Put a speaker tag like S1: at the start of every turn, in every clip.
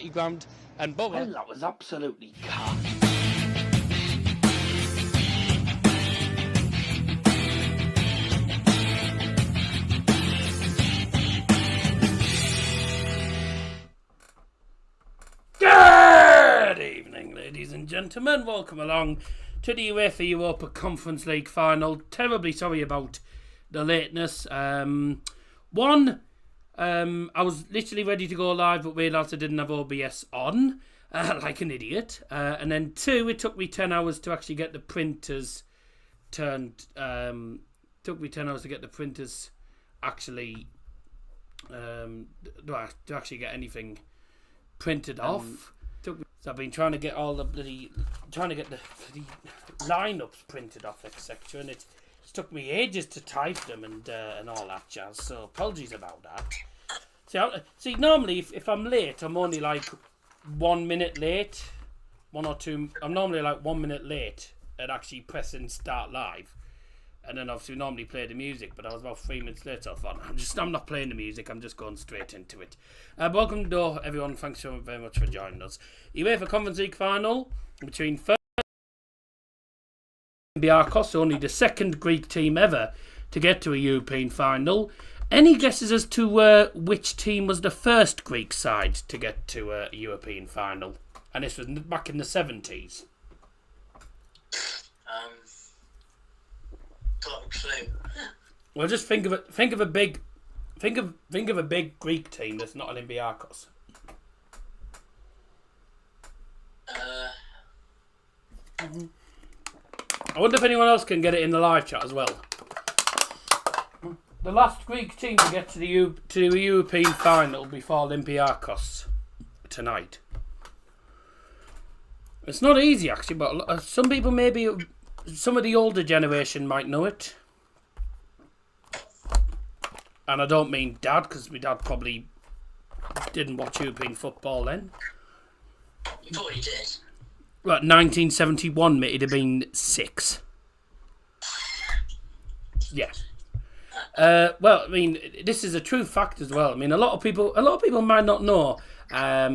S1: your ground and bugger.
S2: Well, that was absolutely calm.
S1: Good evening, ladies and gentlemen. Welcome along to the UEFA Europa Conference League final. Terribly sorry about the lateness. I was literally ready to go live, but realised I didn't have OBS on, like an idiot. And then 2, it took me 10 hours to actually get the printers turned. Took me 10 hours to get the printers actually to actually get anything printed off. So I've been trying to get all the bloody lineups printed off, etc. And it's took me ages to type them and all that jazz. So apologies about that. See, normally if I'm late, I'm only like 1 minute late, 1 or 2. I'm normally like 1 minute late at actually pressing start live. And then obviously we normally play the music, but I was about 3 minutes late, so I thought, I'm not playing the music, I'm just going straight into it. Welcome to everyone, thanks so very much for joining us. UEFA Conference League final between Olympiacos, only the second Greek team ever to get to a European final. Any guesses as to which team was the first Greek side to get to a European final? And this was back in the 70s.
S3: Got a clue.
S1: Well, just think of a big Greek team that's not Olympiacos. I wonder if anyone else can get it in the live chat as well. The last Greek team to get to the European final before Olympiacos tonight. It's not easy actually, but some people maybe. Some of the older generation might know it. And I don't mean Dad, because my dad probably didn't watch European football then.
S3: You probably did.
S1: Well, 1971, mate, it'd have been 6. Yeah. Well, I mean, this is a true fact as well. I mean, a lot of people might not know. But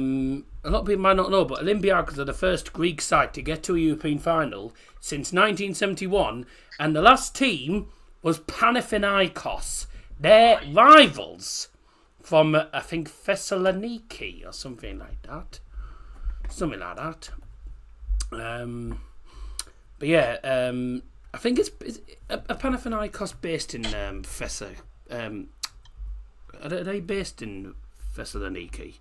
S1: Olympiacos are the first Greek side to get to a European final since 1971, and the last team was Panathinaikos, their rivals from I think Thessaloniki or something like that. But yeah, I think it's a Panathinaikos based in Thessa. Are they based in Thessaloniki?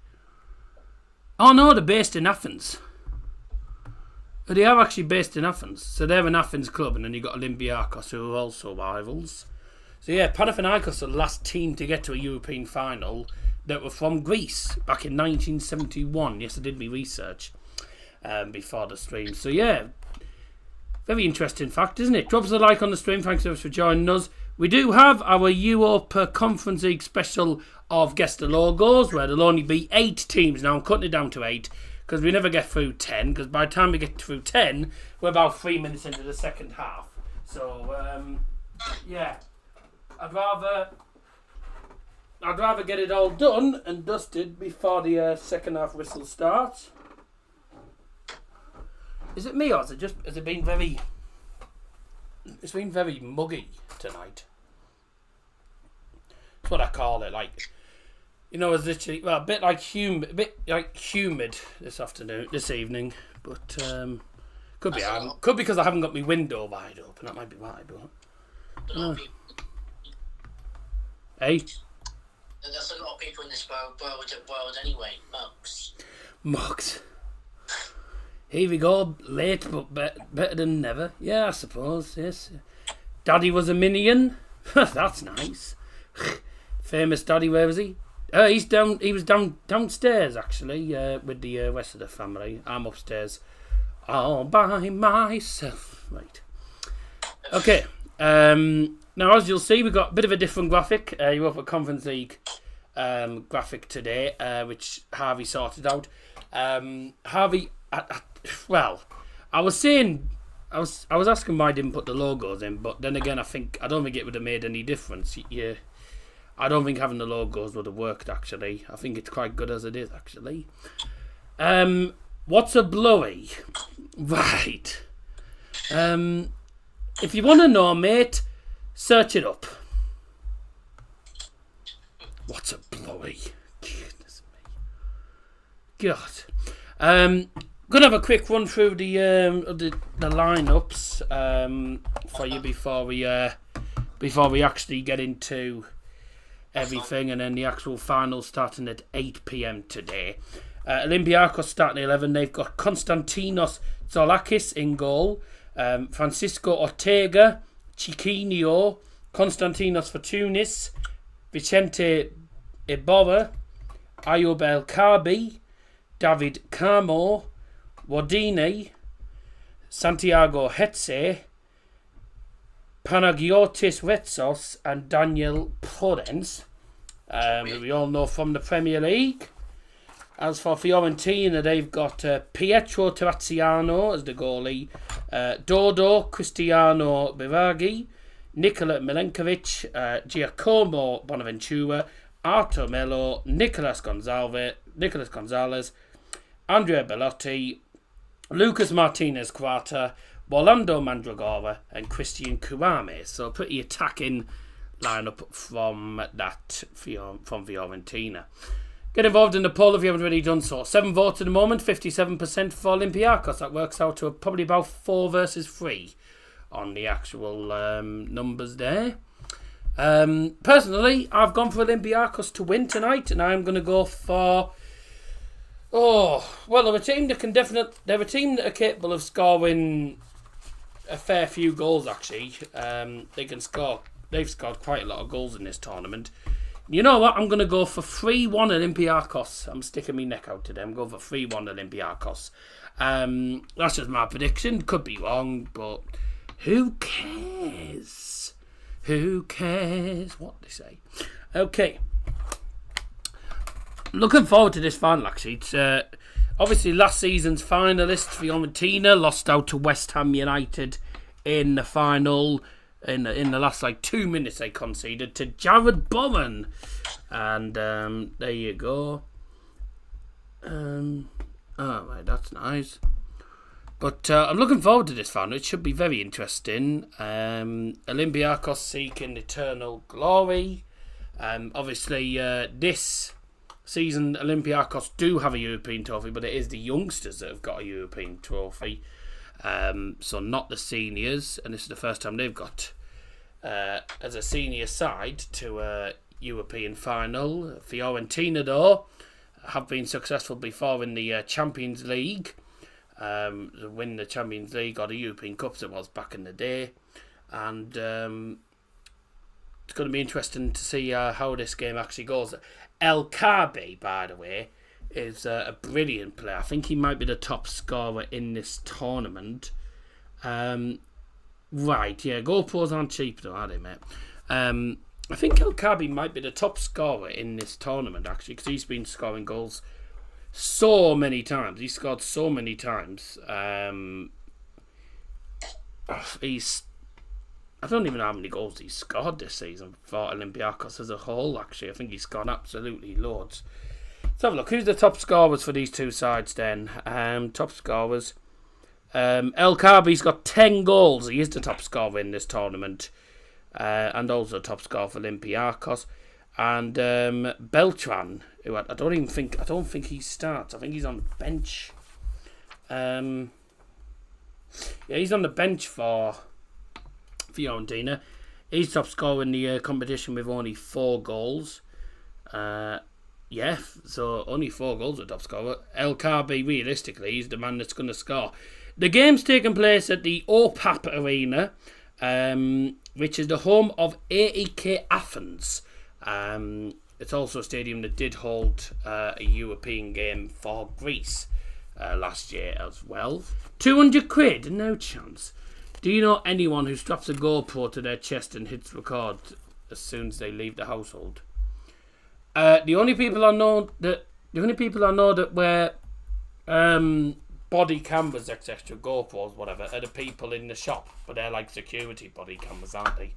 S1: Oh no, they're based in Athens. They are actually based in Athens. So they're an Athens club, and then you've got Olympiacos, who are also rivals. So yeah, Panathinaikos are the last team to get to a European final that were from Greece back in 1971. Yes, I did my research before the stream. So yeah, very interesting fact, isn't it? Drop us a like on the stream. Thanks so much for joining us. We do have our Europa Conference League special of Guess the Logos, where there'll only be 8 teams. Now I'm cutting it down to 8 because we never get through 10, because by the time we get through 10 we're about 3 minutes into the second half. So yeah, I'd rather get it all done and dusted before the second half whistle starts. Is it me, or has it been very... It's been very muggy tonight. That's what I call it. Like, you know, it's literally a bit like humid this evening. But could be because I haven't got my window wide open. That might be why. But hey,
S3: there's a lot of people in this world anyway.
S1: Mugs. Here we go, late but better than never. Yeah, I suppose, yes. Daddy was a minion. That's nice. Famous Daddy, where was he? He was downstairs, actually, with the rest of the family. I'm upstairs all by myself. Right. Okay. Now, as you'll see, we've got a bit of a different graphic. Europa Conference League graphic today, which Harvey sorted out. Harvey... Well, I was asking why I didn't put the logos in, but then again, I don't think it would have made any difference. Yeah, I don't think having the logos would have worked, actually. I think it's quite good as it is, actually. What's a blowy? Right. If you want to know, mate, search it up. What's a blowy? Goodness me. God. Gonna have a quick run through the lineups for you before we actually get into everything, and then the actual final starting at 8 p.m. today. Olympiacos starting at 11. They've got Konstantinos Zoulakis in goal, Francisco Ortega, Chiquinho, Konstantinos for Tunis, Vicente Iborra, Ayub El Kabi, David Carmo, Wardini, Santiago Hetze, Panagiotis Retsos, and Daniel Podens, who we all know from the Premier League. As for Fiorentina, they've got Pietro Terraziano as the goalie, Dodo Cristiano Biraghi, Nikola Milenkovic, Giacomo Bonaventura, Artur Melo, Nicolas Gonzalez, Andrea Bellotti, Lucas Martinez Quarta, Orlando Mandragora, and Christian Kouame. So pretty attacking lineup from Fiorentina. Get involved in the poll if you haven't already done so. 7 votes at the moment, 57% for Olympiacos. That works out to probably about 4 versus 3 on the actual numbers there. Personally, I've gone for Olympiacos to win tonight, and I'm going to go for... they're a team that are capable of scoring a fair few goals, actually. They've scored quite a lot of goals in this tournament. You know what? I'm going to go for 3-1 Olympiacos. I'm sticking my neck out today. I'm going for 3-1 Olympiacos. That's just my prediction. Could be wrong, but who cares? Who cares what they say? Okay. Looking forward to this final, actually. It's obviously last season's finalists, Fiorentina, lost out to West Ham United in the final. In the last 2 minutes they conceded to Jared Bowen, and there you go. Right, that's nice. But I'm looking forward to this final. It should be very interesting. Olympiacos seeking eternal glory. Obviously, this season Olympiacos do have a European trophy, but it is the youngsters that have got a European trophy. So not the seniors, and this is the first time they've got as a senior side to a European final. Fiorentina, though, have been successful before in the Champions League. Win the Champions League or the European Cups it was back in the day, and it's going to be interesting to see how this game actually goes. El Kabi, by the way, is a brilliant player. I think he might be the top scorer in this tournament. Right, yeah, goal pros aren't cheap though, are they, mate? I think El Kabi might be the top scorer in this tournament, actually, because he's been scoring goals so many times. He's scored so many times. I don't even know how many goals he's scored this season for Olympiacos as a whole, actually. I think he's scored absolutely loads. Let's have a look. Who's the top scorers for these two sides then? Top scorers. El Kabi's got 10 goals. He is the top scorer in this tournament. And also top scorer for Olympiacos. And Beltran, who I don't think he starts. I think he's on the bench. Yeah, he's on the bench for Fiorentina. He's top scorer in the competition with only 4 goals. Yeah, so only 4 goals at top scorer. El Kabi, realistically, is the man that's going to score. The game's taking place at the OPAP Arena, which is the home of AEK Athens. It's also a stadium that did hold a European game for Greece last year as well. 200 quid, no chance. Do you know anyone who straps a GoPro to their chest and hits record as soon as they leave the household? The only people I know that wear body cameras, etc., GoPros, whatever, are the people in the shop, but they're like security body cameras, aren't they?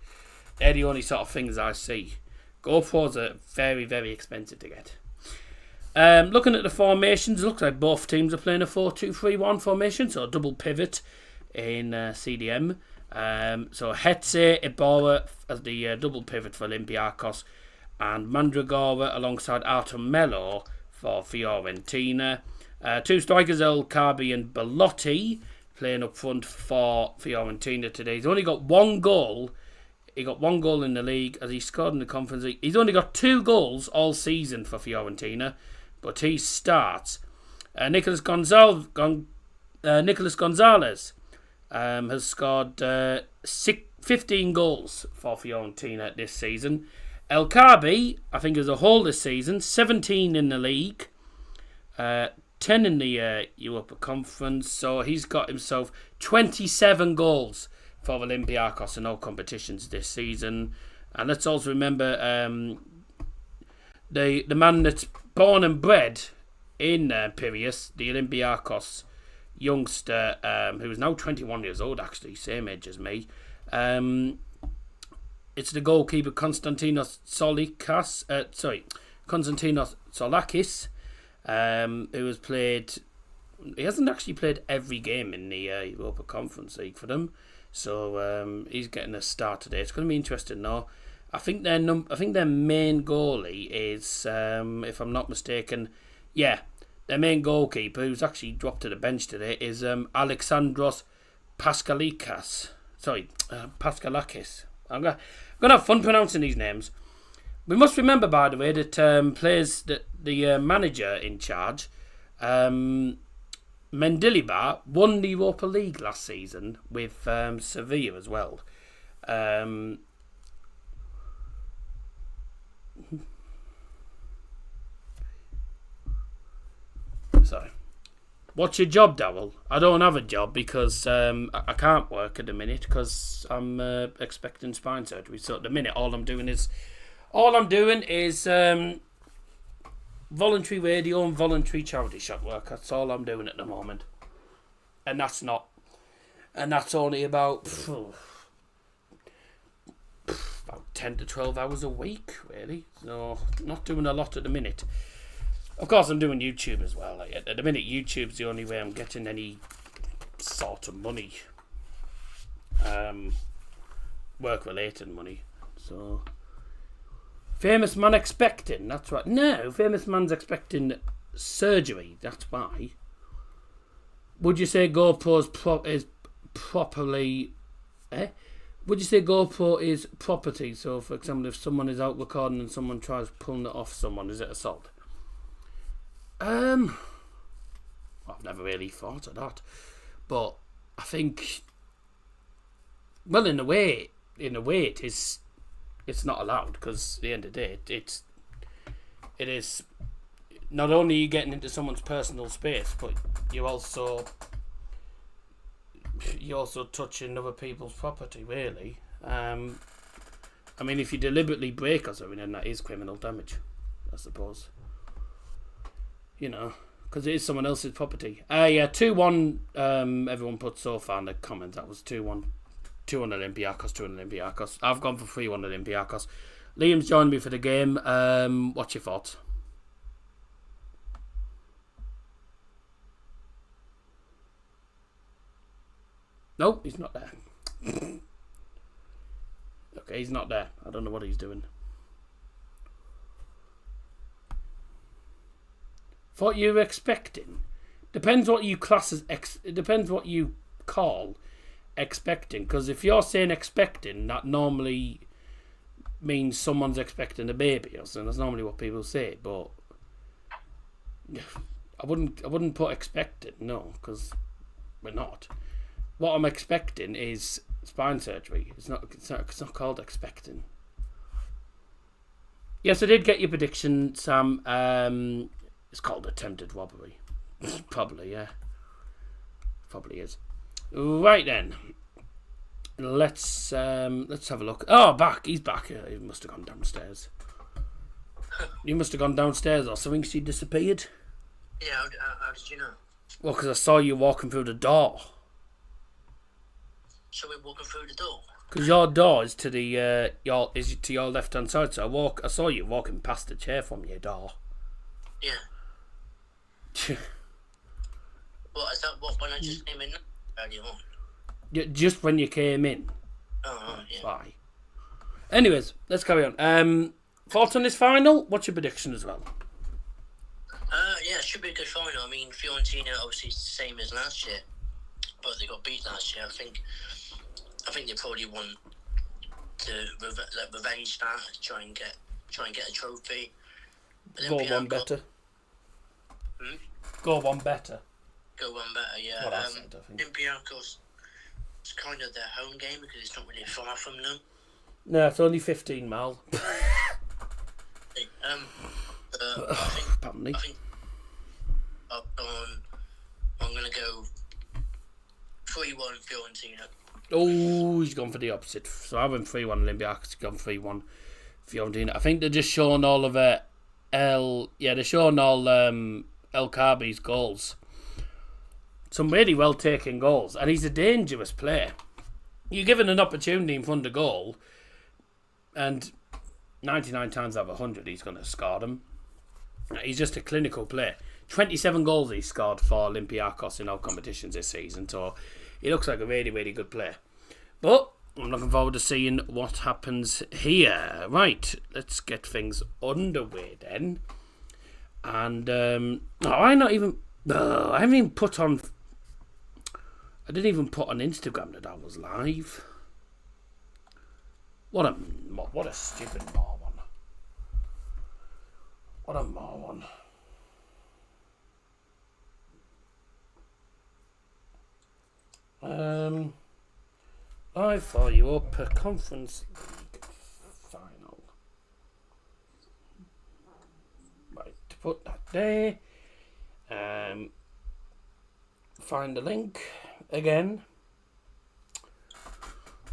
S1: They're the only sort of things I see. GoPros are very, very expensive to get. Looking at the formations, it looks like both teams are playing a 4-2-3-1 formation, so a double pivot in CDM. So Hetze, Ibarra as the double pivot for Olympiacos, and Mandragora alongside Artemelo for Fiorentina. Two strikers, El Carbi and Bellotti, playing up front for Fiorentina today. He's only got one goal. He got one goal in the league as he scored in the Conference League. He's only got 2 goals all season for Fiorentina, but he starts. Nicolas Gonzalez has scored 15 goals for Fiorentina this season. El Carbi, I think as a whole this season, 17 in the league, 10 in the Europa Conference, so he's got himself 27 goals for Olympiacos in all competitions this season. And let's also remember the man that's born and bred in Piraeus, the Olympiacos youngster, who is now 21 years old, actually, same age as me. It's the goalkeeper Konstantinos Solakis, who has played. He hasn't actually played every game in the Europa Conference League for them, so he's getting a start today. It's going to be interesting, though. I think their main goalie is, if I'm not mistaken, their main goalkeeper, who's actually dropped to the bench today, is Alexandros Paskalakis. I'm going to have fun pronouncing these names. We must remember, by the way, that the manager in charge, Mendilibar, won the Europa League last season with Sevilla as well. Sorry. What's your job, Darryl? I don't have a job because I can't work at the minute because I'm expecting spine surgery. So at the minute, all I'm doing is voluntary radio and voluntary charity shop work. That's all I'm doing at the moment, and that's only about 10 to 12 hours a week, really. So not doing a lot at the minute. Of course, I'm doing YouTube as well. At the minute, YouTube's the only way I'm getting any sort of money. Work-related money. So, famous man expecting. That's right. No, famous man's expecting surgery. That's why. Would you say GoPro is properly... Would you say GoPro is property? So, for example, if someone is out recording and someone tries pulling it off someone, is it assault? I've never really thought of that, but I think, well, in a way, it is. It's not allowed because at the end of the day, it is. Not only are you getting into someone's personal space, but you're also touching other people's property. Really, I mean, if you deliberately break or something, then that is criminal damage, I suppose. You know, because it is someone else's property. 2-1, everyone put so far in the comments. That was 2-1. 2-1 Olympiacos. I've gone for 3-1 Olympiacos. Liam's joined me for the game. What's your thoughts? No, he's not there. Okay, he's not there. I don't know what he's doing. What you're expecting depends what you class as it depends what you call expecting, because if you're saying expecting, that normally means someone's expecting a baby or something. That's normally what people say, but I wouldn't put expecting, no, because we're not. What I'm expecting is spine surgery. It's not called expecting. Yes, I did get your prediction, Sam. It's called attempted robbery. Probably, yeah. Probably is. Right then. Let's have a look. Oh, back. He's back. He must have gone downstairs. You must have gone downstairs or something. She disappeared.
S3: Yeah, how did you know?
S1: Well, because I saw you walking through the door.
S3: So we're walking through the door?
S1: Because your door is to the your left hand side. So I saw you walking past the chair from your door.
S3: Yeah. What is that? What when I just came in earlier on?
S1: Just when you came in.
S3: Oh, yeah.
S1: Why? Anyways, let's carry on. Thoughts on this final? What's your prediction as well?
S3: Yeah, it should be a good final. I mean, Fiorentina obviously the same as last year, but they got beat last year. I think they probably want to revenge that, try and get a trophy.
S1: Go one better. Go one better.
S3: Go one better, yeah.
S1: What I said, I think.
S3: Olympiacos, it's kind of their home game because it's not really far from them.
S1: No, it's only 15 mile. Pardon me.
S3: I think I'm going to go 3-1 Fiorentina.
S1: Oh, he's gone for the opposite. So I went 3-1 Olympiacos, he's gone 3-1 Fiorentina. I think they're just showing all of they're showing all El Kabi's goals. Some really well taken goals, and he's a dangerous player. You're given an opportunity in front of goal, and 99 times out of 100 he's going to score them. He's just a clinical player. 27 goals he's scored for Olympiacos in all competitions this season, so he looks like a really, really good player. But I'm looking forward to seeing what happens here. Right, let's get things underway then. And I haven't even put on. I didn't even put on Instagram that I was live. What a stupid moron. What a moron. Live for Europa Conference League final. Right, to put that there. Find the link again.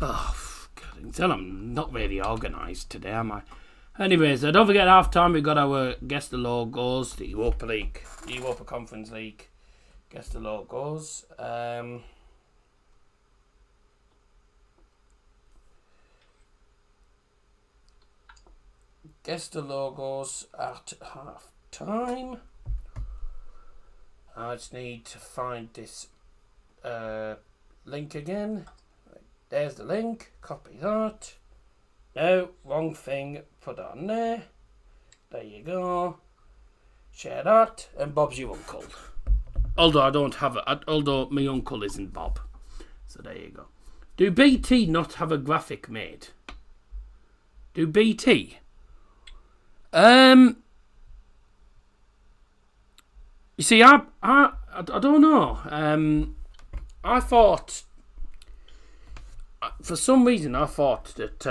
S1: Oh, God, you can tell I'm not really organised today, am I? Anyways, don't forget half time we've got our guess the logos, the Europa League, the Europa Conference League. Guess the logos. Guess the logos at half time. I just need to find this link again. There's the link. Copy that. No, wrong thing. Put it on there. There you go. Share that. And Bob's your uncle. Although I don't have it. Although my uncle isn't Bob. So there you go. Do BT not have a graphic made? Do BT? You see, I don't know. I thought, for some reason, I thought that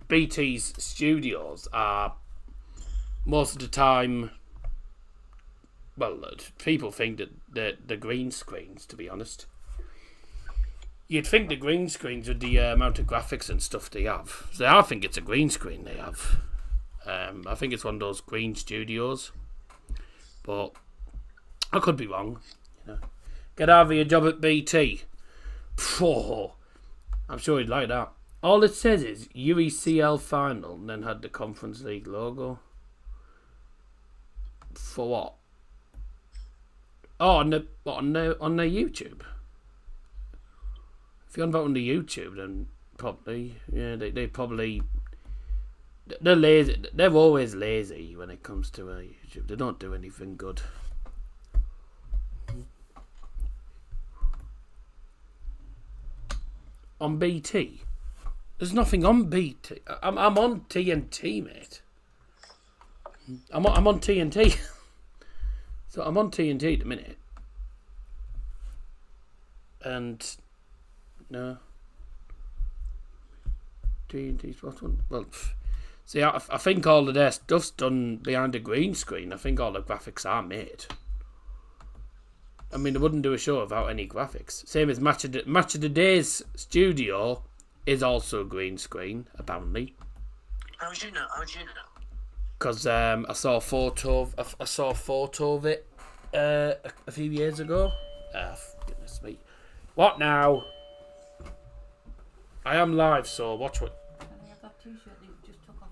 S1: BT's studios are most of the time. Well, people think that the green screens. To be honest, you'd think the green screens with the amount of graphics and stuff they have. So I think it's a green screen they have. I think it's one of those green studios, but I could be wrong. You know, get out of your job at BT. Oh, I'm sure he'd like that. All it says is UECL final, and then had the Conference League logo. For what? Oh, on their YouTube. If you're on about on the YouTube, then probably they probably. They're lazy. They're always lazy when it comes to YouTube. They don't do anything good. On BT, there's nothing on BT. I'm on TNT, mate. I'm on TNT. So I'm on TNT at the minute, and no TNT's what one? Well. See, I think all of their stuff's done behind the green screen. I think all the graphics are made. I mean, they wouldn't do a show without any graphics. Same as Match of the Day's studio is also green screen, apparently.
S3: How do you know?
S1: Because I saw a photo of it a few years ago. Goodness me. What now? I am live, so watch what.
S4: T-shirt that you just took off.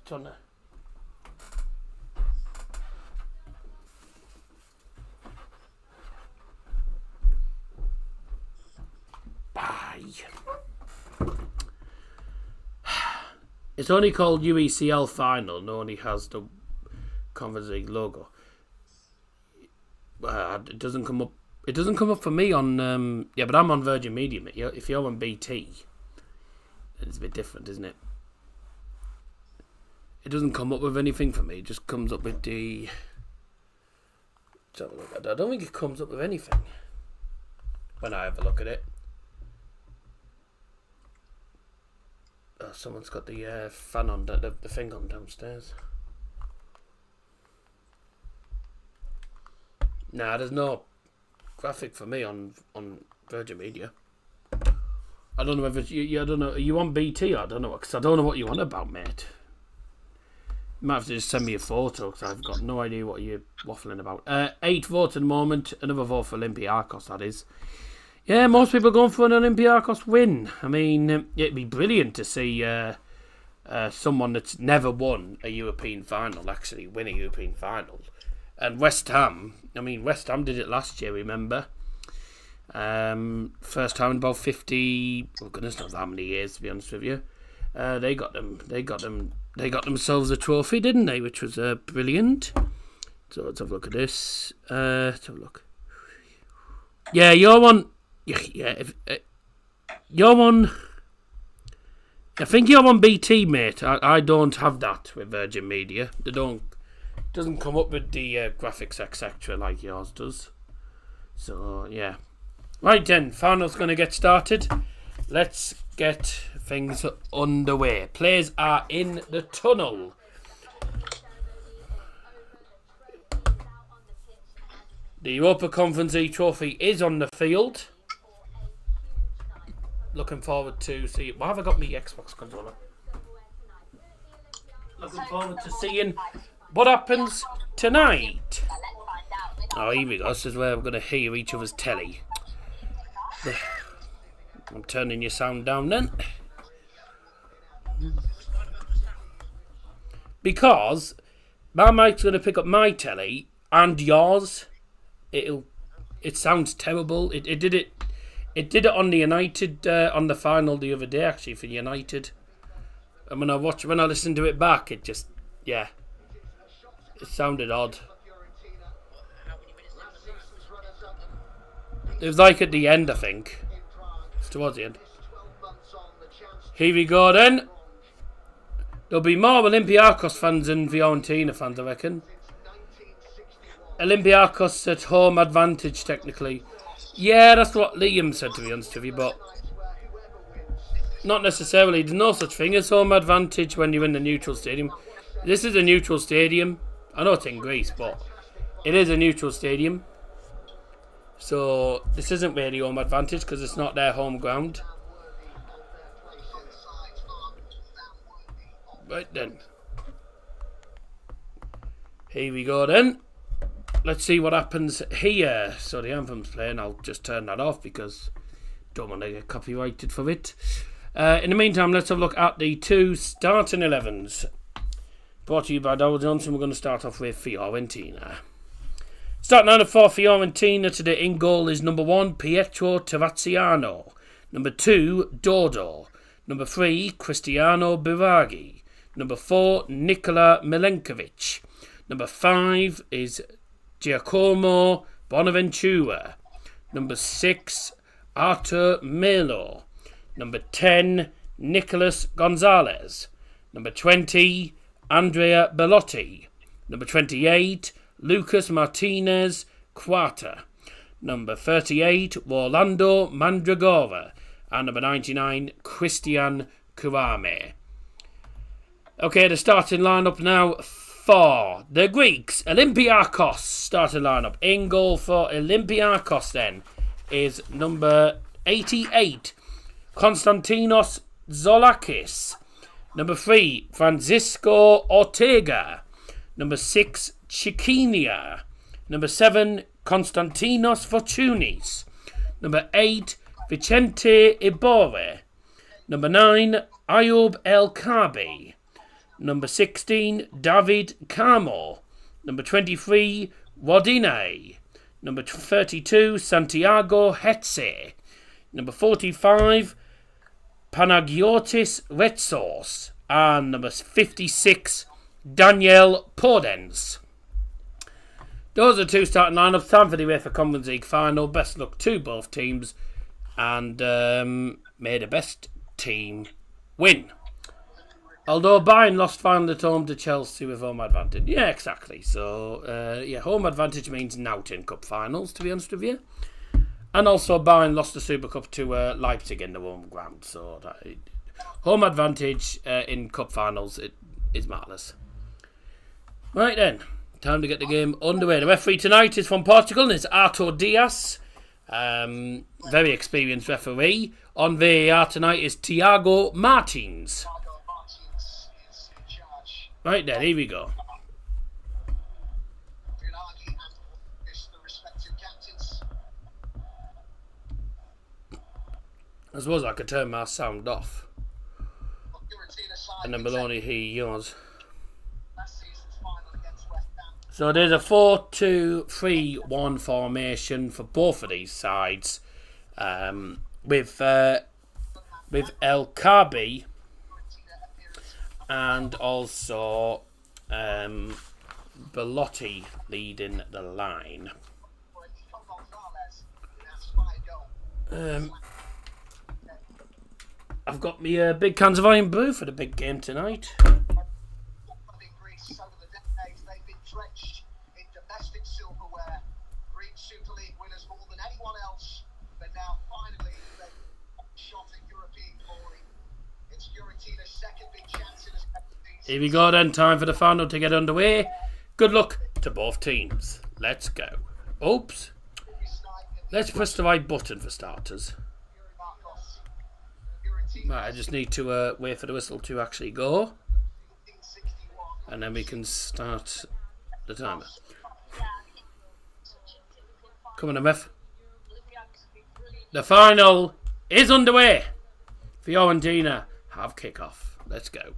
S1: Done. It's only called UECL Final and only has the Conference League logo. It doesn't come up. It doesn't come up for me on. Yeah, but I'm on Virgin Media. If you're on BT, it's a bit different, isn't it? It doesn't come up with anything for me. It just comes up with the. Let's have a look. I don't think it comes up with anything when I have a look at it. Oh, someone's got the fan on, the thing on downstairs. Nah, there's no graphic for me on Virgin Media. I don't know if it's you. I don't know. Are you on BT? I don't know, because I don't know what you're on about, mate. You might have to just send me a photo, because I've got no idea what you're waffling about. 8 votes at the moment. Another vote for Olympiacos, that is. Yeah, most people are going for an Olympiacos win. I mean, it'd be brilliant to see someone that's never won a European final actually win a European final. And West Ham, I mean, West Ham did it last year, remember? First time in about 50, oh goodness knows how many years, to be honest with you. They got themselves a trophy, didn't they? Which was brilliant. So let's have a look at this. Let's have a look. Yeah, you're on. Yeah, you're on. I think you're on BT, mate. I don't have that with Virgin Media. They don't. It doesn't come up with the graphics etc. like yours does. So yeah. Right then, final's going to get started. Let's get things underway. Players are in the tunnel. The Europa Conference League trophy is on the field. Looking forward to see. Why have I got my Xbox controller? Looking forward to seeing what happens tonight. Oh, here we go. This is where we're going to hear each other's telly. I'm turning your sound down then. Because my mic's going to pick up my telly and yours. It sounds terrible. It did it on the United on the final the other day actually for United. And when I listened to it back, it just it sounded odd. It was like at the end, I think. It's towards the end. Here we go then. There'll be more Olympiacos fans than Fiorentina fans, I reckon. Olympiacos at home advantage, technically. Yeah, that's what Liam said, to be honest with you, but not necessarily. There's no such thing as home advantage when you're in the neutral stadium. This is a neutral stadium. I know it's in Greece, but it is a neutral stadium. So this isn't really home advantage because it's not their home ground. Right then. Here we go then. Let's see what happens here. So the anthem's playing. I'll just turn that off because I don't want to get copyrighted for it. In the meantime, let's have a look at the 2 starting 11s. Brought to you by Dow Johnson. We're going to start off with Fiorentina. Starting out for Fiorentina today in goal is number 1, Pietro Terraziano. Number 2, Dodo. Number 3, Cristiano Biraghi. Number 4, Nikola Milenkovic. Number 5 is Giacomo Bonaventura. Number 6, Artur Melo. Number 10, Nicolas Gonzalez. Number 20, Andrea Bellotti. Number 28, Lucas Martinez Quarta. Number 38, Orlando Mandragora. And number 99, Christian Kurame. Okay, the starting lineup now for the Greeks. Olympiacos starting lineup. In goal for Olympiacos then is number 88, Konstantinos Zoulakis. Number 3, Francisco Ortega. Number 6, Chiquinia. Number 7, Konstantinos Fortunis. Number 8, Vicente Ibore. Number 9, Ayub El Kabi. Number 16, David Carmo. Number 23, Rodine. Number 32, Santiago Hetze. Number 45, Panagiotis Retsos and number 56, Daniel Podens. Those are two starting lineups. Time for the UEFA Conference League final. Best luck to both teams. And may the best team win. Although Bayern lost finally at home to Chelsea with home advantage. Yeah, exactly. So, home advantage means nout in cup finals, to be honest with you. And also Bayern lost the Super Cup to Leipzig in the home ground. So, home advantage in cup finals is marvellous. Right then. Time to get the game underway. The referee tonight is from Portugal and it's Artur Dias. Very experienced referee. On VAR tonight is Tiago Martins. Right then, here we go. I suppose I could turn my sound off. And then we'll only hear yours. So there's a 4-2-3-1 formation for both of these sides, with El Kabi and also Belotti leading the line. I've got me big cans of Iron Brew for the big game tonight. Here we go then, time for the final to get underway. Good luck to both teams. Let's go. Oops. Let's press the right button for starters. Right, I just need to wait for the whistle to actually go. And then we can start the timer. Come on, ref. The final is underway. Fiorentina have kick-off. Let's go.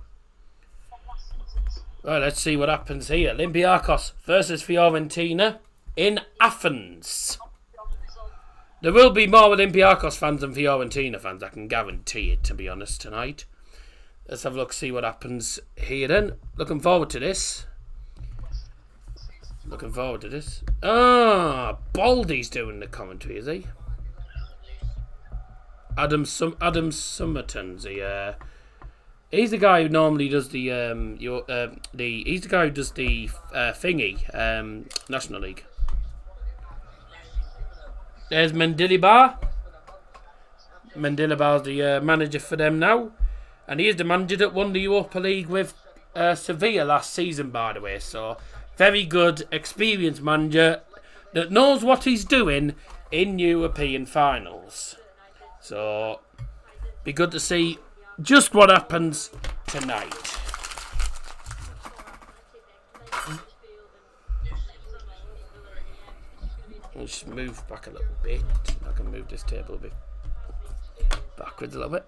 S1: Right, let's see what happens here. Olympiacos versus Fiorentina in Athens. There will be more Olympiacos fans than Fiorentina fans, I can guarantee it, to be honest, tonight. Let's have a look, see what happens here then. Looking forward to this. Ah, Baldy's doing the commentary, is he? Adam Summerton's he's the guy who normally does the he's the guy who does the National League. There's Mendilibar. Mendilibar's the manager for them now, and he is the manager that won the Europa League with Sevilla last season, by the way. So very good, experienced manager that knows what he's doing in European finals. So be good to see just what happens tonight. Let's move back a little bit. I can move this table a bit backwards a little bit.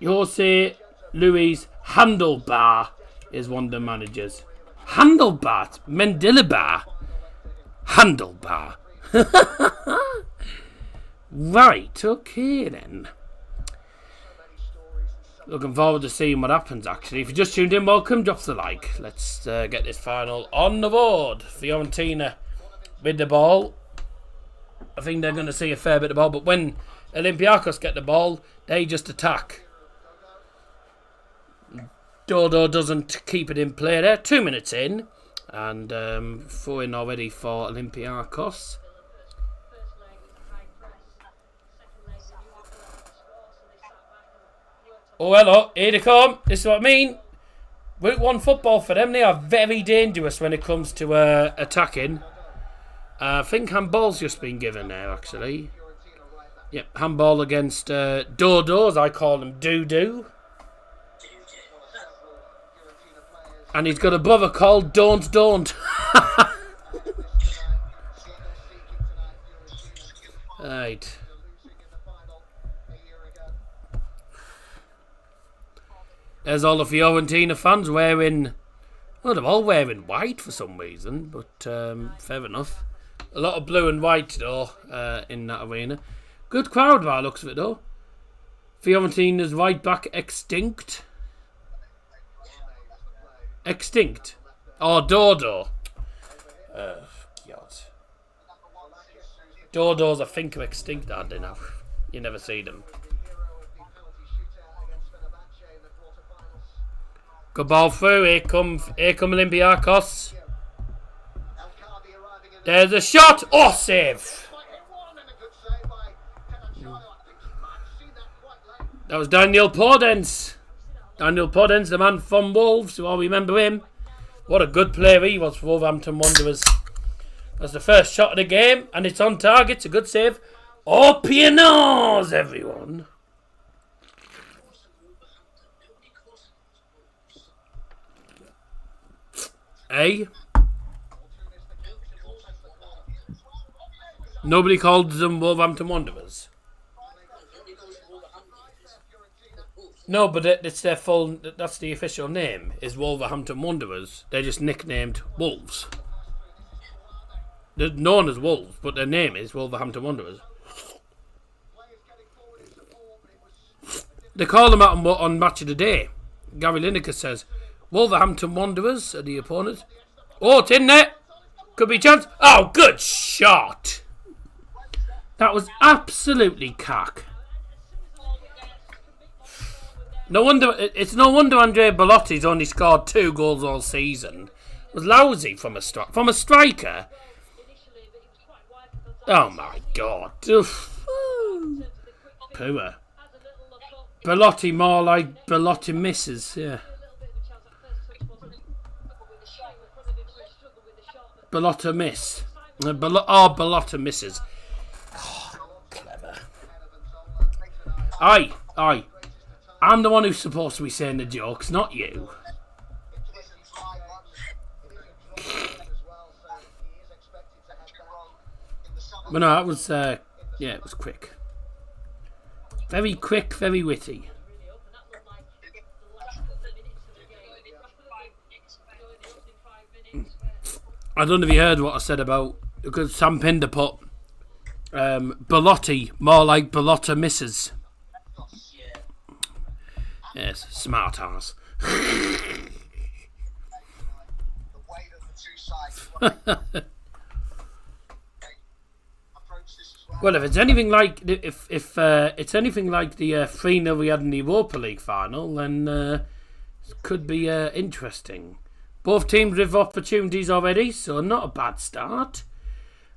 S1: Jose Luis Handlebar is one of the managers. Handlebar, Mendilibar, Handlebar. Right, okay then. Looking forward to seeing what happens, actually. If you just tuned in, welcome, drop the like. Let's get this final on the board. Fiorentina with the ball. I think they're going to see a fair bit of ball, but when Olympiacos get the ball, they just attack. Dodo doesn't keep it in play there. 2 minutes in. And throw in already for Olympiacos. Oh, hello. Here they come. This is what I mean. Route 1 football for them. They are very dangerous when it comes to attacking. I think handball's just been given there, actually. Yep, handball against Dodo, as I call them, Doo-Doo. And he's got a brother called Don't. Right. There's all the Fiorentina fans wearing... Well, they're all wearing white for some reason, but fair enough. A lot of blue and white, though, in that arena. Good crowd by the looks of it, though. Fiorentina's right back extinct. Extinct. Oh, Dodo. God. Dodos, I think, are extinct, aren't they now? You never see them. Good ball through. Here come Olympiacos. There's a shot. Oh, save. That was Daniel Podence. Daniel Podence, the man from Wolves. You all remember him. What a good player he was for Wolverhampton Wanderers. That's the first shot of the game, and it's on target. It's a good save. Oh, pianos, everyone. Hey? Nobody called them Wolverhampton Wanderers. No, but it's their full. That's the official name. Is Wolverhampton Wanderers. They're just nicknamed Wolves. They're known as Wolves, but their name is Wolverhampton Wanderers. They call them out on Match of the Day. Gary Lineker says, Wolverhampton Wanderers are the opponents. Oh, it's in there. Could be a chance. Oh, good shot. That was absolutely cock. No wonder. It's no wonder Andrea Belotti's only scored 2 goals all season. It was lousy from a striker. Oh my God. Poor. Belotti more like Belotti misses, yeah. Belotti miss. Belotti misses. Oh, clever. Aye. I'm the one who's supposed to be saying the jokes, not you. But no, that was, it was quick. Very quick, very witty. I don't know if you heard what I said about, because Sam Pinder put Belotti, more like Belotta misses. Yes, smart ass. Well, if it's anything like if it's anything like the 3-0 we had in the Europa League final, then it could be interesting. Both teams with opportunities already, so not a bad start.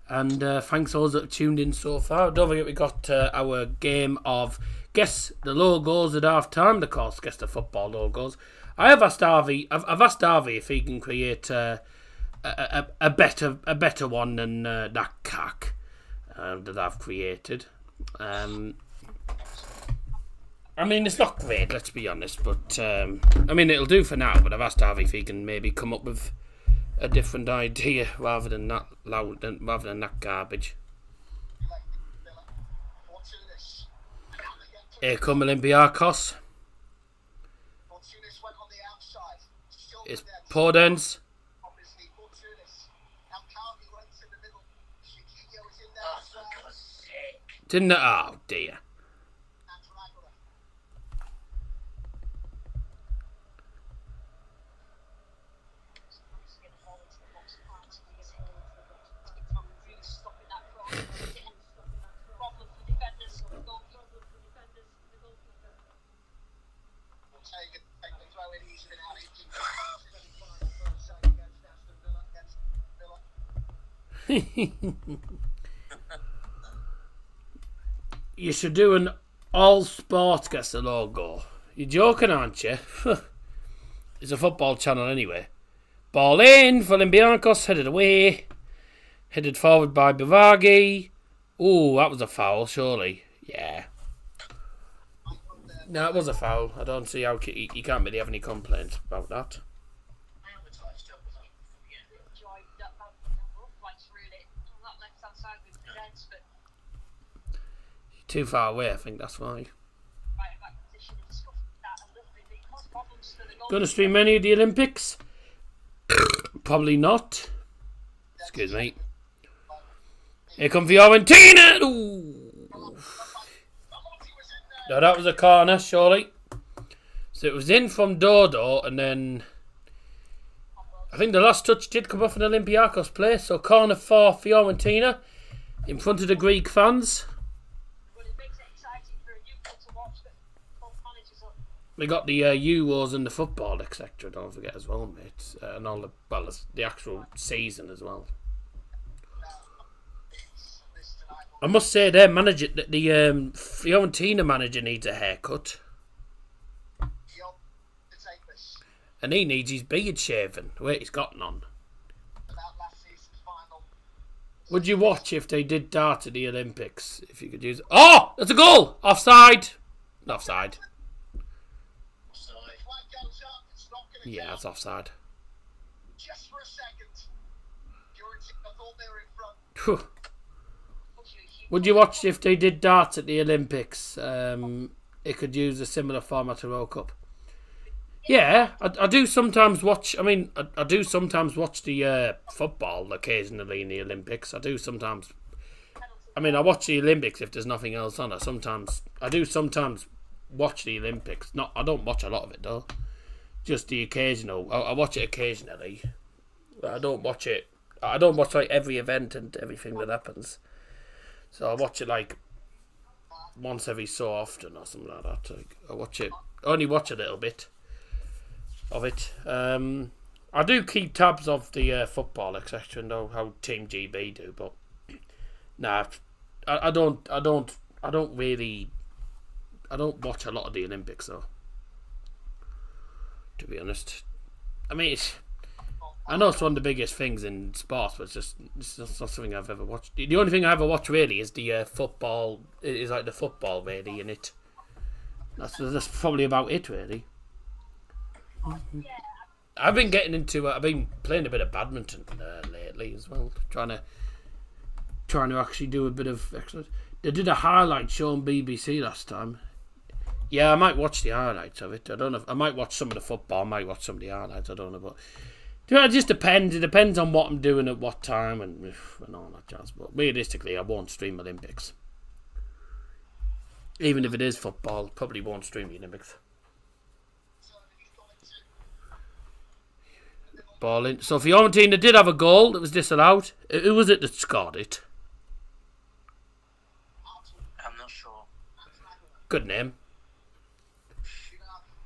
S1: And thanks all those that have tuned in so far. Don't forget we got our game of guess the logos at half time. Of course, guess the football logos. I've asked Harvey if he can create a better one than that cack that I've created. I mean, it's not great, let's be honest, but I mean, it'll do for now. But I've asked Harvey if he can maybe come up with a different idea rather than that garbage. Here come Olympiacos. It's Podence. Didn't it? Oh dear. You should do an all sports guess the logo. You're joking, aren't you? It's a football channel anyway. Ball in for Olympiacos, headed away. Headed forward by Bavagi. Oh, that was a foul, surely. Yeah. No, it was a foul. I don't see how you can't really have any complaints about that. Too far away, I think that's why. Going to stream many of the Olympics. Probably not. Excuse me. Here come Fiorentina. Ooh. No, that was a corner, surely. So it was in from Dodo, and then I think the last touch did come off an Olympiacos play. So corner for Fiorentina in front of the Greek fans. We got the Euros and the football, etc. Don't forget as well, mate, and all the actual season as well. I must say, their manager, the Fiorentina manager, needs a haircut, and he needs his beard shaven. Wait, he's got none. Would you watch if they did dart at the Olympics? If you could use. Oh, that's a goal! Offside. Not offside. Yeah, it's offside. Just for a second. Fiorentina thought they were in front. Would you watch if they did darts at the Olympics? It could use a similar format to World Cup. Yeah, I do sometimes watch. I mean, I do sometimes watch the football occasionally in the Olympics. I do sometimes. I mean, I watch the Olympics if there's nothing else on. I do sometimes watch the Olympics. I don't watch a lot of it though. Just the occasional. I watch it occasionally. I don't watch it. I don't watch like every event and everything that happens. So I watch it like once every so often or something like that. Like, I only watch a little bit of it. I do keep tabs of the football, etc. and how Team GB do, but nah, I don't watch a lot of the Olympics though. To be honest, I mean, I know it's one of the biggest things in sports, but it's not something I've ever watched. The only thing I ever watch really is the football. Is like the football really in it. That's probably about it really. I've been getting into. I've been playing a bit of badminton lately as well, trying to actually do a bit of exercise. They did a highlight show on BBC last time. Yeah, I might watch the highlights of it. I don't know. I might watch some of the football. I might watch some of the highlights. I don't know, but it just depends. It depends on what I'm doing at what time and all that jazz. But realistically, I won't stream Olympics. Even if it is football, probably won't stream the Olympics. Ball in. So Fiorentina did have a goal that was disallowed. Who was it that scored it?
S3: I'm not sure.
S1: Good name.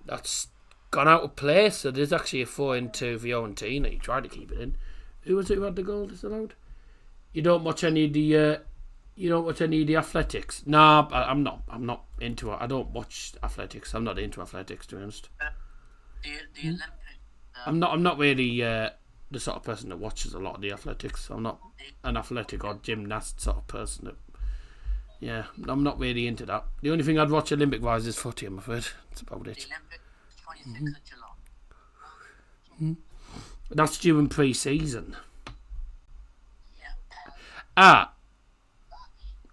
S1: That's gone out of play, so there's actually a 4-2 Fiorentina. He tried to keep it in. Who was it who had the goal disallowed? You don't watch any of the athletics? Nah, I'm not into it. I don't watch athletics. I'm not into athletics, to be honest.
S3: The Olympic.
S1: I'm not really the sort of person that watches a lot of the athletics. I'm not an athletic or gymnast sort of person. Yeah, I'm not really into that. The only thing I'd watch Olympic wise is footy, I'm afraid. That's about it.
S3: The Olympic 26th of July.
S1: That's during pre-season.
S3: Yeah.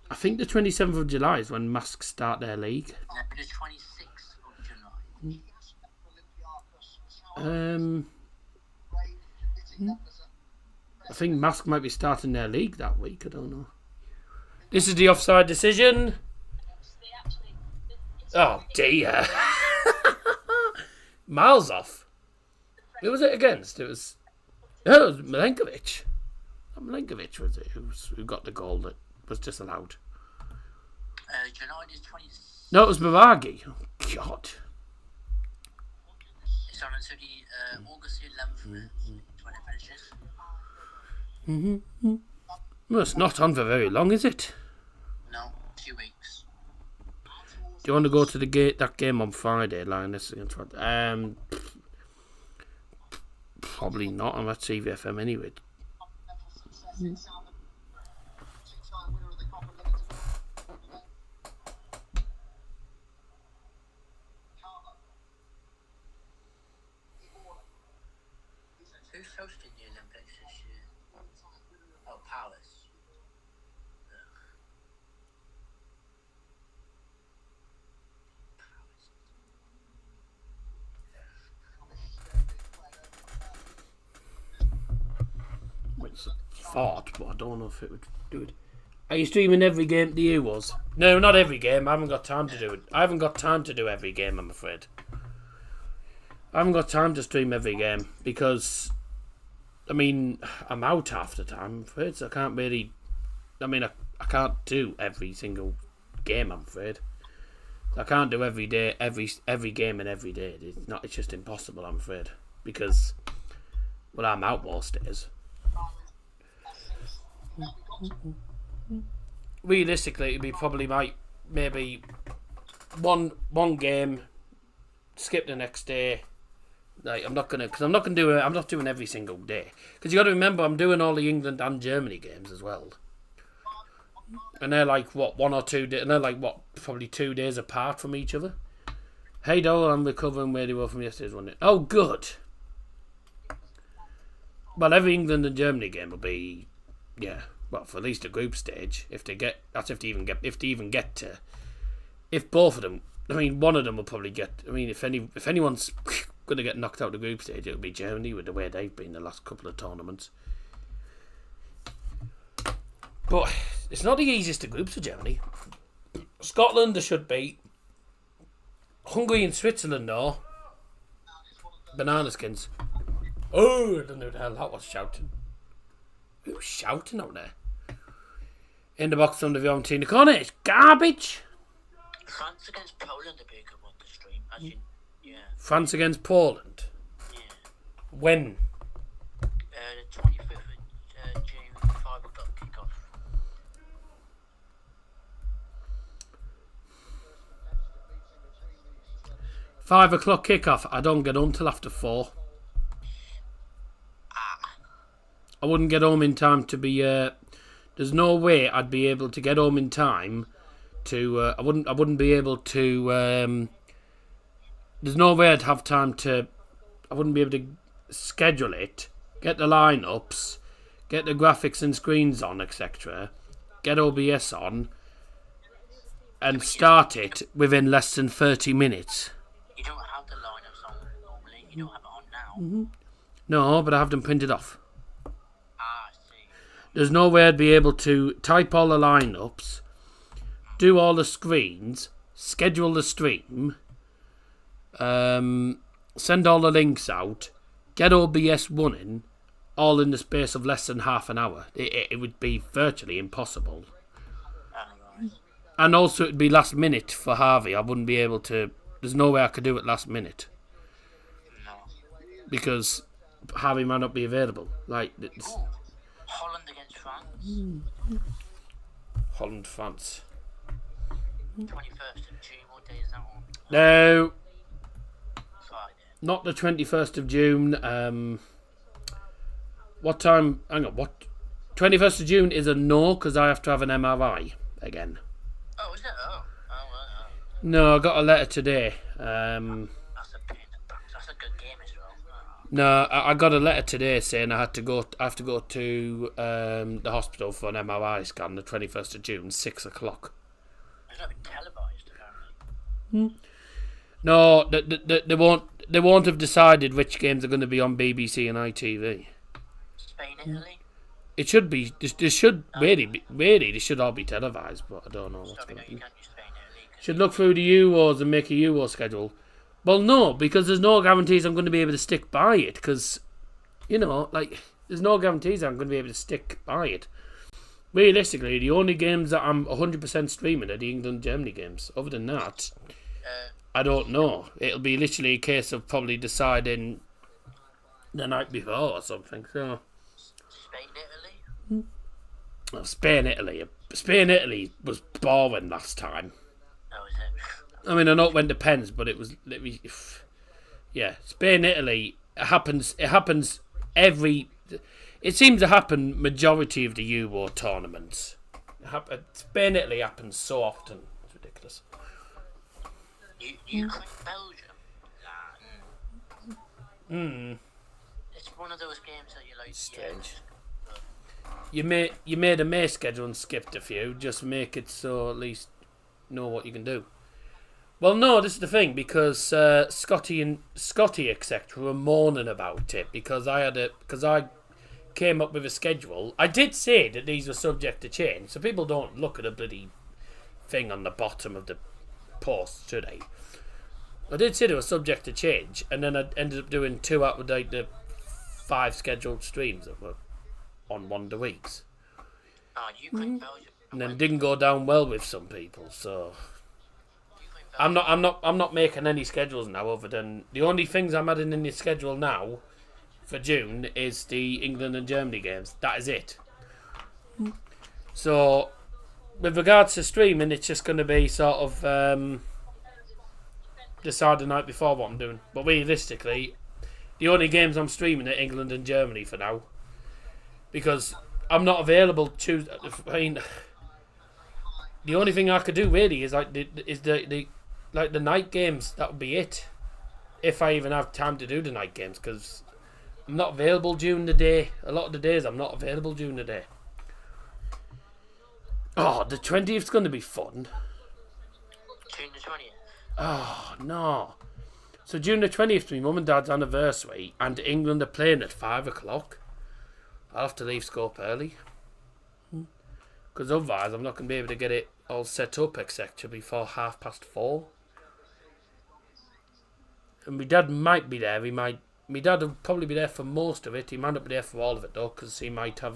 S1: I think the 27th of July is when Masks start their league.
S3: No, the 26th of July.
S1: I think Mask might be starting their league that week. I don't know. This is the offside decision. Oh dear. Miles off. Who was it against? It was Milenkovic. Milenkovic was it who got the goal that was disallowed.
S3: July is 26th.
S1: No, it was Biragi. Oh God.
S3: It's on until the August 11th when it finishes.
S1: Well, it's not on for very long, is it?
S3: No, 2 weeks.
S1: Do you want to go to that game on Friday, Linus? Probably not. I'm at CVFM anyway.
S3: Who's hosting the Olympics this year? Oh, Palace.
S1: thought, but I don't know if it would do it. Are you streaming every game to you, was? No, not every game. I haven't got time to do it. I haven't got time to do every game, I'm afraid. I haven't got time to stream every game because, I mean, I'm out half the time, I'm afraid, so I can't really... I mean, I can't do every single game, I'm afraid. I can't do every day, every game and every day. It's just impossible, I'm afraid. Because, well, I'm out most days. Realistically, it'd be probably maybe one game, skip the next day. Like I'm not doing every single day. Because you got to remember, I'm doing all the England and Germany games as well. And they're like, what, 1 or 2 days, and they're like, what, probably 2 days apart from each other. Hey, Dole, I'm recovering really well from yesterday's one. Oh, good. Well, every England and Germany game will be, yeah, well, for at least a group stage. If they even get to, if both of them, I mean, one of them will probably get, I mean, if anyone's going to get knocked out of the group stage, it'll be Germany with the way they've been the last couple of tournaments. But it's not the easiest of groups for Germany. Scotland, there should be. Hungary and Switzerland, though. Banana skins. Oh, I don't know who the hell that was shouting. Who was shouting out there? In the box from the Fiorentina corner. It's garbage.
S3: France against Poland would be a good one to stream. As you, yeah.
S1: France against Poland.
S3: Yeah.
S1: When?
S3: The 25th of June, 5 o'clock kickoff.
S1: 5 o'clock kickoff. I don't get home till after 4. I wouldn't get home in time to be. There's no way I'd be able to get home in time to. I wouldn't be able to. There's no way I'd have time to. I wouldn't be able to schedule it, get the lineups, get the graphics and screens on, etc. Get OBS on, and start it within less than 30 minutes.
S3: You don't have the lineups on normally. You don't have it on now.
S1: Mm-hmm. No, but I have them printed off.
S3: I see.
S1: There's no way I'd be able to type all the lineups, do all the screens, schedule the stream, send all the links out, get OBS running, all in the space of less than half an hour. It would be virtually impossible.
S3: Right.
S1: And also it'd be last minute for Harvey. I wouldn't be able to. There's no way I could do it last minute.
S3: No.
S1: Because Harvey might not be available. Like it's
S3: Holland against France.
S1: Holland, France.
S3: 21st of June. What day is that on?
S1: No,
S3: Friday.
S1: not the 21st of June. What time? Hang on. What? 21st of June is a no because I have to have an MRI again.
S3: Oh, is it? Oh.
S1: No, I got a letter today.
S3: That's a pain in the back. That's a good game as well. Oh.
S1: No, I got a letter today saying I have to go to the hospital for an MRI scan the 21st of June, 6 o'clock.
S3: It's not been televised, apparently.
S1: No, they won't have decided which games are going to be on BBC and ITV.
S3: Spain, Italy.
S1: It should be. They should really. They should all be televised, but I don't know what's going to
S3: You
S1: be.
S3: can't use Spain, Italy.
S1: Should look through the Euros and make a Euro schedule. Well, no, because there's no guarantees I'm going to be able to stick by it. Because, there's no guarantees I'm going to be able to stick by it. Realistically, the only games that I'm 100% streaming are the England-Germany games. Other than that, I don't know. It'll be literally a case of probably deciding the night before or something. So
S3: Spain, Italy.
S1: well, Spain-Italy was boring last time.
S3: Oh, is it?
S1: I mean, I know it went to pens, but yeah, Spain-Italy happens. It happens every. It seems to happen majority of the Euro tournaments. Spain-Italy happens so often. It's ridiculous.
S3: Ukraine, Belgium. It's one of those games that you like.
S1: Strange.
S3: Yeah,
S1: You made a May schedule and skipped a few. Just make it so at least know what you can do. Well, no, this is the thing because Scotty etc. were moaning about it because I came up with a schedule. I did say that these were subject to change, so people don't look at a bloody thing on the bottom of the post, should they? I did say they were subject to change, and then I ended up doing 2 out of like the 5 scheduled streams that were on Wonder Weeks. And then didn't go down well with some people, so I'm not making any schedules now other than the only things I'm adding in the schedule now for June is the England and Germany games. That is it. So with regards to streaming, it's just going to be sort of decide the night before what I'm doing. But realistically, the only games I'm streaming are England and Germany for now, because I'm not available Tuesday. I mean, the only thing I could do really is like the night games. That would be it, if I even have time to do the night games, because I'm not available during the day. A lot of the days I'm not available during the day. Oh, the 20th is going to be fun.
S3: June the 20th.
S1: Oh no! So June the 20th is my mum and dad's anniversary, and England are playing at 5 o'clock. I'll have to leave Scope early, because otherwise I'm not going to be able to get it all set up, etc. before 4:30. And my dad might be there. My dad will probably be there for most of it. He might not be there for all of it though, because he might have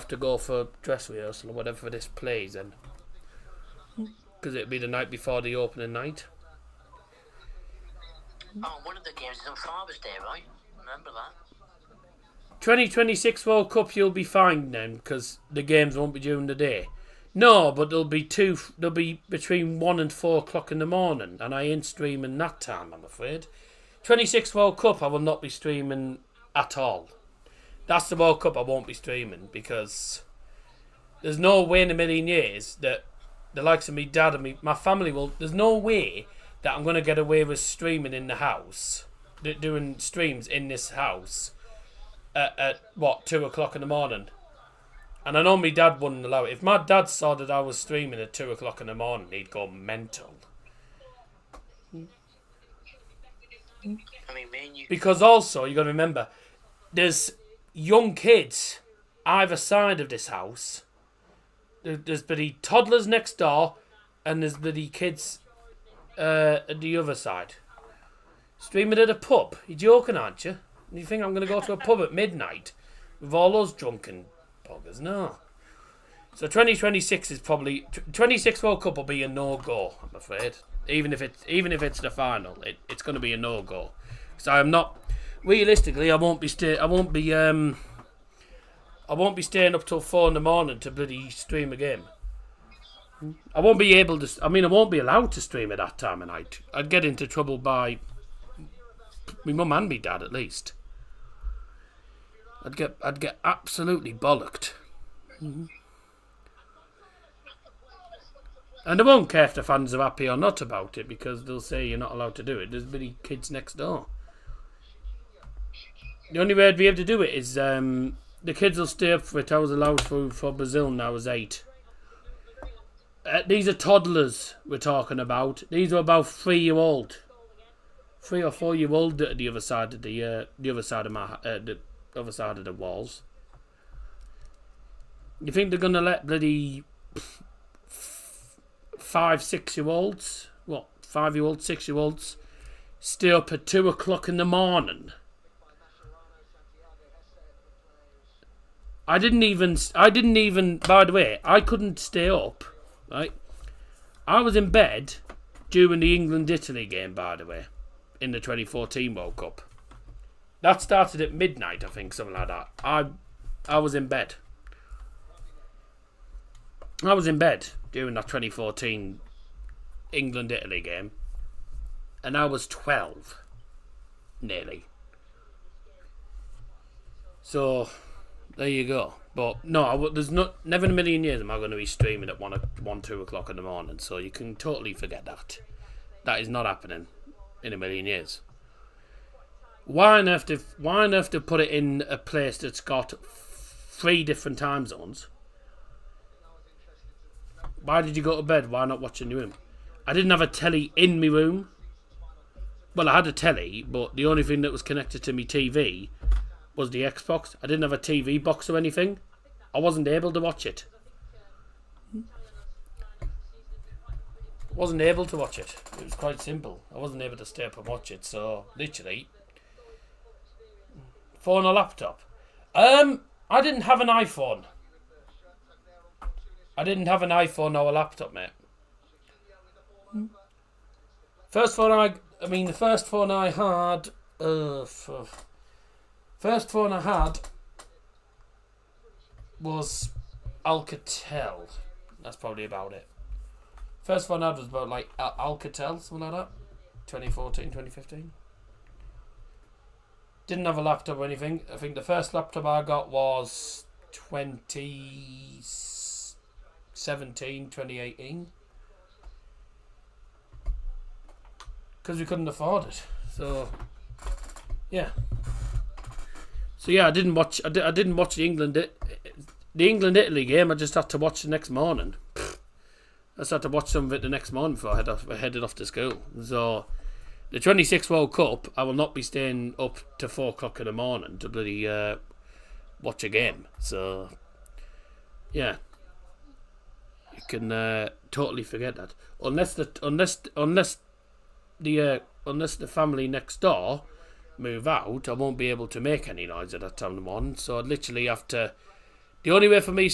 S1: to go for dress rehearsal or whatever for this plays, and because it'll be the night before the opening night.
S3: Oh, one of the games is on Father's Day, right? Remember that?
S1: 2026 World Cup, you'll be fine then, because the games won't be during the day. No, but they'll be between 1 and 4 o'clock in the morning, and I ain't streaming that time, I'm afraid. 26 World Cup, I will not be streaming at all. That's the World Cup I won't be streaming, because there's no way in a million years that the likes of me dad and my family will. There's no way that I'm going to get away with streaming in the house, doing streams in this house at 2 o'clock in the morning. And I know my dad wouldn't allow it. If my dad saw that I was streaming at 2 o'clock in the morning, he'd go mental.
S3: I mean, me and you.
S1: Because also, you got to remember, there's young kids either side of this house. There's bloody toddlers next door, and there's bloody kids at the other side. Streaming at a pub? You're joking, aren't you? You think I'm going to go to a pub at midnight with all those drunken buggers? No. So 2026 is probably 26 World Cup will be a no-go, I'm afraid. Even if it's the final, it's going to be a no-go. So I'm not realistically. I won't be staying up till 4 in the morning to bloody stream a game. I won't be able to. I mean, I won't be allowed to stream at that time of night. I'd get into trouble by my mum and my dad at least. I'd get absolutely bollocked. And I won't care if the fans are happy or not about it, because they'll say you're not allowed to do it. There's bloody kids next door. The only way I'd be able to do it is the kids will stay up for it. I was allowed for Brazil when I was 8. These are toddlers we're talking about. These are about 3-year-old, 3 or 4-year-old at the other side of the other side of the walls. You think they're gonna let bloody 5-6-year-olds, 5-year-olds, 6-year-olds, stay up at 2 o'clock in the morning? I didn't even. By the way, I couldn't stay up. Right, I was in bed during the England-Italy game. By the way, in the 2014 World Cup, that started at midnight. I think something like that. I was in bed. I was in bed during that 2014 England-Italy game, and I was 12, nearly. So there you go. But no, there's never in a million years am I going to be streaming at 2 o'clock in the morning. So you can totally forget that. That is not happening in a million years. Why on earth to put it in a place that's got 3 different time zones? Why did you go to bed? Why not watch in your room? I didn't have a telly in my room. Well, I had a telly, but the only thing that was connected to my TV was the Xbox. I didn't have a TV box or anything. I wasn't able to watch it. Wasn't able to watch it. It was quite simple. I wasn't able to stay up and watch it. So literally, phone or laptop. I didn't have an iPhone. I didn't have an iPhone or a laptop, mate. The first phone I had was Alcatel. That's probably about it. First phone I had was about like Alcatel, something like that. 2014, 2015. Didn't have a laptop or anything. I think the first laptop I got was 2017, 2018. Because we couldn't afford it. So, yeah. So yeah, I didn't watch the England Italy game. I just had to watch the next morning. I just had to watch some of it the next morning before I headed off to school. So the 26th World Cup, I will not be staying up to 4 o'clock in the morning to bloody watch a game. So yeah, you can totally forget that. Unless the family next door move out, I won't be able to make any noise at that time in the morning. So I'd literally have to. The only way for me,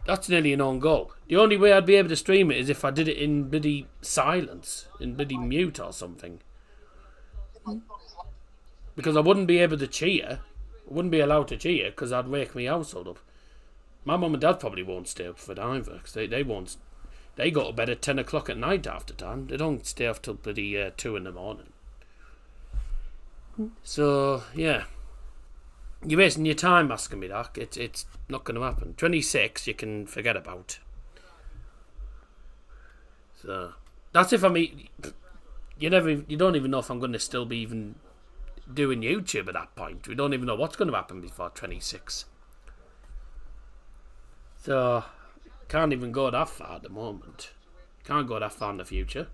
S1: that's nearly an own goal. The only way I'd be able to stream it is if I did it in bloody silence, in bloody mute or something. Because I wouldn't be able to cheer. I wouldn't be allowed to cheer because I'd wake my household up. My mum and dad probably won't stay up for it either because they won't. They go to bed at 10 o'clock at night half the time. They don't stay up till bloody 2 in the morning. So, yeah. You're wasting your time asking me that. It's not going to happen. 26, you can forget about. So, that's if I mean... You don't even know if I'm going to still be even doing YouTube at that point. We don't even know what's going to happen before 26. So... Can't even go that far at the moment. Can't go that far in the future.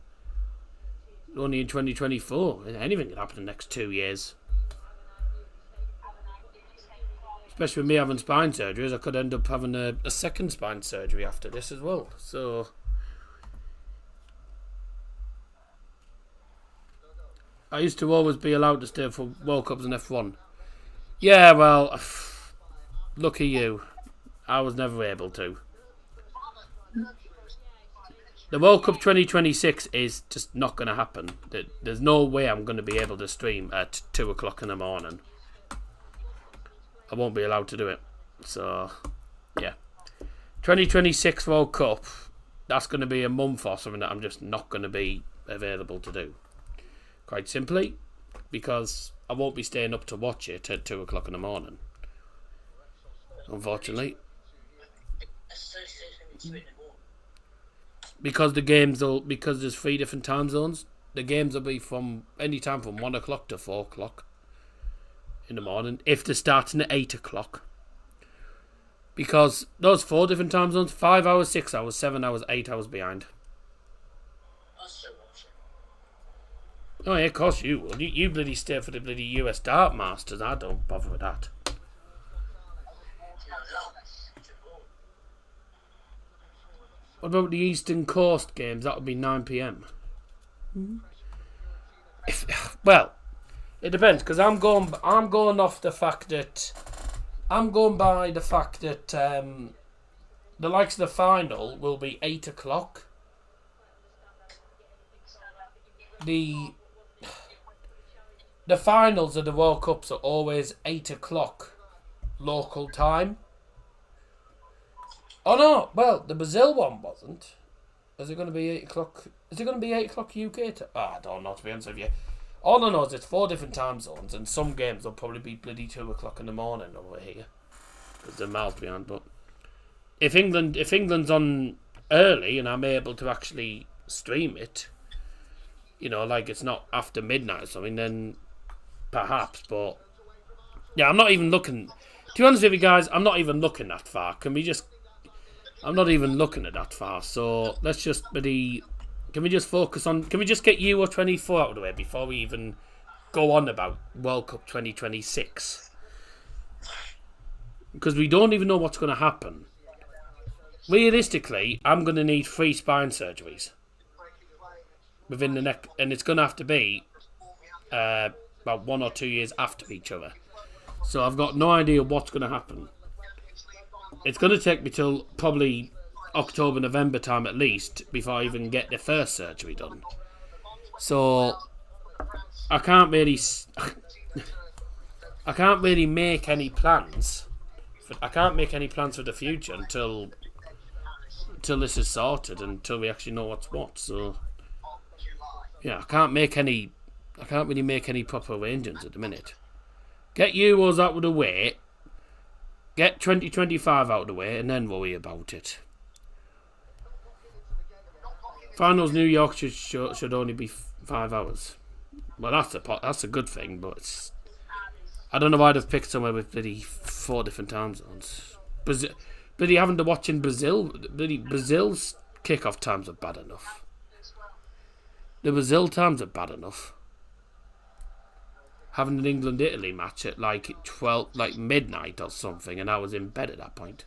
S1: Only in 2024. Anything can happen in the next 2 years. Especially with me having spine surgeries, I could end up having a second spine surgery after this as well. So I used to always be allowed to stay for World Cups and F1. Yeah, well, lucky you. I was never able to. The World Cup 2026 is just not going to happen. There's no way I'm going to be able to stream at 2 o'clock in the morning. I won't be allowed to do it. So, yeah. 2026 World Cup, that's going to be a month or something that I'm just not going to be available to do. Quite simply, because I won't be staying up to watch it at 2 o'clock in the morning. Unfortunately. Because there's 3 different time zones, the games will be from any time from 1 o'clock to 4 o'clock in the morning, if they're starting at 8 o'clock. Because those 4 different time zones, 5 hours, 6 hours, 7 hours, 8 hours behind. Oh yeah, of course you will. You bloody stay for the bloody US Dart Masters. I don't bother with that. What about the Eastern Coast games? That would be 9 p.m. Well, it depends because I'm going off the fact that I'm going by the fact that the likes of the final will be 8 o'clock. The finals of the World Cups are always 8 o'clock local time. Oh no, well, the Brazil one wasn't. Is it going to be 8 o'clock? Is it going to be 8 o'clock UK time? I don't know, to be honest with you. All I know is it's 4 different time zones, and some games will probably be bloody 2 o'clock in the morning over here. Because they're miles behind, but... If England's on early, and I'm able to actually stream it, you know, like it's not after midnight or something, then perhaps, but... Yeah, I'm not even looking... To be honest with you guys, I'm not even looking that far. I'm not even looking at that far, so let's just can we just focus on, can we just get Euro 24 out of the way before we even go on about World Cup 2026? because we don't even know what's going to happen. Realistically, I'm going to need 3 spine surgeries within the neck, and it's going to have to be about 1 or 2 years after each other. So I've got no idea what's going to happen. It's going to take me till probably October, November time at least before I even get the first surgery done. So I can't really make any plans. I can't make any plans for the future until this is sorted, until we actually know what's what. So yeah, I can't really make any proper arrangements at the minute. Get Euros out of the way, get 2025 out of the way, and then worry about it. Finals New York should only be 5 hours. Well, that's a good thing, but I don't know why they've picked somewhere with bloody 4 different time zones. Bloody having to watch in Brazil. Bloody Brazil's kickoff times are bad enough. The Brazil times are bad enough. Having an England-Italy match at like midnight or something, and I was in bed at that point.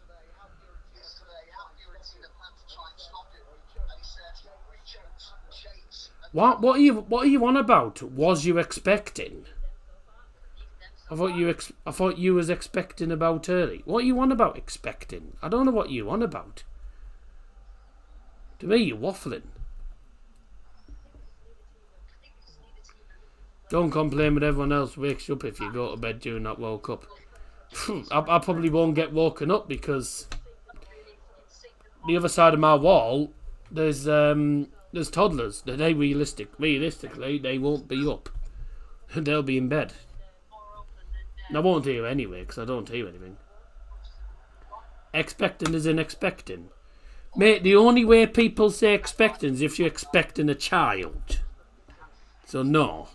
S1: What are you on about? Was you expecting? I thought you was expecting about early. What are you on about expecting? I don't know what you on about. To me, you're waffling. Don't complain when everyone else wakes up if you go to bed during that World Cup. I probably won't get woken up because the other side of my wall, there's toddlers. They realistically, they won't be up. They'll be in bed. And I won't hear anyway because I don't hear anything. Expecting is in expecting. Mate, the only way people say expecting is if you're expecting a child. So no.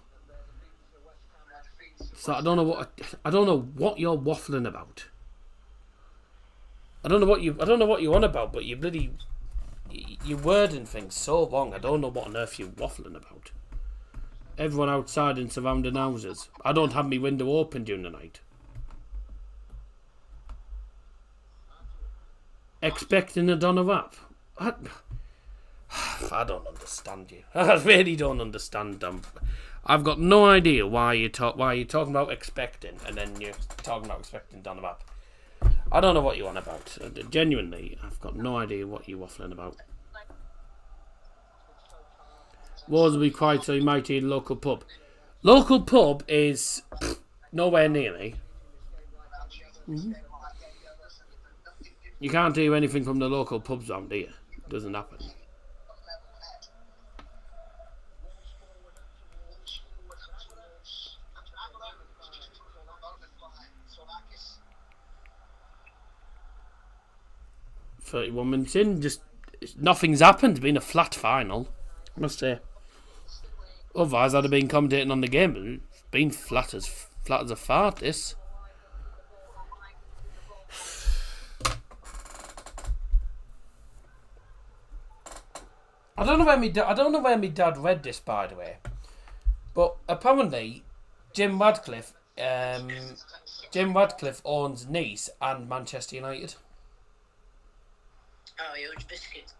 S1: So I don't know what you're waffling about. I don't know what you're on about, but you're wording things so wrong. I don't know what on earth you're waffling about. Everyone outside in surrounding houses. I don't have my window open during the night. Expecting a Donna Rap. I don't understand you. I really don't understand them. I've got no idea why you're talking about expecting, and then you're talking about expecting Donna Rap. I don't know what you're on about. Genuinely, I've got no idea what you're waffling about. Wars will be quiet, so you might eat a local pub. Local pub is nowhere near me. Mm-hmm. You can't do anything from the local pubs around here. It doesn't happen. "31 minutes in, just nothing's happened. It's been a flat final, I must say. Otherwise, I'd have been commentating on the game. It's been flat as a fart. This. I don't know where my dad read this, by the way, but apparently Jim Radcliffe owns Nice and Manchester United.
S3: Oh, huge biscuit.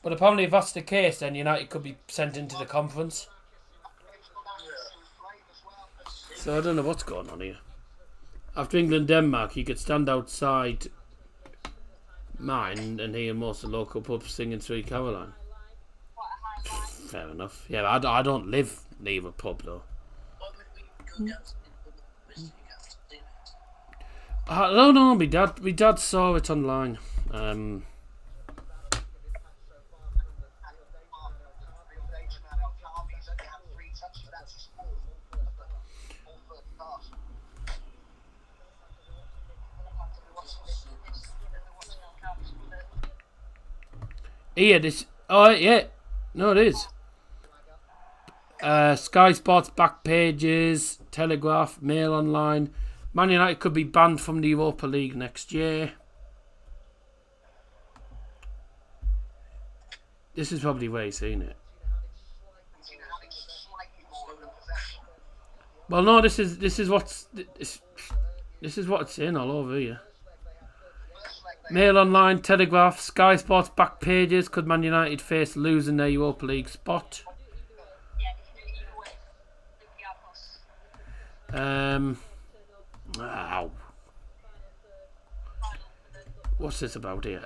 S1: But apparently if that's the case, then United could be sent into the conference. So I don't know what's going on here. After England-Denmark, you could stand outside mine and hear most of the local pubs singing Sweet Caroline. Fair enough. Yeah, I don't live near a pub, though. I don't know. My dad saw it online. Here, this. Oh, yeah. No, it is. Sky Sports back pages, Telegraph, Mail Online. Man United could be banned from the Europa League next year. This is probably where he's seen it. Well, no, this is what's. This is what it's saying all over here. Mail Online, Telegraph, Sky Sports back pages. Could Man United face losing their Europa League spot? Ow. What's this about here?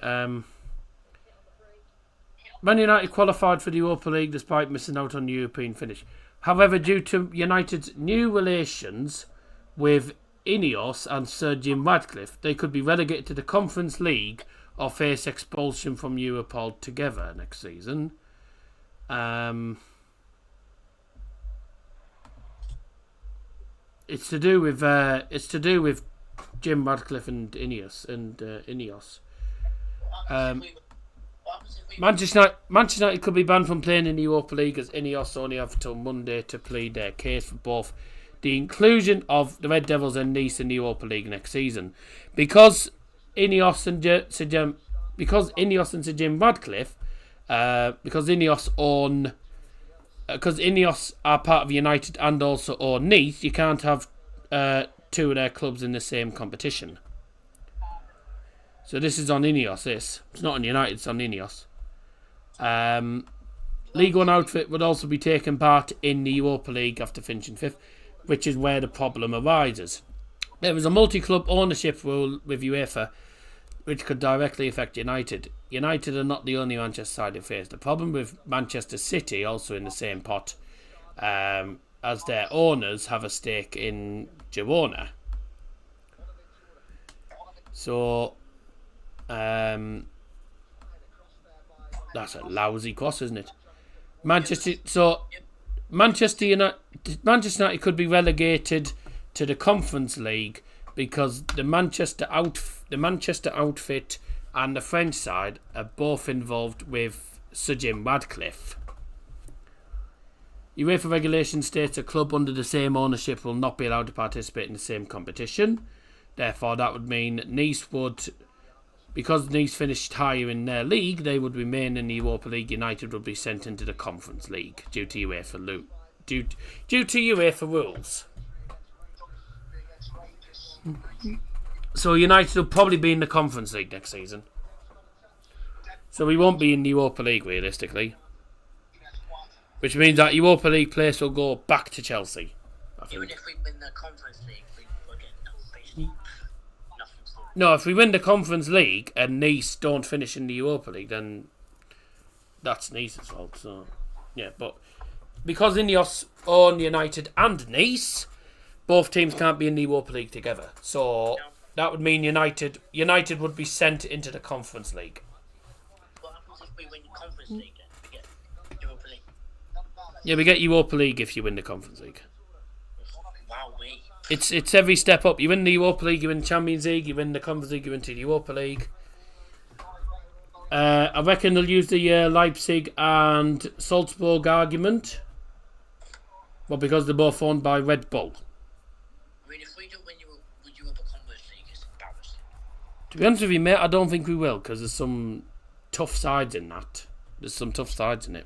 S1: Man United qualified for the Europa League despite missing out on the European finish. However, due to United's new relations with Ineos and Sir Jim Radcliffe, they could be relegated to the Conference League or face expulsion from Europe altogether next season. It's to do with Jim Radcliffe and Ineos. Manchester United could be banned from playing in the Europa League as Ineos only have till Monday to plead their case for both the inclusion of the Red Devils and Nice in the Europa League next season. Because Ineos and Sir Jim Radcliffe, because Ineos are part of United and also own Nice, you can't have two of their clubs in the same competition. So this is on Ineos, It's not on United, it's on Ineos. League One outfit would also be taking part in the Europa League after finishing 5th, which is where the problem arises. There is a multi-club ownership rule with UEFA which could directly affect United. United are not the only Manchester side who face the problem, with Manchester City also in the same pot, as their owners have a stake in Girona. So that's a lousy cross, isn't it? Manchester United could be relegated to the Conference League because the Manchester outfit and the French side are both involved with Sir Jim Radcliffe. UEFA regulation states a club under the same ownership will not be allowed to participate in the same competition. Therefore, that would mean because Nice finished higher in their league, they would remain in the Europa League. United would be sent into the Conference League due to UEFA rules. So United will probably be in the Conference League next season. So we won't be in the Europa League realistically. Which means that Europa League place will go back to Chelsea.
S3: Even if we win the Conference League, we'll get nothing.
S1: No, if we win the Conference League and Nice don't finish in the Europa League, then that's Nice's fault. So, yeah, but because Ineos own United and Nice, both teams can't be in the Europa League together. So that would mean United would be sent into the Conference League.
S3: What happens if we win the Conference League then? We get Europa League.
S1: Yeah, we get Europa League if you win the Conference League.
S3: Wow,
S1: It's every step up. You win the Europa League, you win the Champions League, you win the Conference League, you win the Europa League. I reckon they'll use the Leipzig and Salzburg argument. Well, because they're both owned by Red Bull.
S3: I mean, if we don't win Europa Conference League, it's embarrassing.
S1: To be honest with you, mate, I don't think we will, because there's some tough sides in that. There's some tough sides in it.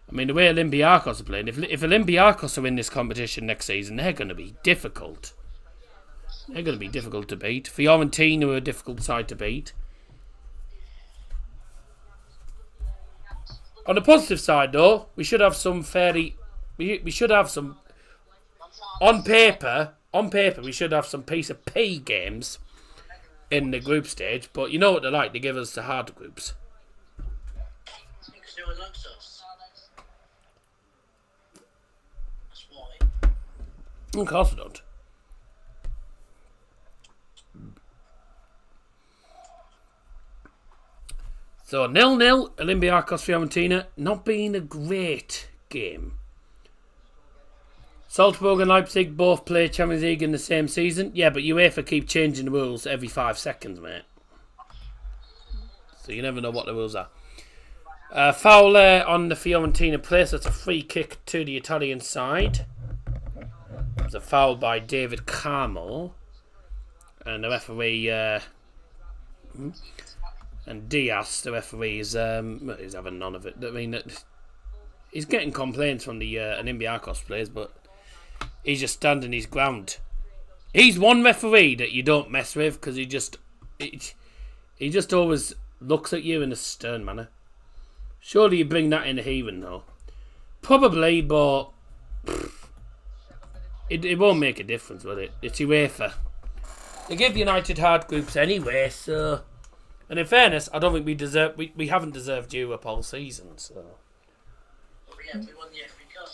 S1: I mean, the way Olympiacos are playing, if Olympiacos are in this competition next season, they're going to be difficult. They're going to be difficult to beat. Fiorentina are a difficult side to beat. On the positive side, though, we should have some we should have some... On paper, we should have some piece of pea games in the group stage, but you know what they're like, they give us the hard groups.
S3: Because no one likes us. That's why.
S1: Of course I don't. So 0-0, Olympiacos Fiorentina, not being a great game. Salzburg and Leipzig both play Champions League in the same season. Yeah, but UEFA keep changing the rules every 5 seconds, mate. So you never know what the rules are. Foul on the Fiorentina place. That's a free kick to the Italian side. It was a foul by David Carmo. And the referee... and Diaz, the referee, is having none of it. I mean, he's getting complaints from the Olympiacos players, but he's just standing his ground. He's one referee that you don't mess with because he just always looks at you in a stern manner. Surely you bring that in hearing though. Probably, but it won't make a difference, will it? It's UEFA. They give United hard groups anyway, so. And in fairness, I don't think we haven't deserved Europe all season, so.
S3: Yeah, we won the FA Cup.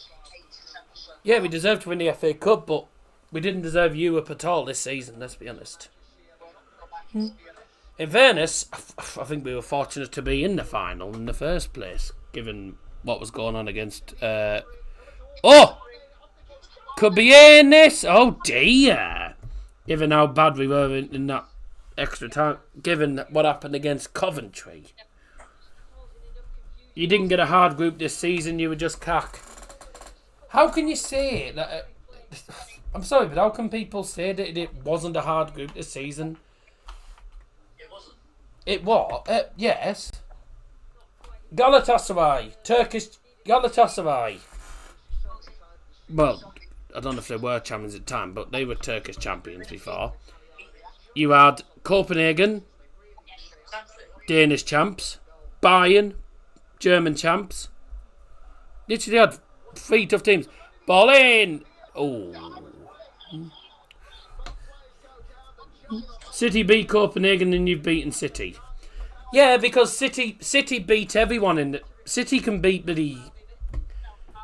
S1: Yeah, we deserved to win the FA Cup, but we didn't deserve Europe at all this season, let's be honest. In fairness, I think we were fortunate to be in the final in the first place, given what was going on against... Could be in this! Oh dear! Given how bad we were in that extra time, given what happened against Coventry. You didn't get a hard group this season, you were just cack. How can you say that? I'm sorry, but how can people say that it wasn't a hard group this season?
S3: It wasn't.
S1: It was? Yes. Galatasaray. Turkish Galatasaray. Well, I don't know if they were champions at the time, but they were Turkish champions before. You had Copenhagen, Danish champs, Bayern, German champs. Literally had 3 tough teams. Ball in! Oh. City beat Copenhagen and you've beaten City. Yeah, because City beat everyone in the... City can beat the...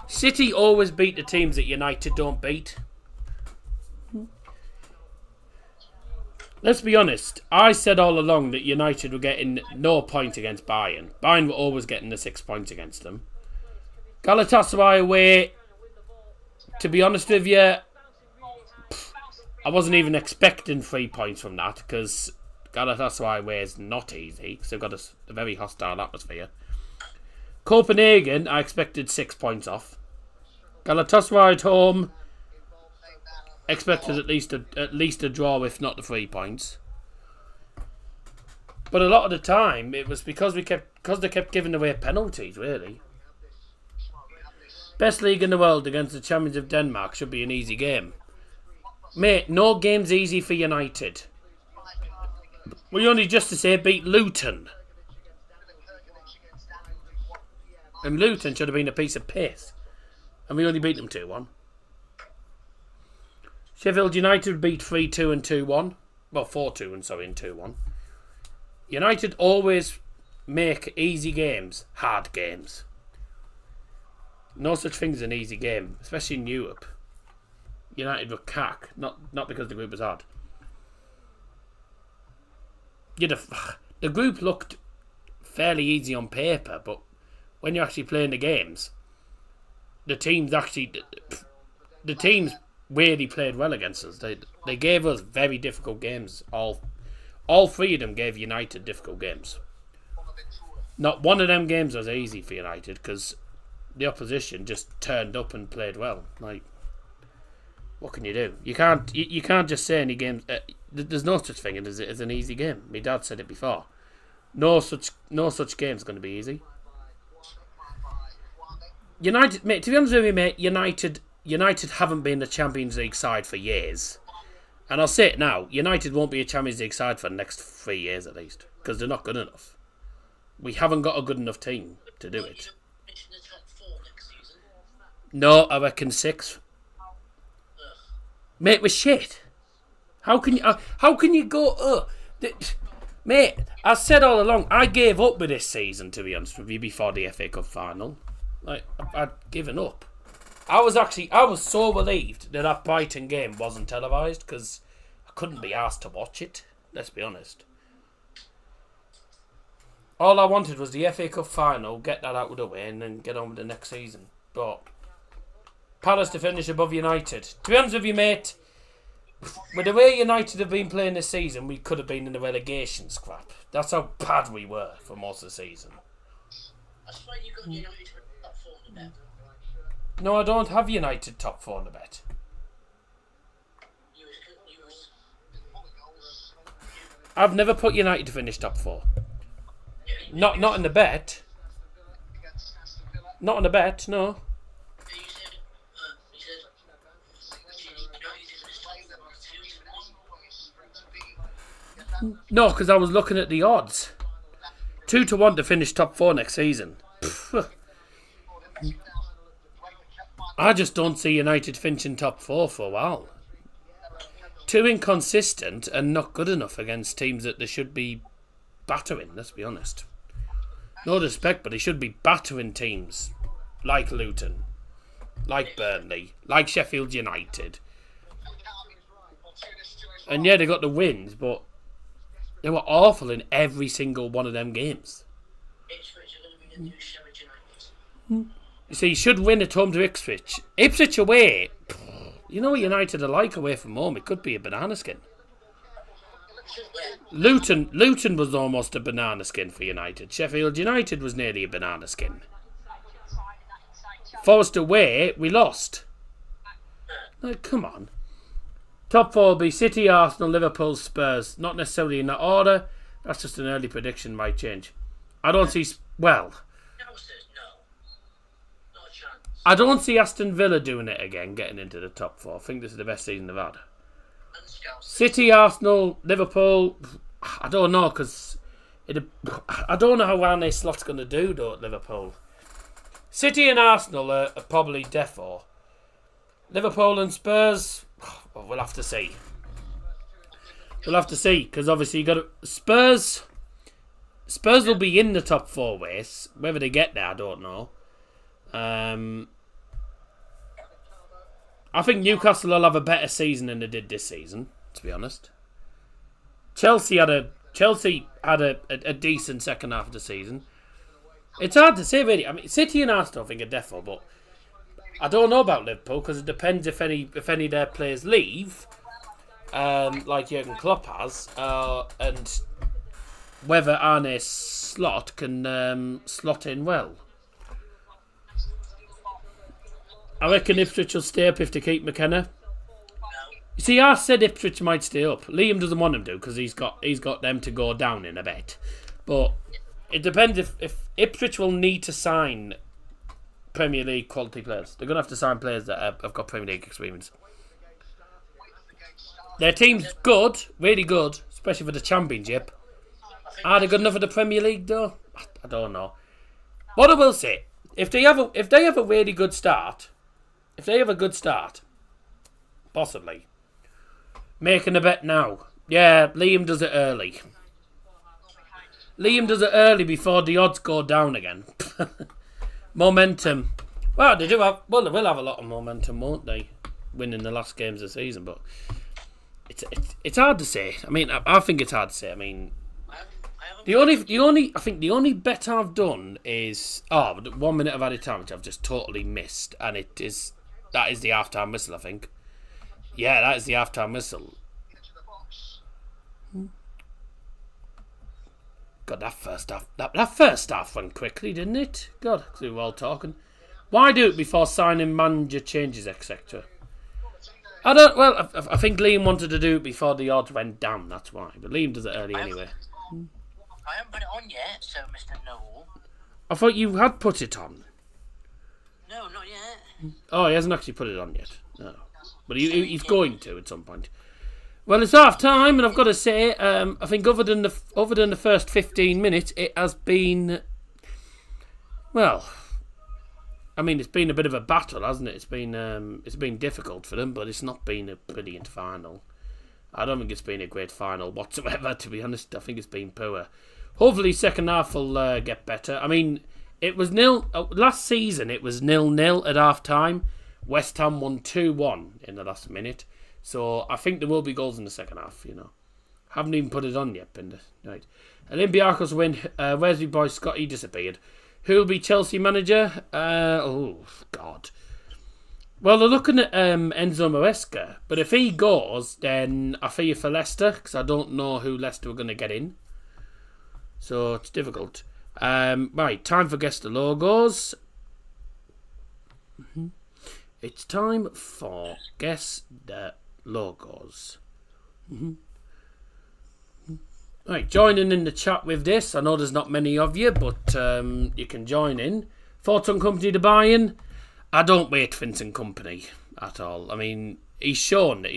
S1: City always beat the teams that United don't beat. Let's be honest. I said all along that United were getting no point against Bayern. Bayern were always getting the 6 points against them. Galatasaray away. To be honest with you, I wasn't even expecting 3 points from that because Galatasaray away is not easy because they've got a very hostile atmosphere. Copenhagen, I expected 6 points off. Galatasaray at home, expected at least a draw, if not the 3 points. But a lot of the time, it was because they kept giving away penalties. Really, best league in the world against the champions of Denmark should be an easy game, mate. No game's easy for United. We only just to say beat Luton. And Luton should have been a piece of piss. And we only beat them 2-1. Sheffield United beat 3-2 and 2-1. Well, 4-2 and 2-1. United always make easy games hard games. No such thing as an easy game, especially in Europe. United were cack, not because the group was hard. The group looked fairly easy on paper, but when you're actually playing the games, the teams really played well against us. They gave us very difficult games. All 3 of them gave United difficult games. Not one of them games was easy for United because the opposition just turned up and played well. Like, what can you do? You can't just say any games. There's no such thing as an easy game. My dad said it before. No such game's going to be easy. United, mate, to be honest with you, mate, United haven't been the Champions League side for years. And I'll say it now, United won't be a Champions League side for the next 3 years at least. Because they're not good enough. We haven't got a good enough team to do it. No, I reckon 6th. Mate, we're shit. How can you go... Mate, I said all along, I gave up with this season, to be honest with you, before the FA Cup final. Like, I'd given up. I was so relieved that Brighton game wasn't televised because I couldn't be asked to watch it. Let's be honest. All I wanted was the FA Cup final, get that out of the way, and then get on with the next season. But Palace to finish above United. To be honest with you, mate, with the way United have been playing this season, we could have been in the relegation scrap. That's how bad we were for most of the season.
S3: I swear you got United top 4 in the bet.
S1: No, I don't have United top 4 in the bet. I've never put United to finish top 4. Not in the bet. Not in the bet, no. No, because I was looking at the odds. 2-1 to finish top 4 next season. I just don't see United finishing top 4 for a while. Too inconsistent and not good enough against teams that they should be battering, let's be honest. No respect, but they should be battering teams like Luton, like Burnley, like Sheffield United. And yeah, they got the wins, but they were awful in every single one of them games. You see, you should win at home to Ipswich. Ipswich away, you know what United are like away from home, it could be a banana skin. Luton was almost a banana skin for United. Sheffield United was nearly a banana skin. Forest away, we lost. Like, come on. Top 4 will be City, Arsenal, Liverpool, Spurs. Not necessarily in that order. That's just an early prediction, might change. I don't see... Well... I don't see Aston Villa doing it again, getting into the top 4. I think this is the best season they've had. City, Arsenal, Liverpool... I don't know, because... I don't know how Arne Slot's going to do, though, at Liverpool. City and Arsenal are probably defo. Liverpool and Spurs... Well, we'll have to see. We'll have to see, because obviously you got to... Spurs will be in the top 4 ways. Whether they get there, I don't know. I think Newcastle will have a better season than they did this season, to be honest. Chelsea had a decent second half of the season. It's hard to say, really. I mean, City and Arsenal I think are defo, but I don't know about Liverpool because it depends if any of their players leave, like Jurgen Klopp has, and whether Arne Slot can slot in well. I reckon Ipswich will stay up if they keep McKenna. You see, I said Ipswich might stay up. Liam doesn't want them to because he's got them to go down in a bit. But it depends if Ipswich will need to sign Premier League quality players. They're going to have to sign players that have got Premier League experience. Their team's good, really good, especially for the Championship. Are they good enough for the Premier League though? I don't know. What I will say, if they have a really good start, possibly making a bet now. Yeah, Liam does it early. Liam does it early before the odds go down again. Momentum. Well, they do have. Well, they will have a lot of momentum, won't they? Winning the last games of the season, but it's hard to say. I mean, I think it's hard to say. I mean, the only bet I've done is 1 minute of added time, which I've just totally missed, and that is the half-time whistle. I think. Yeah, that is the half-time whistle. God, that first half went quickly, didn't it? God, because we were all talking. Why do it before signing manager changes, etc.? I think Liam wanted to do it before the odds went down, that's why. But Liam does it early anyway.
S3: I haven't put it on yet, so Mr. Noel.
S1: I thought you had put it on.
S3: No, not yet.
S1: Oh, he hasn't actually put it on yet. No. But he's going to at some point. Well, it's half time, and I've got to say, I think other than the first 15 minutes, it has been, well, I mean, it's been a bit of a battle, hasn't it? It's been difficult for them, but it's not been a brilliant final. I don't think it's been a great final whatsoever, to be honest. I think it's been poor. Hopefully, second half will get better. I mean, it was last season. It was 0-0 at half time. West Ham won 2-1 in the last minute. So I think there will be goals in the second half, you know. Haven't even put it on yet, Binder. Right. Olympiacos win. Where's your boy Scott? He disappeared. Who will be Chelsea manager? Oh, God. Well, they're looking at Enzo Maresca. But if he goes, then I fear for Leicester, because I don't know who Leicester are going to get in. So it's difficult. Right, time for Guess the Logos. It's time for Guess the Logos. Right, joining in the chat with this. I know there's not many of you, but you can join in. Thoughts on Company to buy in? I don't rate Vincent Company at all. I mean, he's shown that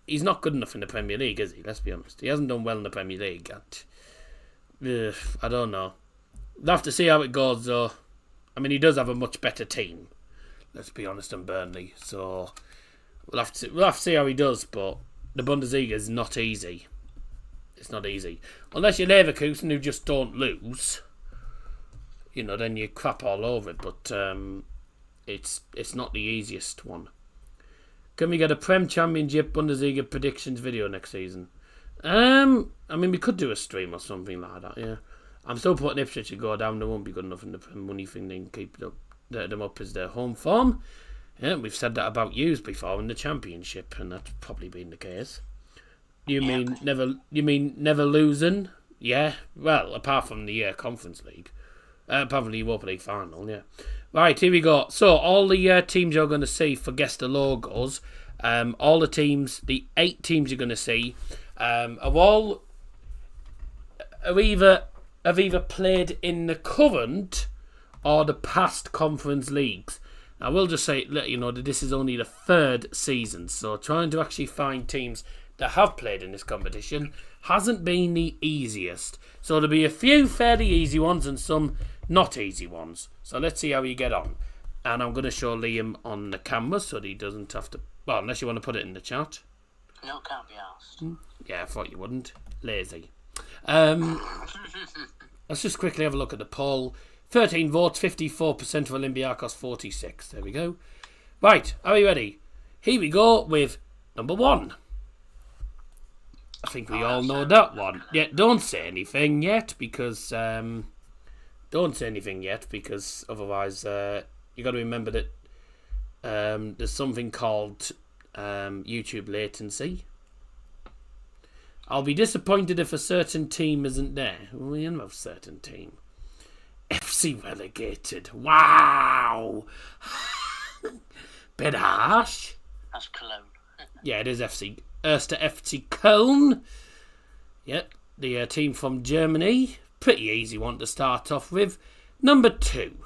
S1: he's not good enough in the Premier League, is he? Let's be honest. He hasn't done well in the Premier League. I don't know. We'll have to see how it goes, though. I mean, he does have a much better team, let's be honest, than Burnley. So we'll have to see how he does. But the Bundesliga is not easy. It's not easy. Unless you're Leverkusen, who just don't lose. You know, then you crap all over it. But it's not the easiest one. Can we get a Prem Championship Bundesliga predictions video next season? I mean, we could do a stream or something like that, yeah. I'm still putting Ipswich to go down. They won't be good enough in the money thing. They can keep them up as their home form. Yeah, we've said that about Hughes before in the Championship, and that's probably been the case. You mean never losing? Yeah. Well, apart from the Conference League, apart from the Europa League final. Yeah. Right, here we go. So all the teams you're going to see for Guess the Logos, all the teams, the 8 teams you're going to see, have either played in the current or the past conference leagues. I will just let you know that this is only the 3rd season, so trying to actually find teams that have played in this competition hasn't been the easiest. So there'll be a few fairly easy ones and some not easy ones. So let's see how you get on. And I'm going to show Liam on the camera so that he doesn't have to... Well, unless you want to put it in the chat.
S3: No, can't be asked.
S1: Yeah, I thought you wouldn't. Lazy. Let's just quickly have a look at the poll. 13 votes, 54% of Olympiacos, 46. There we go. Right, are you ready? Here we go with number 1. I think we all know that one. Yeah, don't say anything yet because otherwise you got to remember that there's something called YouTube latency. I'll be disappointed if a certain team isn't there. Well, you know a certain team. FC relegated. Wow. Bit harsh.
S3: That's Cologne.
S1: Yeah, it is FC. Erster FC Köln. Yep, the team from Germany. Pretty easy one to start off with. Number 2.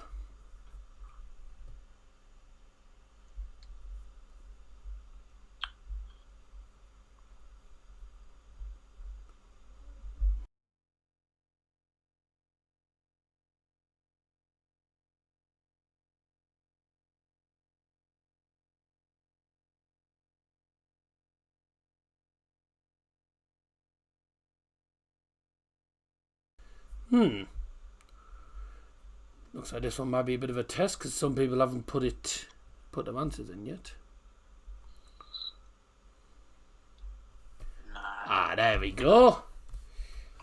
S1: Looks like this one might be a bit of a test because some people haven't put their answers in yet.
S3: Nah.
S1: There we go.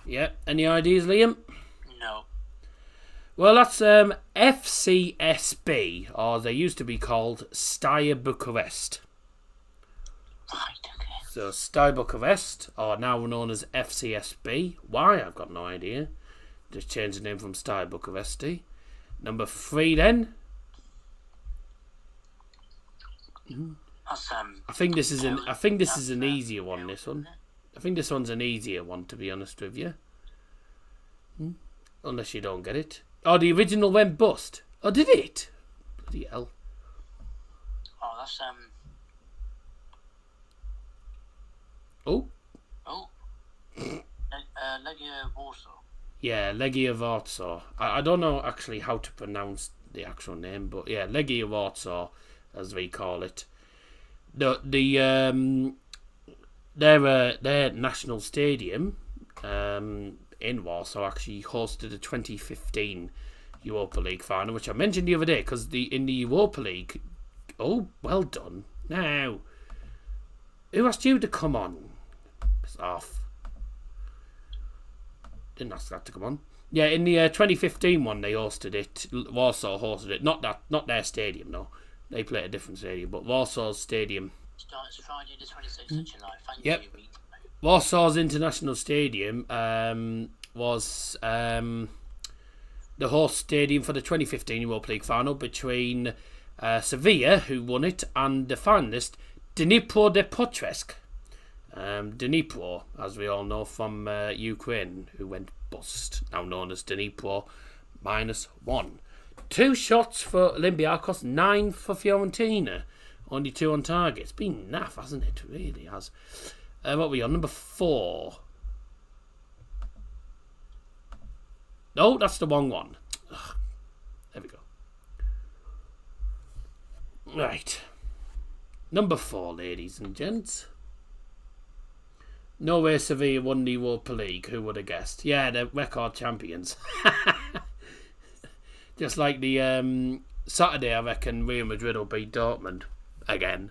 S1: Yeah, any ideas, Liam?
S3: No.
S1: Well, that's FCSB, or they used to be called Steyr Bucharest.
S3: Right, okay.
S1: So Steyr Bucharest, or now known as FCSB. Why? I've got no idea. Just changed the name from Steyr Bucharesti. Number 3 then.
S3: That's,
S1: I think this is an easier one. This one. I think this one's an easier one, to be honest with you. Unless you don't get it. Oh, the original went bust. Oh, did it? Bloody hell.
S3: Oh, that's Legia Warsaw.
S1: Yeah, Legia Warsaw. I don't know actually how to pronounce the actual name, but yeah, Legia Warsaw, as we call it. Their national stadium in Warsaw actually hosted the 2015 Europa League final, which I mentioned the other day because in the Europa League. Oh, well done. Now, who asked you to come on? Piss off. Didn't ask that to come on. Yeah, in the 2015 one, they hosted it. Warsaw hosted it. Not their stadium, no. They play at a different stadium, but Warsaw's stadium.
S3: Starts Friday the 26th of July. Thank
S1: Yep.
S3: you.
S1: Warsaw's International Stadium was the host stadium for the 2015 Europa League final between Sevilla, who won it, and the finalist Dnipro Dnipropetrovsk. Dnipro, as we all know, from Ukraine, who went bust, now known as Dnipro -1. 2 shots for Olympiacos, 9 for Fiorentina. Only 2 on target. It's been naff, hasn't it? It really has. What are we on? Number 4. No, that's the wrong one. Ugh. There we go. Right. Number 4, ladies and gents. No way Sevilla won the Europa League. Who would have guessed? Yeah, they're record champions. Just like the Saturday, I reckon Real Madrid will beat Dortmund again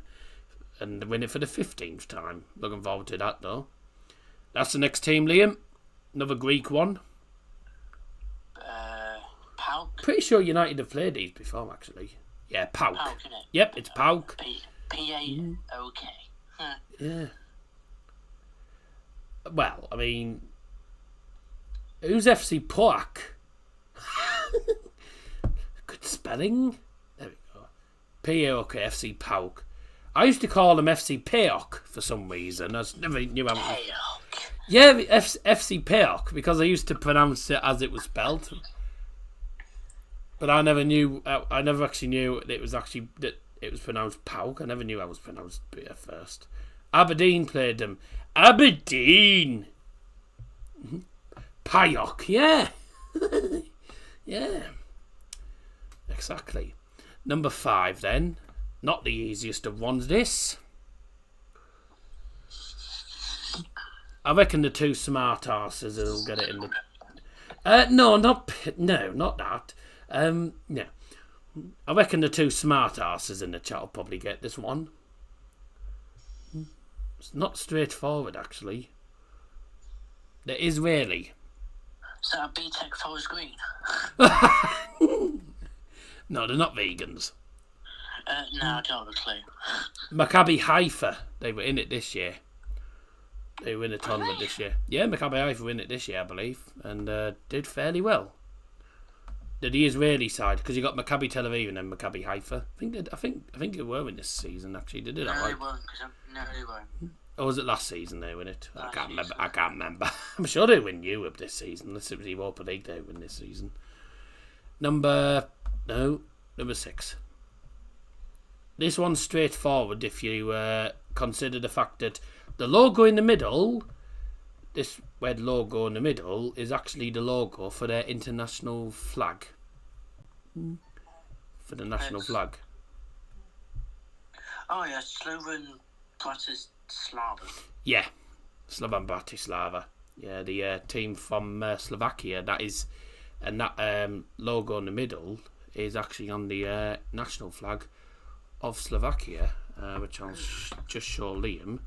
S1: and win it for the 15th time. Looking forward to that, though. That's the next team, Liam. Another Greek one.
S3: PAOK?
S1: Pretty sure United have played these before, actually. Yeah, PAOK.
S3: PAOK, innit?
S1: Yep, it's PAOK.
S3: P-A-O-K. Huh.
S1: Yeah. Well, I mean, who's FC PAOK? Good spelling. There we go. P-A-O-K, FC PAOK. I used to call them FC PAOK for some reason. I never knew how.
S3: PAOK.
S1: Yeah, FC PAOK, because I used to pronounce it as it was spelled. But I never knew. I never actually knew it was actually that it was pronounced PAOK. I never knew I was pronounced at first. Aberdeen played them. Aberdeen. PAOK, yeah. Yeah. Exactly. Number 5 then. Not the easiest of ones, this. I reckon the 2 smart arses will get it in the... No, not that. No. I reckon the 2 smart arses in the chat will probably get this one. It's not straightforward, actually. There is really.
S3: Is that a B-Tech Forest Green?
S1: No, they're not vegans.
S3: No, I don't have a clue.
S1: Maccabi Haifa, they were in it this year. They were in a tournament this year. Yeah, Maccabi Haifa were in it this year, I believe, and did fairly well. The Israeli side, because you got Maccabi Tel Aviv and then Maccabi Haifa. I think they were in this season actually. They did
S3: No,
S1: alright.
S3: they weren't. No, they weren't.
S1: Or was it last season they were in it? I can't
S3: season.
S1: remember. I'm sure they win Europe this season. Unless it was the Europa League they win this season. Number 6. This one's straightforward if you consider the fact that the logo in the middle, this red logo in the middle, is actually the logo for their international flag. For the national flag.
S3: Oh yeah, Slovan Bratislava.
S1: Yeah, Slovan Bratislava. Yeah, the team from Slovakia. That is, and that logo in the middle is actually on the national flag of Slovakia, which I'll just show Liam.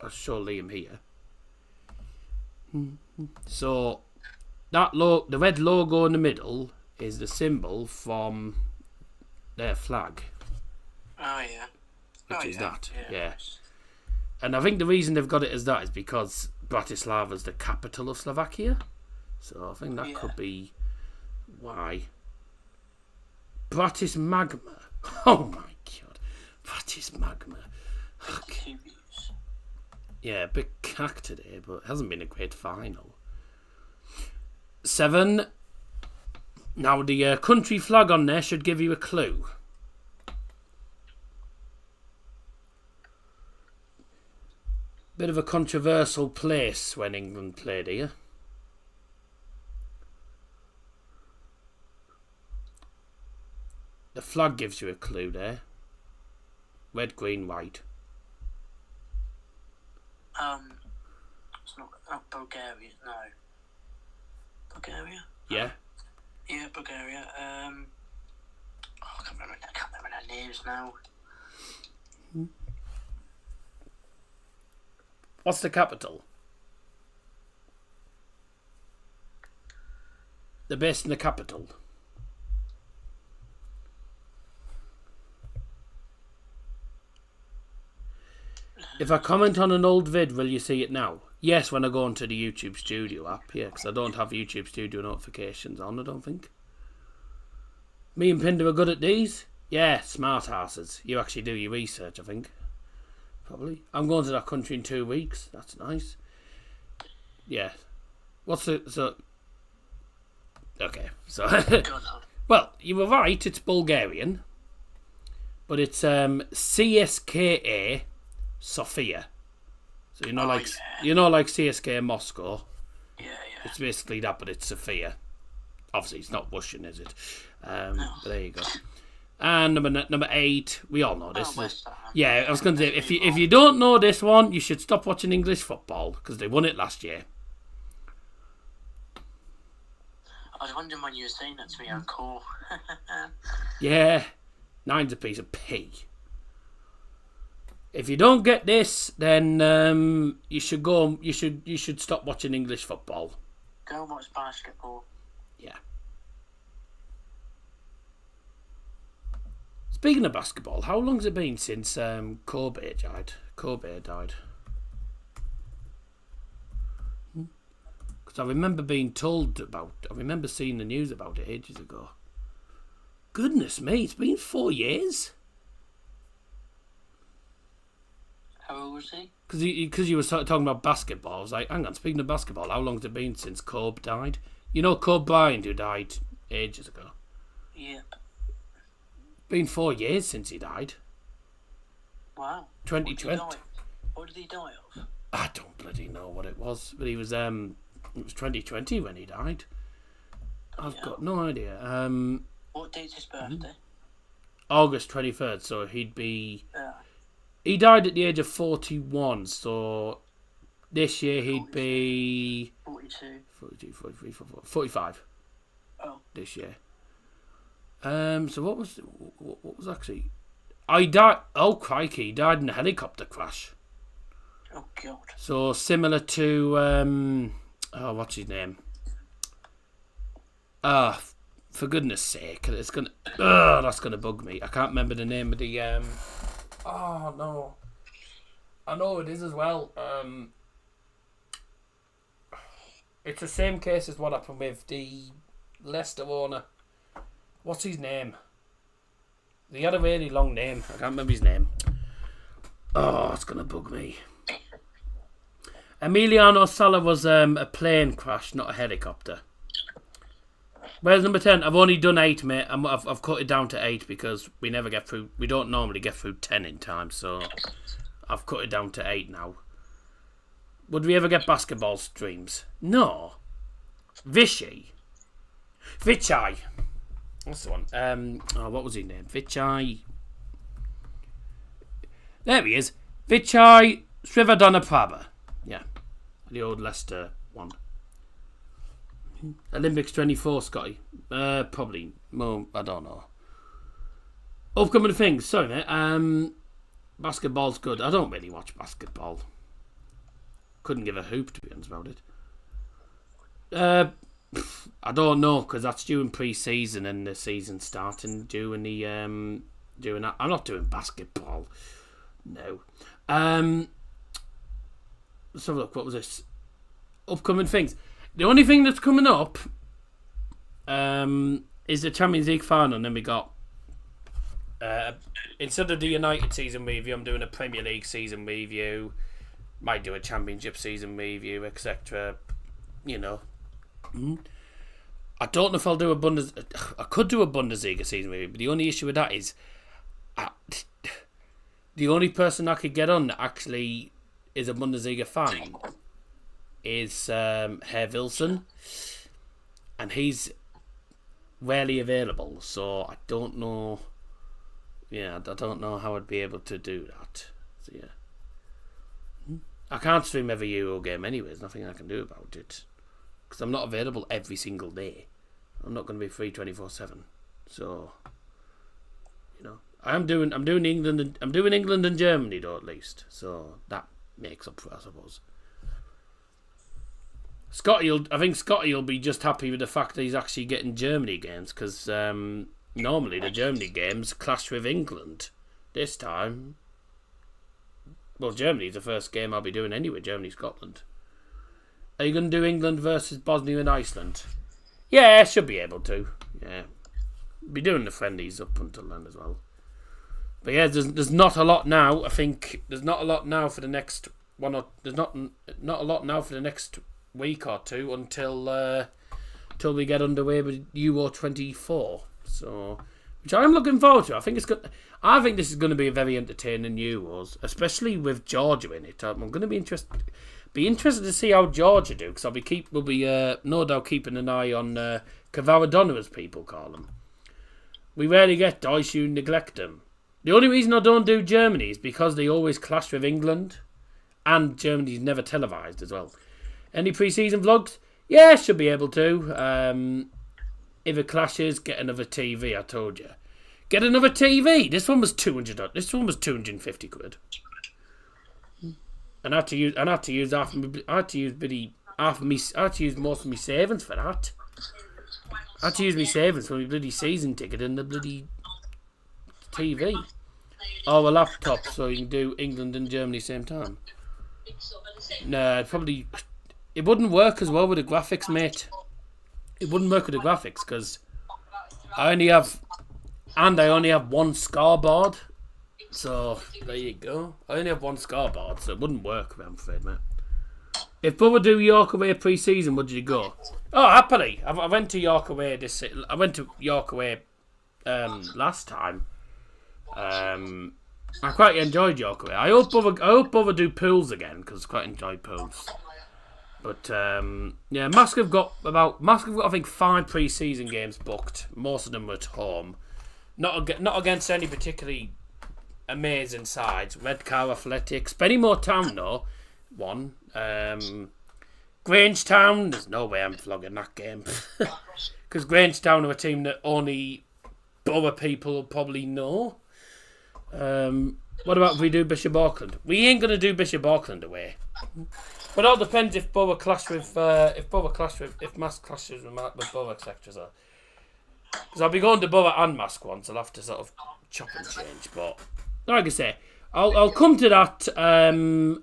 S1: I'll show Liam here. So that the red logo in the middle is the symbol from their flag.
S3: Oh yeah.
S1: Which is that, yeah.
S3: Nice.
S1: And I think the reason they've got it as that is because Bratislava is the capital of Slovakia. So I think that could be why. Magma. Oh my god. Magma. Okay. Yeah, a bit cack today, but it hasn't been a great final. 7. Now the country flag on there should give you a clue. Bit of a controversial place when England played here. The flag gives you a clue there. Red, green, white.
S3: It's not Bulgaria, no. Bulgaria?
S1: Yeah.
S3: Yeah, Bulgaria. I can't remember their names now.
S1: What's the capital? They're based in the capital. If I comment on an old vid, will you see it now? Yes, when I go onto the YouTube Studio app, yeah, because I don't have YouTube Studio notifications on, I don't think. Me and Pinder are good at these? Yeah, smart asses. You actually do your research, I think. Probably. I'm going to that country in 2 weeks. That's nice. Yeah. What's the... So... Okay, so
S3: Go on now.
S1: well, you were right. It's Bulgarian, but it's CSKA Sofia. So you know, like CSKA Moscow.
S3: Yeah.
S1: It's basically that, but it's Sofia. Obviously, it's not Russian, is it?
S3: No.
S1: But there you go. And number 8, we all know this.
S3: West Ham.
S1: Yeah, I was going to say, if you don't know this one, you should stop watching English football because they won it last year.
S3: I was wondering when you were saying that to me on call.
S1: Yeah, 9's a piece of pea. If you don't get this, then you should go. You should stop watching English football.
S3: Go and watch basketball.
S1: Yeah. Speaking of basketball, how long's it been since Kobe died? Because I remember being told about. I remember seeing the news about it ages ago. Goodness me, it's been 4 years.
S3: How old was he?
S1: Because you were talking about basketball, I was like, hang on, speaking of basketball, how long's it been since Kobe died? You know Kobe Bryant, who died ages ago?
S3: Yeah.
S1: Been 4 years since he died.
S3: Wow.
S1: 2020.
S3: What did he die of?
S1: I don't bloody know what it was, but it was 2020 when he died. I've got no idea.
S3: What date's his birthday?
S1: August 23rd, so he'd be...
S3: Yeah.
S1: He died at the age of 41, so this year he'd be...
S3: 42.
S1: 42, 43, 44, 45
S3: Oh.
S1: this year. So what was actually... I died... Oh, crikey, he died in a helicopter crash.
S3: Oh, God.
S1: So similar to... what's his name? For goodness sake, it's gonna... that's gonna bug me. I can't remember the name of the... Oh, no. I know it is as well. It's the same case as what happened with the Leicester owner. What's his name? He had a really long name. I can't remember his name. Oh, it's going to bug me. Emiliano Sala was a plane crash, not a helicopter. Where's number 10? I've only done 8, mate. I've cut it down to 8 because we never get through. We don't normally get through 10 in time, so I've cut it down to 8 now. Would we ever get basketball streams? No. Vichy. What's the one? What was his name? Vichai. There he is. Vichai Srivadhanaprabha. Yeah. The old Leicester one. Olympics 24, Scotty. Probably more. I don't know. Upcoming things. Sorry, mate. Basketball's good. I don't really watch basketball. Couldn't give a hoop, to be honest about it. I don't know, because that's during pre-season and the season starting during the doing that. I'm not doing basketball. No. Let's have a look. What was this? Upcoming things. The only thing that's coming up is the Champions League final, and then we got instead of the United season review, I'm doing a Premier League season review. Might do a Championship season review, etc. You know. I don't know if I'll do I could do a Bundesliga season review, but the only issue with that is the only person I could get on that actually is a Bundesliga fan is Herr Wilson, and he's rarely available, so I don't know. Yeah, I don't know how I'd be able to do that. So yeah. I can't stream every Euro game anyway. There's nothing I can do about it because I'm not available every single day. I'm not going to be free 24/7. So, you know, I'm doing England and Germany though, at least. So that makes up for it, I suppose. I think Scotty will be just happy with the fact that he's actually getting Germany games because normally the Germany games clash with England. This time. Well, Germany's the first game I'll be doing anyway, Germany-Scotland. Are you going to do England versus Bosnia and Iceland? Yeah, should be able to. Yeah. Be doing the friendlies up until then as well. But yeah, there's not a lot now. I think there's not a lot now for the next there's not a lot now for the next week or two until till we get underway with Euro 24. So, which I'm looking forward to. I think this is going to be a very entertaining Euros, especially with Georgia in it. I'm going to be interested to see how Georgia do, because we'll be no doubt keeping an eye on Cavaradonna, as people call them. We rarely get Deutsch, you neglect them. The only reason I don't do Germany is because they always clash with England, and Germany's never televised as well. Any pre-season vlogs? Yeah, should be able to. If it clashes, get another TV. I told you, get another TV. This one was 200. This one was 250 quid. And I had to use half. I had to use most of my savings for that. I had to use my savings for my bloody season ticket and the bloody TV. Or a laptop, so you can do England and Germany same time. No, it wouldn't work as well with the graphics, mate. It wouldn't work with the graphics because I only have one scoreboard. So there you go. I only have one scoreboard, so it wouldn't work, I'm afraid, mate. If Bubba do York away pre-season, would you go? Oh, happily. I went to York away last time. I quite enjoyed York away. I hope Bubba do pools again, because I quite enjoy pools. But yeah, Mask have got I think 5 pre-season games booked. Most of them were at home. Not against any particularly amazing sides. Redcar Athletics, Bennymore Town though won. Grangetown, there's no way I'm vlogging that game because Grangetown are a team that only Borough people will probably know. What about if we do Bishop Auckland? We ain't gonna do Bishop Auckland away. But it all depends if Borough clash with if Mask clashes with Borough, etc. So, because I'll be going to Borough and Mask once, I'll have to sort of chop and change. But like I say, I'll come to that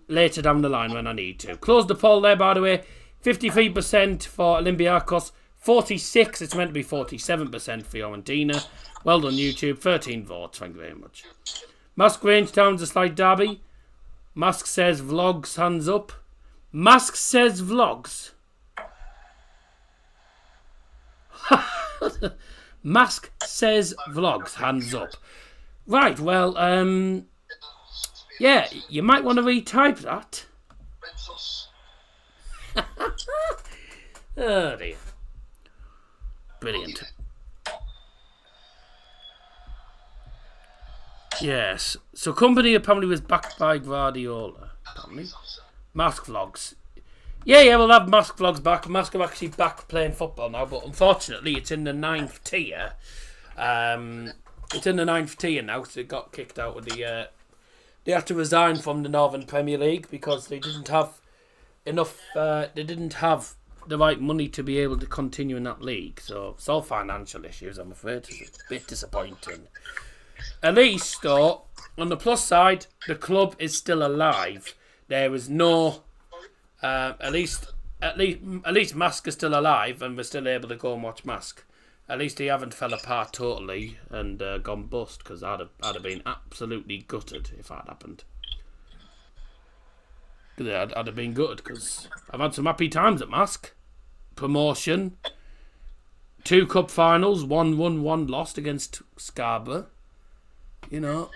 S1: later down the line when I need to. Close the poll there, by the way. 53% for Olympiacos, 46%. It's meant to be 47% for Fiorentina. Well done, YouTube. 13 votes. Thank you very much. Mask Grangetown's a slight derby. Mask says vlogs, hands up. Mask says vlogs. Mask says vlogs, hands up. Right, well, yeah, you might want to retype that. Oh dear. Brilliant. Yes. So company apparently was backed by Guardiola. Apparently. Mask vlogs. Yeah, we'll have Mask vlogs back. Mask are actually back playing football now, but unfortunately it's in the 9th tier. It's in the 9th tier now, so it got kicked out with the they had to resign from the Northern Premier League because they didn't have enough they didn't have the right money to be able to continue in that league. So it's all financial issues, I'm afraid. It's a bit disappointing. At least though, on the plus side, the club is still alive. There is no at least Mask is still alive and we're still able to go and watch Mask. At least he haven't fell apart totally and gone bust, because I'd have been absolutely gutted if that happened. I'd have been gutted because I've had some happy times at Mask. Promotion, 2 cup finals, 1 won, 1 lost against Scarborough. You know,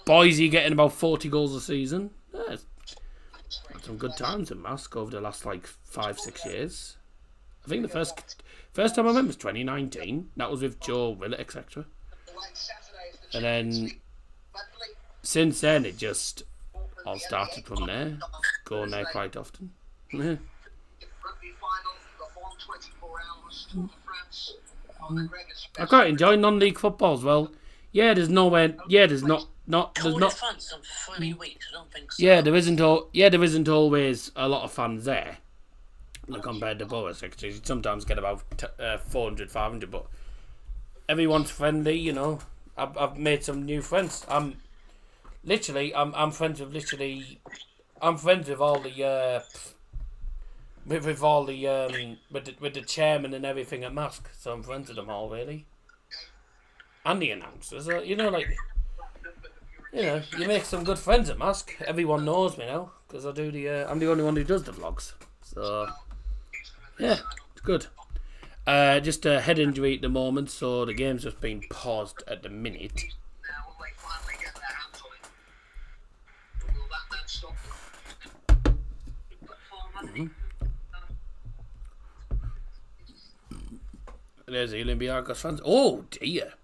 S1: Boise getting about 40 goals a season. Yeah, had some good times at Mask over the last 5-6 years. I think the first time I went was 2019. That was with Joe Willett, etc. And then since then it just all started from there. Going there quite often. Yeah. I quite enjoy non-league football as well. Yeah, there's nowhere. Yeah, there's not. There's not.
S3: Fans on 3 weeks. I don't think so.
S1: Yeah, there isn't always a lot of fans there. Compared to Borough secretaries, you sometimes get about 400, 500, but everyone's friendly, you know. I've made some new friends. I'm friends with all the with the chairman and everything at Mask, so I'm friends with them all really, and the announcers. You know, you make some good friends at Mask. Everyone knows me now because I do I'm the only one who does the vlogs, so. Yeah, it's good. Just a head injury at the moment, so the game's just been paused at the minute. There's the Olympiacos fans. Oh dear.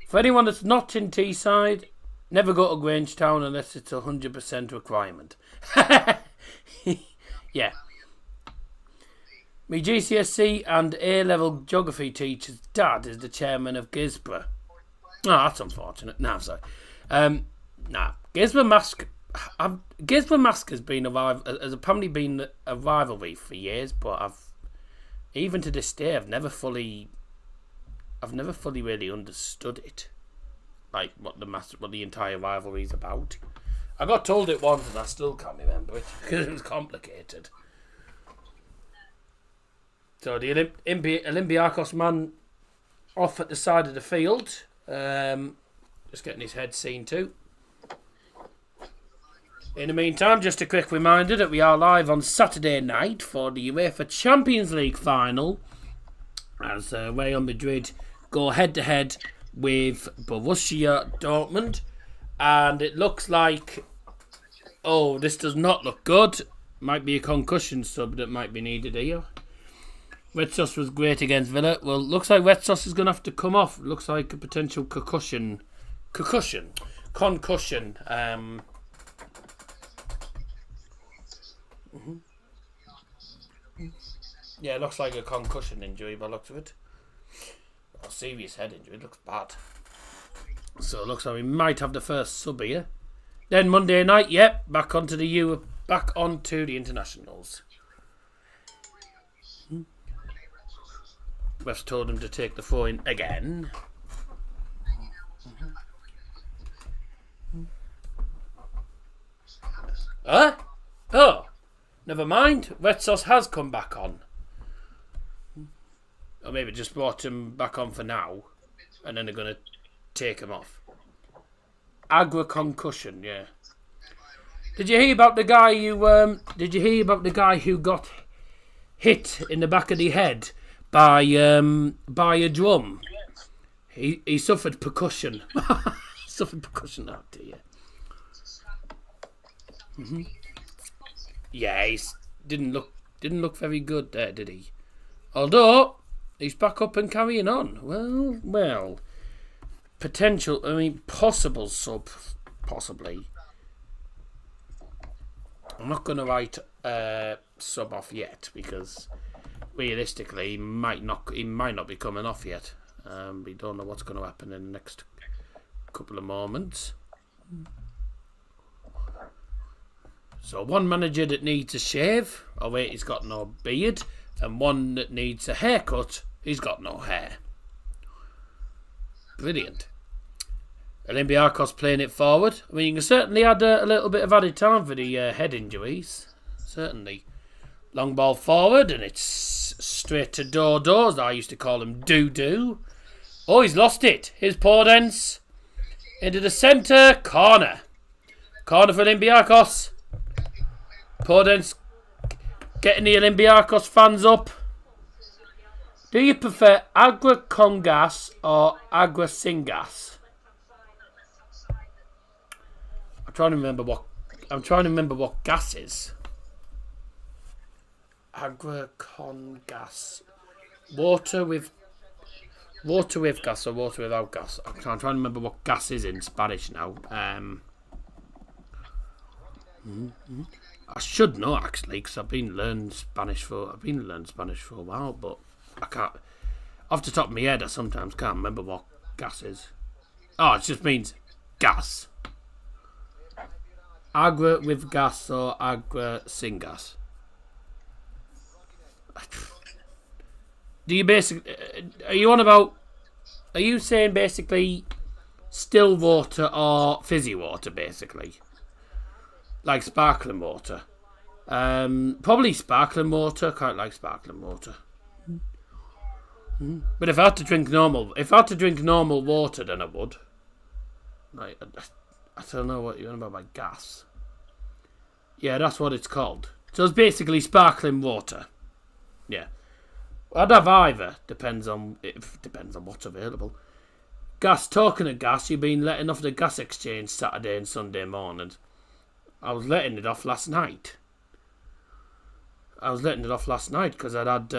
S1: For anyone that's not in Teesside, never go to Grangetown unless it's 100% requirement. Yeah. My GCSE and A-level geography teacher's dad is the chairman of Gisborough. Oh, that's unfortunate. No, I'm sorry. Gisborough Mask has been has apparently been a rivalry for years, but even to this day I've never fully really understood it, like what the entire rivalry is about. I got told it once and I still can't remember it because it was complicated. So the Olympiacos man off at the side of the field, just getting his head seen too. In the meantime, just a quick reminder that we are live on Saturday night for the UEFA Champions League final, as Real Madrid go head to head with Borussia Dortmund, and it looks like, oh, this does not look good. Might be a concussion sub that might be needed here. Red Sauce was great against Villa. Well, looks like Red Sauce is going to have to come off. Looks like a potential concussion. Yeah, it looks like a concussion injury by the looks of it. A serious head injury. It looks bad. So it looks like we might have the first sub here. Then Monday night, back onto the internationals. Refs told him to take the throw in again. Huh? Oh, never mind. Red Sauce has come back on. Or maybe just brought him back on for now, and then they're going to take him off. Agra concussion, yeah. Did you hear about the guy who got hit in the back of the head by a drum? He suffered percussion. Oh dear. Yeah, he didn't look very good there, did he? Although he's back up and carrying on. Well. Possible sub, possibly. I'm not going to write sub off yet because realistically, he might not be coming off yet. We don't know what's going to happen in the next couple of moments. So one manager that needs a shave. Oh wait, he's got no beard, and one that needs a haircut. He's got no hair. Brilliant. Olympiacos playing it forward. I mean, you can certainly add a little bit of added time for the head injuries. Certainly. Long ball forward, and it's straight to Dodo, as I used to call him, Doo-Doo. Oh, he's lost it. Here's Podence. Into the centre. Corner. Corner for Olympiacos. Podence getting the Olympiacos fans up. Do you prefer Agra Congas or Agra Singas? I'm trying to remember what gas is. Agra Congas. Water with gas or water without gas. I'm trying to remember what gas is in Spanish now. I should know actually because I've been learning Spanish for a while, but I can't. Off the top of my head, I sometimes can't remember what gas is. Oh, it just means gas. Agra with gas or Agra sin gas. Do you basically? Are you saying basically still water or fizzy water, basically? Like sparkling water. Probably sparkling water. Quite like sparkling water. But if I had to drink normal water, then I would. Like, I don't know what you're on about by gas. Yeah, that's what it's called. So it's basically sparkling water. Yeah. I'd have either. Depends on what's available. Gas. Talking of gas, you've been letting off the gas exchange Saturday and Sunday mornings. I was letting it off last night. Because I'd had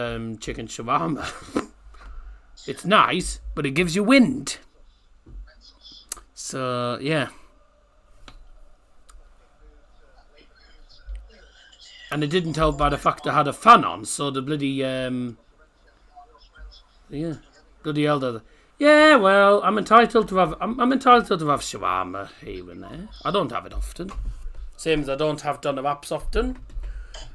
S1: chicken shawarma. It's nice, but it gives you wind. So, yeah. And it didn't help by the fact I had a fan on, so the bloody, bloody elder. Yeah, well, I'm entitled to have shawarma here and there. I don't have it often. Same as I don't have doner wraps often.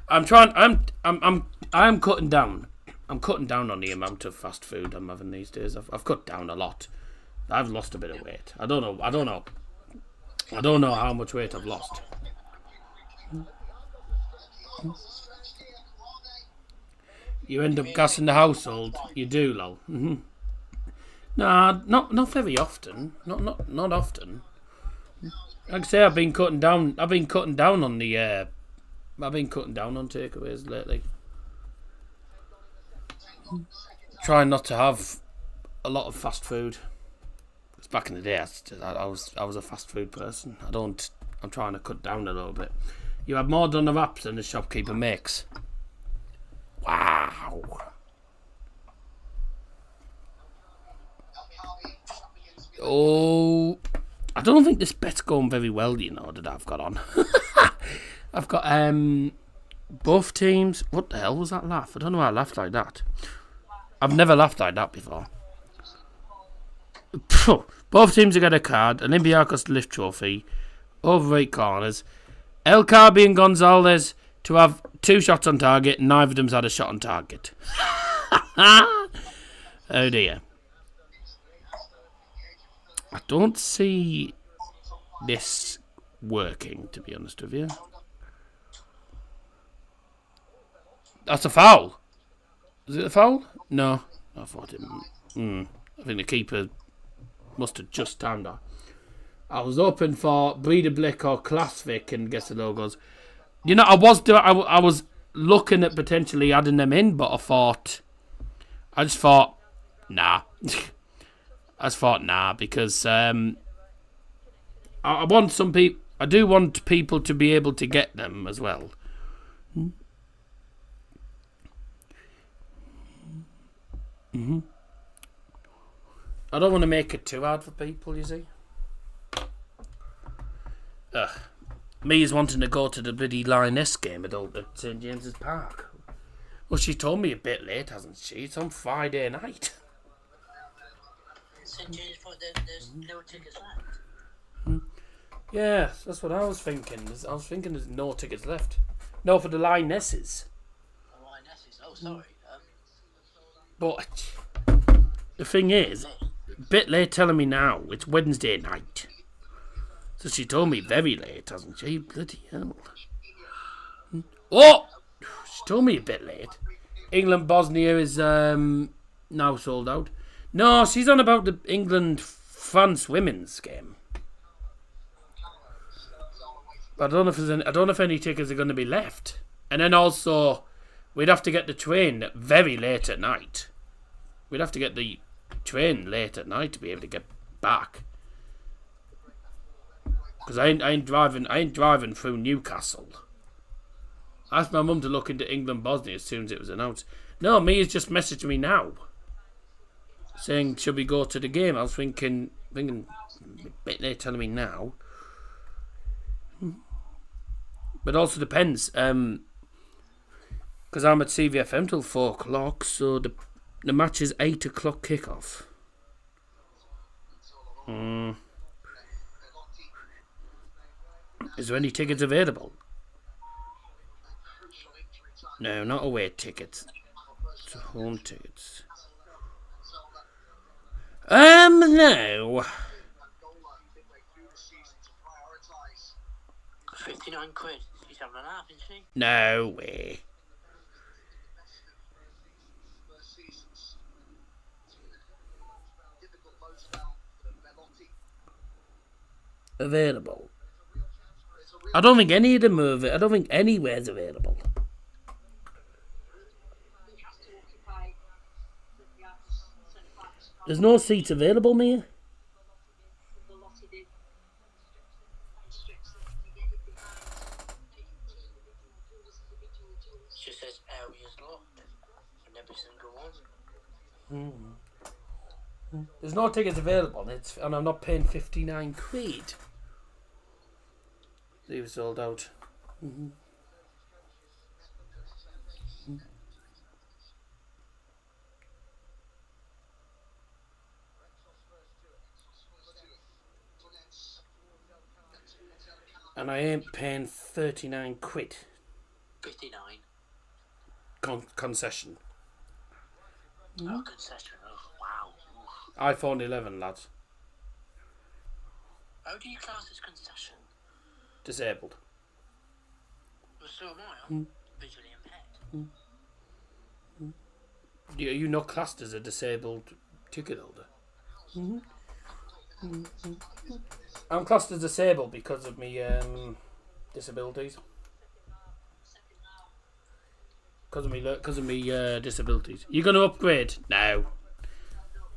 S1: I'm cutting down. I'm cutting down on the amount of fast food I'm having these days. I've cut down a lot. I've lost a bit of weight. I don't know how much weight I've lost. You end up gassing the household. You do, lol. Mm-hmm. Nah, not very often. Not often. Like I say, I've been cutting down on takeaways lately. Trying not to have a lot of fast food. Because back in the day, I was a fast food person. I'm trying to cut down a little bit. You have more doner wraps than the shopkeeper makes. Wow. Oh, I don't think this bet's going very well, you know, that I've got on. I've got both teams. What the hell was that laugh? I don't know why I laughed like that. I've never laughed like that before. Both teams to get a card. Olympiacos to lift trophy. Over 8 corners. El Carbi and Gonzalez to have 2 shots on target. Neither of them's had a shot on target. Oh dear. I don't see this working, to be honest with you. That's a foul. Is it a foul? No. I thought it. I think the keeper must have just timed that. I was hoping for Breeder Blick or Klasvik and guess the logos. You know, I was looking at potentially adding them in, but I just thought, nah. Because I want some people. I do want people to be able to get them as well. Mm-hmm. I don't want to make it too hard for people, you see. Me is wanting to go to the bloody Lioness game at St James's Park. Well, she told me a bit late, hasn't she? It's on Friday night.
S3: St James's Park, there's no tickets left.
S1: Yeah, that's what I was thinking. I was thinking there's no tickets left. No, for the Lionesses.
S3: Oh, Lionesses. Oh, sorry.
S1: But the thing is, a bit late telling me now. It's Wednesday night. So she told me very late, hasn't she? Bloody hell. Oh! She told me a bit late. England-Bosnia is now sold out. No, she's on about the England-France women's game. But I don't know if any tickets are going to be left. And then also, we'd have to get the train very late at night. We'd have to get the train late at night to be able to get back. Because I ain't driving through Newcastle. I asked my mum to look into England-Bosnia as soon as it was announced. No, Mia's just messaged me now. Saying, should we go to the game? I was thinking a bit late telling me now. But also depends. Because I'm at CVFM till 4 o'clock, so the match is 8 o'clock kickoff. Is there any tickets available? No, not away tickets. It's home tickets. No.
S3: 59 quid. She's having a laugh, isn't she?
S1: No way. Available. I don't think any of them are. I don't think anywhere's available. There's no seats available, Mia.
S3: It just says areas locked and every single one.
S1: There's no tickets available, and I'm not paying 59 quid. They were sold out. And I ain't paying 39 quid.
S3: 59.
S1: Concession.
S3: Oh, concession. Oh, wow.
S1: iPhone 11, lads.
S3: How do you class as concession?
S1: Disabled.
S3: Well, so am I. I'm visually impaired.
S1: You're not classed as a disabled ticket holder. I'm classed as disabled because of my disabilities. Because of me disabilities. You're going to upgrade? No.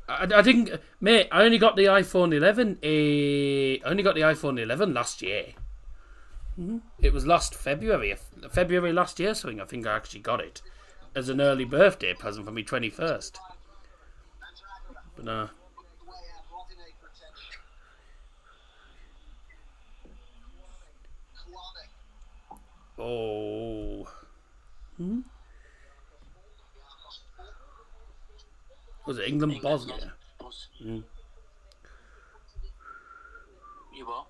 S1: I think, mate. I only got the iPhone 11. I only got the iPhone 11 last year. It was last February last year. So I think I actually got it as an early birthday present for me 21st. But no. Oh. Was it England, Bosnia?
S3: You what?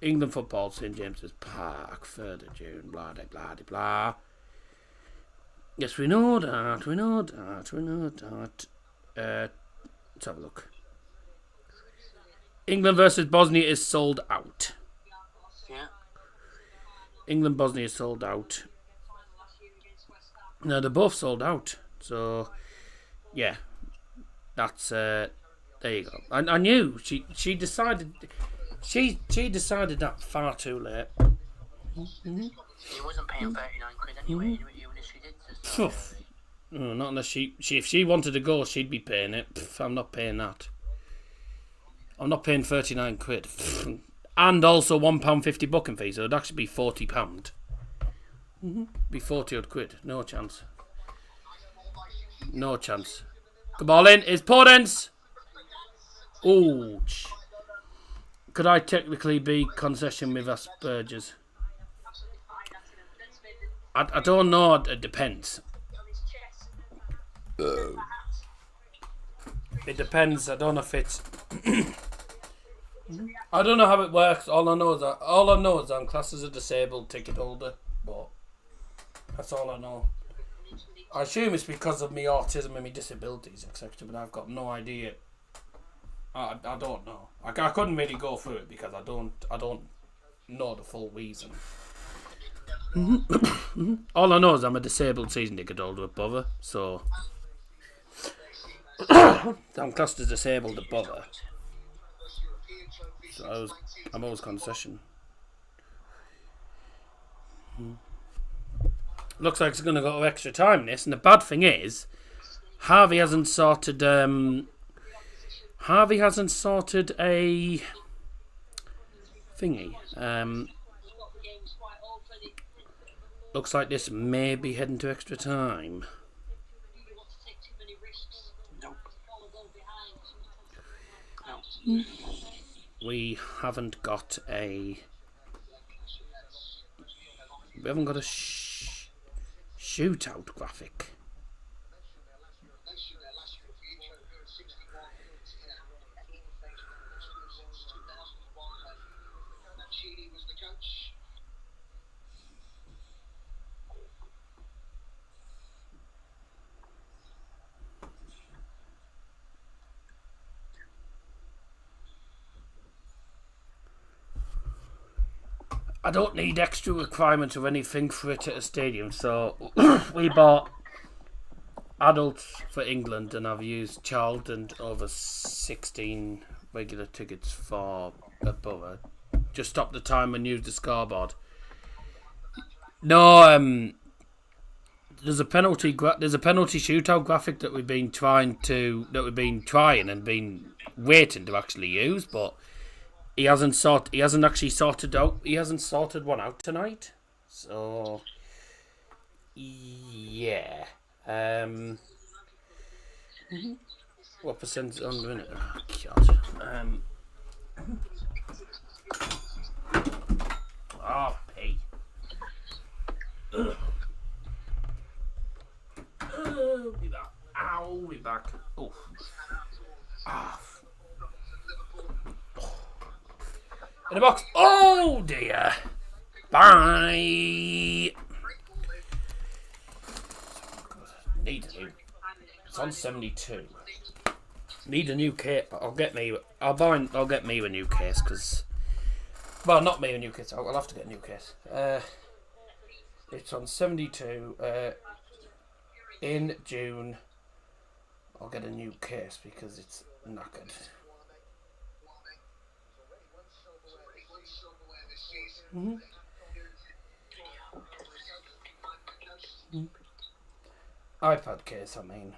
S1: England football, St James's Park, 3rd of June, blah, blah, blah, blah. Yes, we know that. Let's have a look. England versus Bosnia is sold out.
S3: Yeah.
S1: England, Bosnia is sold out. No, they're both sold out. So, yeah. That's, there you go. I knew. She decided... She decided that far too late.
S3: He wasn't paying 39 quid anyway, even if she did.
S1: No, not unless if she wanted to go, she'd be paying it. I'm not paying that. I'm not paying 39 quid. And also £1.50 booking fee, so it'd actually be £40. Be 40 odd quid. No chance. No chance. Good ball in. It's Podence. Ouch. Could I technically be concession with Asperger's? I don't know. It depends. It depends. I don't know if it's... I don't know how it works. All I know is I'm classed as a disabled ticket holder. But that's all I know. I assume it's because of my autism and my disabilities, etc. But I've got no idea. I don't know. I couldn't really go through it because I don't know the full reason. All I know is I'm a disabled season ticket holder above her, so I'm classed as disabled above her. So I'm always concession. Looks like it's going to go to extra time this, and the bad thing is Harvey hasn't sorted a thingy. Looks like this may be heading to extra time. We haven't got a shootout graphic. I don't need extra requirements or anything for it at a stadium, so we bought adults for England, and I've used child and over 16 regular tickets for above. Just stop the time and use the scoreboard. No, there's a penalty shootout graphic that we've been trying and been waiting to actually use, but he hasn't sorted one out tonight. So yeah. What percent on the minute? Oh, God. Oh, pee. Be back. Ow, be back. Oh. Ah. In the box. Oh, dear. Bye. Need a new. It's on 72. Need a new case. I'll get me a new case because. Well, not me a new case. I'll have to get a new case. It's on 72. In June, I'll get a new case because it's knackered. Mm-hmm. iPad case, I mean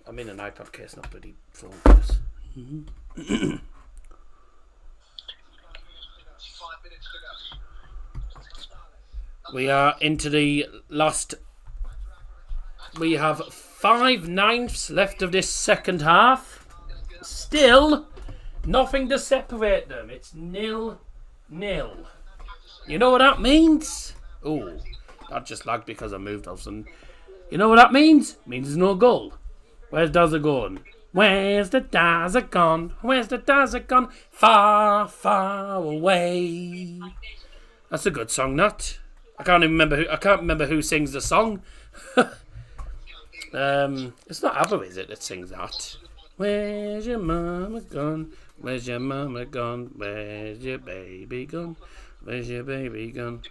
S1: an iPad case, not bloody phone case. Mm-hmm. We are into the last. We have 5/9 left of this second half. Still, nothing to separate them. It's 0-0. You know what that means? Oh, that just lagged because I moved off some. You know what that means? It means there's no goal. Where's Dazza going? Where's the Dazza gone? Where's the Dazza gone? Far, far away. That's a good song, that. I can't remember who sings the song. It's not ABBA, is it, that sings that? Where's your mama gone? Where's your mama gone? Where's your baby gone? Where's your baby gone?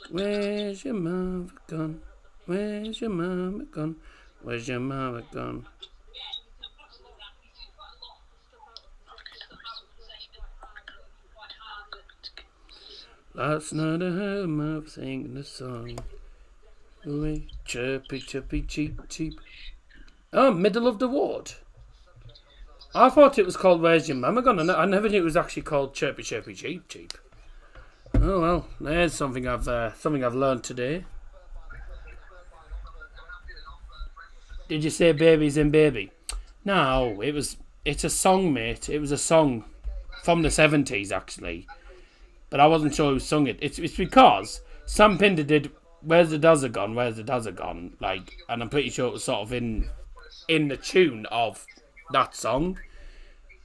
S1: Where's your mama gone? Where's your mama gone? Where's your mama gone? Last night I heard my singing the song. Ooh, chirpy, chirpy, cheep, cheep. Oh, middle of the ward. I thought it was called Where's Your Mama Gone? I never knew it was actually called Chirpy, Chirpy, Cheep, Cheep. Oh well, there's something I've learned today. Did you say babies in baby? No, it's a song, mate. It was a song from the 70s actually. But I wasn't sure who sung it. It's because Sam Pinder did Where's the Dazza Gone? Where's the Dazza Gone? Like, and I'm pretty sure it was sort of in the tune of that song.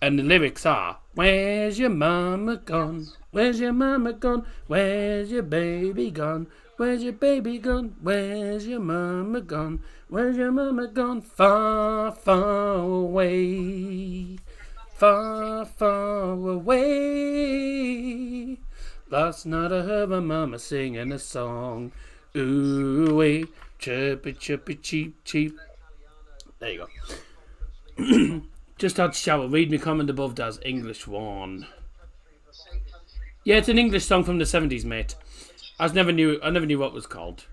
S1: And the lyrics are, where's your mama gone? Where's your mama gone? Where's your baby gone? Where's your baby gone? Where's your mama gone? Where's your mama gone? Far, far away. Far, far away. Last night I heard my mama singing a song. Ooh-wee, chirpy, chirpy, cheep, cheep. There you go. Just had to shower. Read me comment above, Daz. English one. Yeah, it's an English song from the 70s, mate. I never knew what it was called.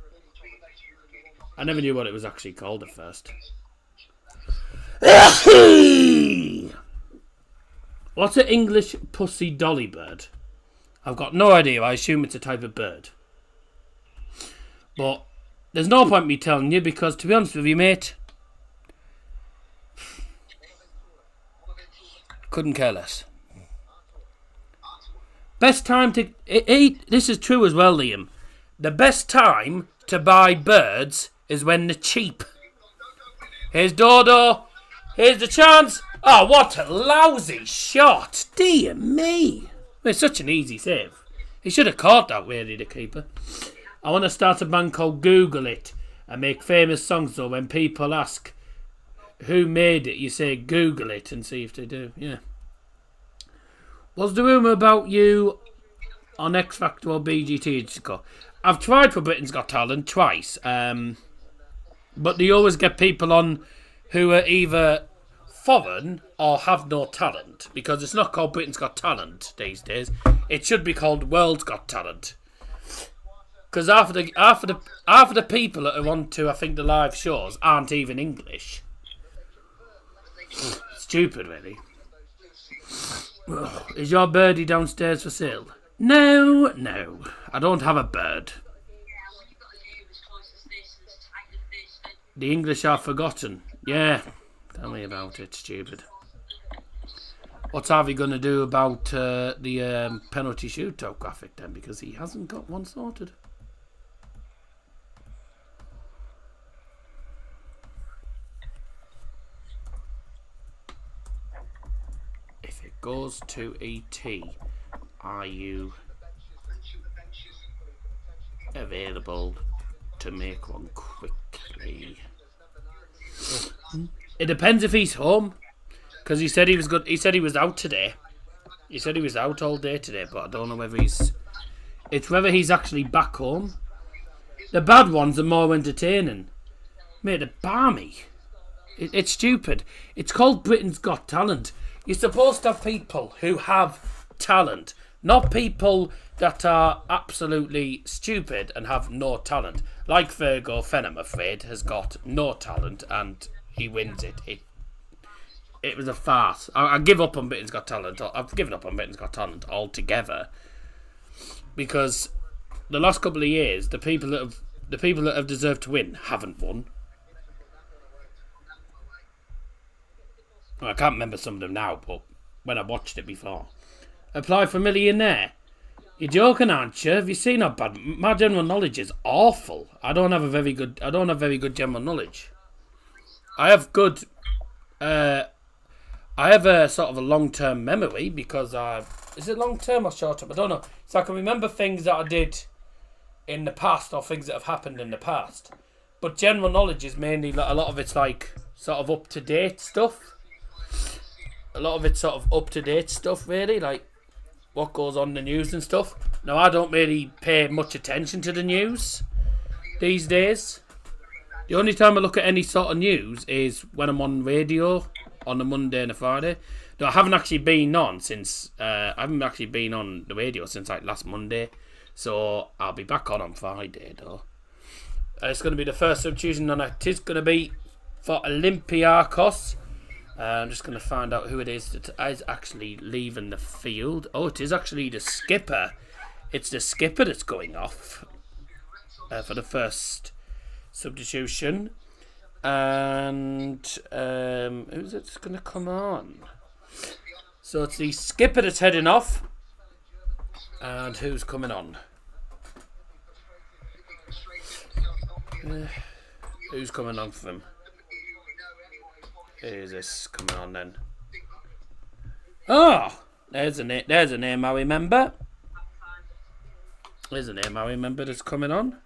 S1: I never knew what it was actually called at first. What's an English pussy dolly bird? I've got no idea. I assume it's a type of bird. But there's no point me telling you because, to be honest with you, mate, couldn't care less. Best time to eat. This is true as well, Liam. The best time to buy birds is when they're cheap. Here's Dodo. Here's the chance. Oh, what a lousy shot. Dear me. It's such an easy save. He should have caught that, really, the keeper. I want to start a band called Google It and make famous songs, so when people ask who made it, you say Google it and see if they do. Yeah. What's the rumour about you on X Factor or BGT? I've tried for Britain's Got Talent twice, but they always get people on who are either foreign or have no talent, because it's not called Britain's Got Talent these days. It should be called World's Got Talent. Because half of the people that are on to, I think, the live shows aren't even English. Stupid, really. Is your birdie downstairs for sale? No. I don't have a bird. The English are forgotten. Yeah. Tell me about it, stupid. What's Harvey going to do about the penalty shootout graphic then? Because he hasn't got one sorted. If it goes to ET, are you available to make one quickly? It depends if he's home. Because he said he was good. He said he was out today. He said he was out all day today, but I don't know whether he's... It's whether he's actually back home. The bad ones are more entertaining. Mate, they're balmy. It's stupid. It's called Britain's Got Talent. You're supposed to have people who have talent, not people that are absolutely stupid and have no talent. Like Virgo Fen, I'm afraid, has got no talent and he wins it. It was a farce. I give up on Britain's Got Talent. I've given up on Britain's Got Talent altogether because the last couple of years, the people that have deserved to win haven't won. I can't remember some of them now, but when I watched it before, apply for millionaire. You're joking, aren't you? Have you seen how bad my general knowledge is? Awful. I don't have very good general knowledge. I have good. I have a sort of a long-term memory because is it long-term or short-term? I don't know. So I can remember things that I did in the past or things that have happened in the past. But general knowledge is mainly, a lot of it's like sort of up-to-date stuff. A lot of it's sort of up-to-date stuff, really, like what goes on in the news and stuff. Now, I don't really pay much attention to the news these days. The only time I look at any sort of news is when I'm on radio on a Monday and a Friday. No, I haven't actually been on since I haven't actually been on the radio since like last Monday, so I'll be back on Friday though. It's going to be the first substitution, and it is going to be for Olympiacos. I'm just going to find out who it is that is actually leaving the field. Oh, it is actually the skipper. It's the skipper that's going off for the first substitution. And who's it going to come on? So it's the skipper that's heading off. And who's coming on? Who's coming on for him? Who's this coming on then? Oh! There's a name I remember. There's a name I remember that's coming on.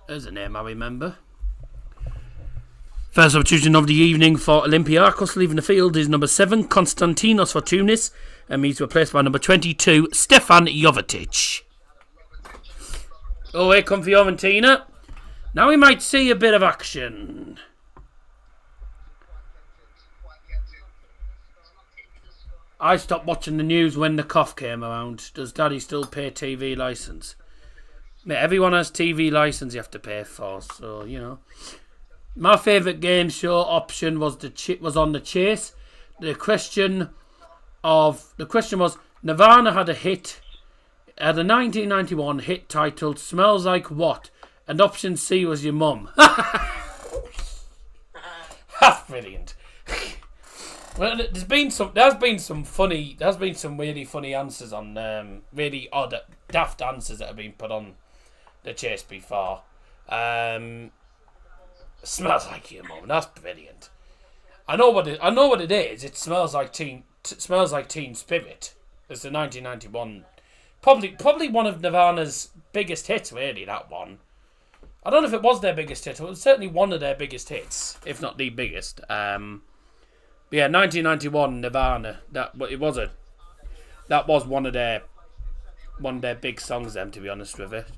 S1: There's a name I remember. First substitution of the evening for Olympiacos leaving the field is number 7, Konstantinos Fortounis, and he's replaced by number 22, Stefan Jovetic. Oh, here come Fiorentina. Now we might see a bit of action. I stopped watching the news when the cough came around. Does Daddy still pay TV licence? Mate, everyone has TV licence you have to pay for, so, you know. My favourite game show option was on the chase. The question was, Nirvana had a 1991 hit titled "Smells Like What," and option C was your mum. That's brilliant. Well, there's been some really funny answers on really odd, daft answers that have been put on the chase before. Smells like your mum. That's brilliant. I know what it is. It smells like Teen Spirit. It's the 1991, probably one of Nirvana's biggest hits. Really, that one. I don't know if it was their biggest hit. It was certainly one of their biggest hits, if not the biggest. But yeah, 1991 Nirvana. That was one of their big songs. Them, to be honest with you, it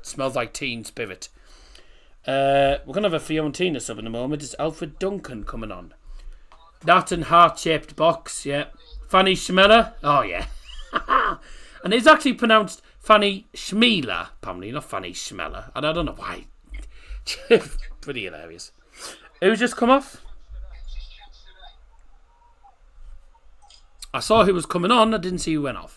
S1: smells like Teen Spirit. We're gonna have a Fiorentina sub in a moment. It's Alfred Duncan coming on. That and heart-shaped box, yeah. Fanny Schmeller, oh yeah. And it's actually pronounced Fanny Schmeler, apparently, not Fanny Schmeller. And I don't know why. Pretty hilarious. Who's just come off? I saw who was coming on. I didn't see who went off.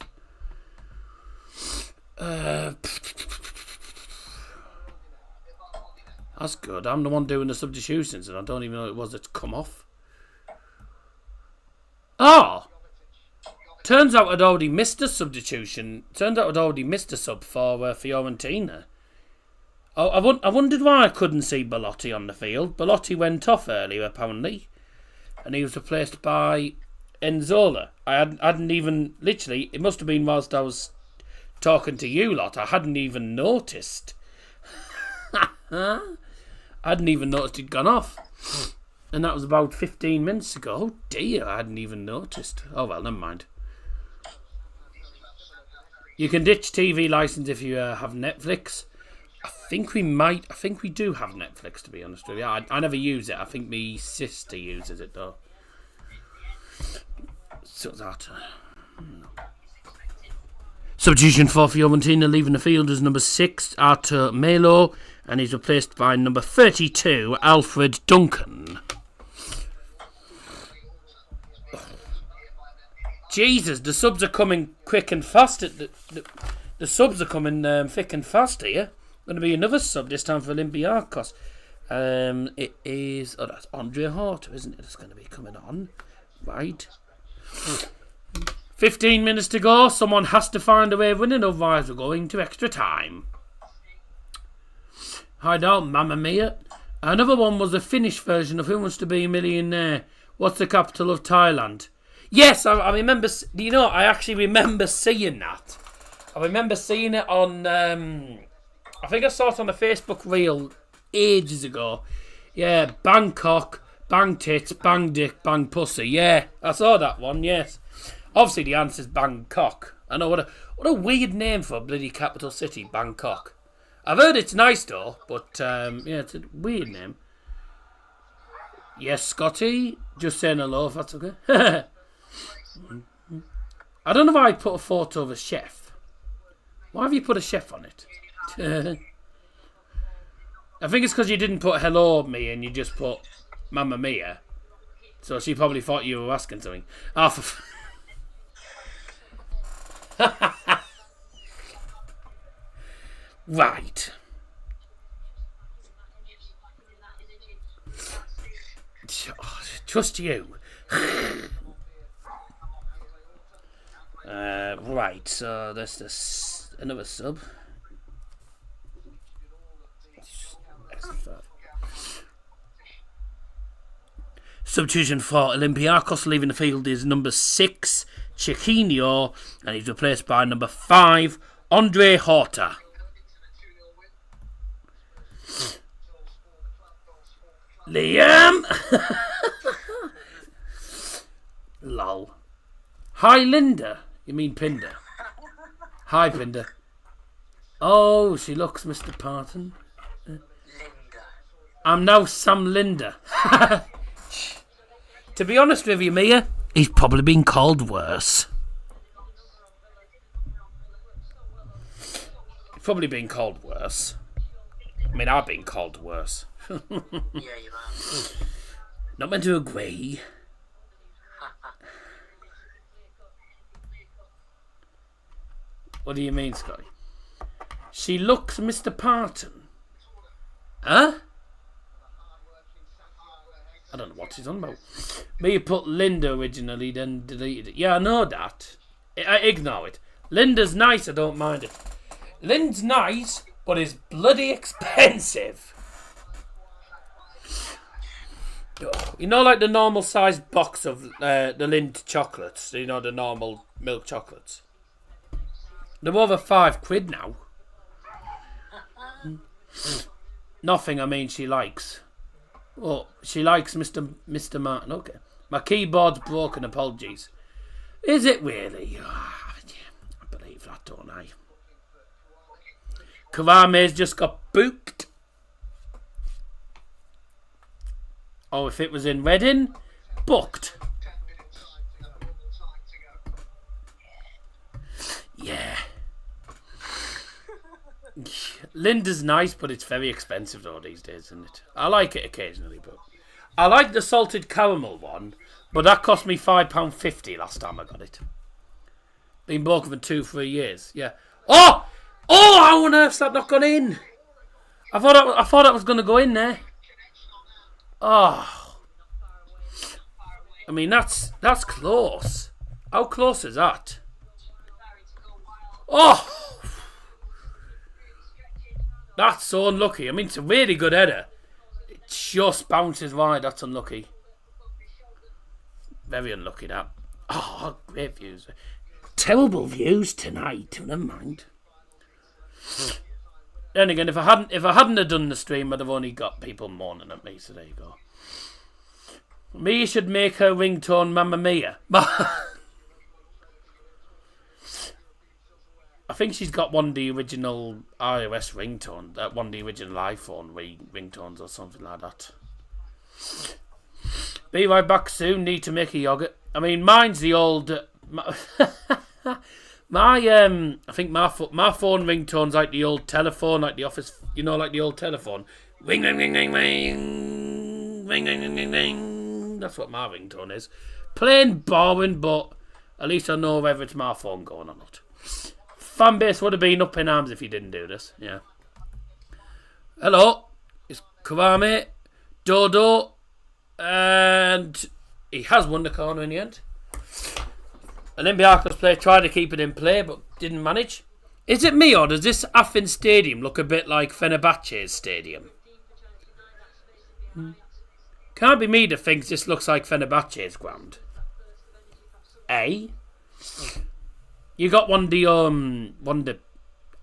S1: That's good. I'm the one doing the substitutions, and I don't even know who it was that's come off. Oh! Turns out I'd already missed a substitution. Turns out I'd already missed a sub for Fiorentina. Oh, I wondered why I couldn't see Belotti on the field. Belotti went off earlier, apparently. And he was replaced by Enzola. I hadn't even... Literally, it must have been whilst I was talking to you lot. I hadn't even noticed. I hadn't even noticed he'd gone off. And that was about 15 minutes ago. Oh dear, I hadn't even noticed. Oh well, never mind. You can ditch TV license if you have Netflix. I think we do have Netflix, to be honest with you. I never use it. I think my sister uses it though. So that. Substitution for Fiorentina, leaving the field as number 6, Arthur Melo, and he's replaced by number 32, Alfred Duncan. Jesus, the subs are coming quick and fast. The subs are coming thick and fast here. Going to be another sub this time for Olympiacos. It is... Oh, that's Andre Horta, isn't it? That's going to be coming on. Right. 15 minutes to go. Someone has to find a way of winning, otherwise we're going to extra time. Hi, down, Mamma Mia. Another one was a Finnish version of Who Wants to Be a Millionaire? What's the capital of Thailand? Yes, I remember... You know, I actually remember seeing that. I remember seeing it on... I think I saw it on a Facebook reel ages ago. Yeah, Bangkok, bang tits, bang dick, bang pussy. Yeah, I saw that one, yes. Obviously the answer's Bangkok. I know, what a weird name for a bloody capital city, Bangkok. I've heard it's nice though, but yeah, it's a weird name. Yes, Scotty, just saying hello if that's okay. I don't know why I put a photo of a chef. Why have you put a chef on it? I think it's because you didn't put hello me and you just put Mamma Mia. So she probably thought you were asking something. Oh, right. Trust you. Right, so that's another sub. Substitution for Olympiacos, leaving the field is number 6, Chiquinho, and he's replaced by number 5, Andre Horta. Liam! Lol. Hi, Linda. You mean Pinder? Hi, Pinder. Oh, she looks Mr. Parton. I'm now Sam Linda. To be honest with you, Mia, he's probably been called worse. He's probably been called worse. I mean, I've been called worse.
S3: Yeah, you have.
S1: Not meant to agree. What do you mean, Scotty? She looks Mr. Parton. Huh? I don't know what she's on about. Me put Linda originally, then deleted it. Yeah, I know that. I ignore it. Linda's nice, I don't mind it. Lynn's nice, but is bloody expensive. You know, like the normal sized box of the Lind chocolates. You know, the normal milk chocolates. They're over £5 now. Nothing, I mean, she likes. Oh, she likes Mr. Martin. Okay. My keyboard's broken, apologies. Is it really? Oh, yeah, I believe that, don't I? Kavame's just got booked. Oh, if it was in Reading, booked. Yeah. Linda's nice, but it's very expensive though these days, isn't it? I like it occasionally, but I like the salted caramel one, but that cost me £5.50 last time I got it. Been broken for 2-3 years. Yeah. Oh, how on earth's that not gone in? I thought that was going to go in there. Oh, I mean that's close. How close is that? Oh. That's so unlucky. I mean, it's a really good header. It just bounces wide. That's unlucky. Very unlucky, that. Oh, great views. Terrible views tonight. Never mind. Then again, if I hadn't have done the stream, I'd have only got people moaning at me. So there you go. Mia should make her ringtone Mamma Mia. I think she's got one of the original iOS ringtone, one of the original iPhone ringtones or something like that. Be right back soon. Need to make a yogurt. I mean, mine's the old. I think my phone ringtone's like the old telephone, like the office. You know, like the old telephone. Ring, ring, ring, ring, ring, ring, ring, ring, ring, ring. That's what my ringtone is. Plain boring, but at least I know whether it's my phone going or not. Fan base would have been up in arms if you didn't do this. Yeah. Hello. It's Kawame, Dodo, and he has won the corner in the end. Olympiacos player tried to keep it in play but didn't manage. Is it me or does this Athens stadium look a bit like Fenerbahce's stadium? Can't be me that thinks this looks like Fenerbahce's ground. You got one of the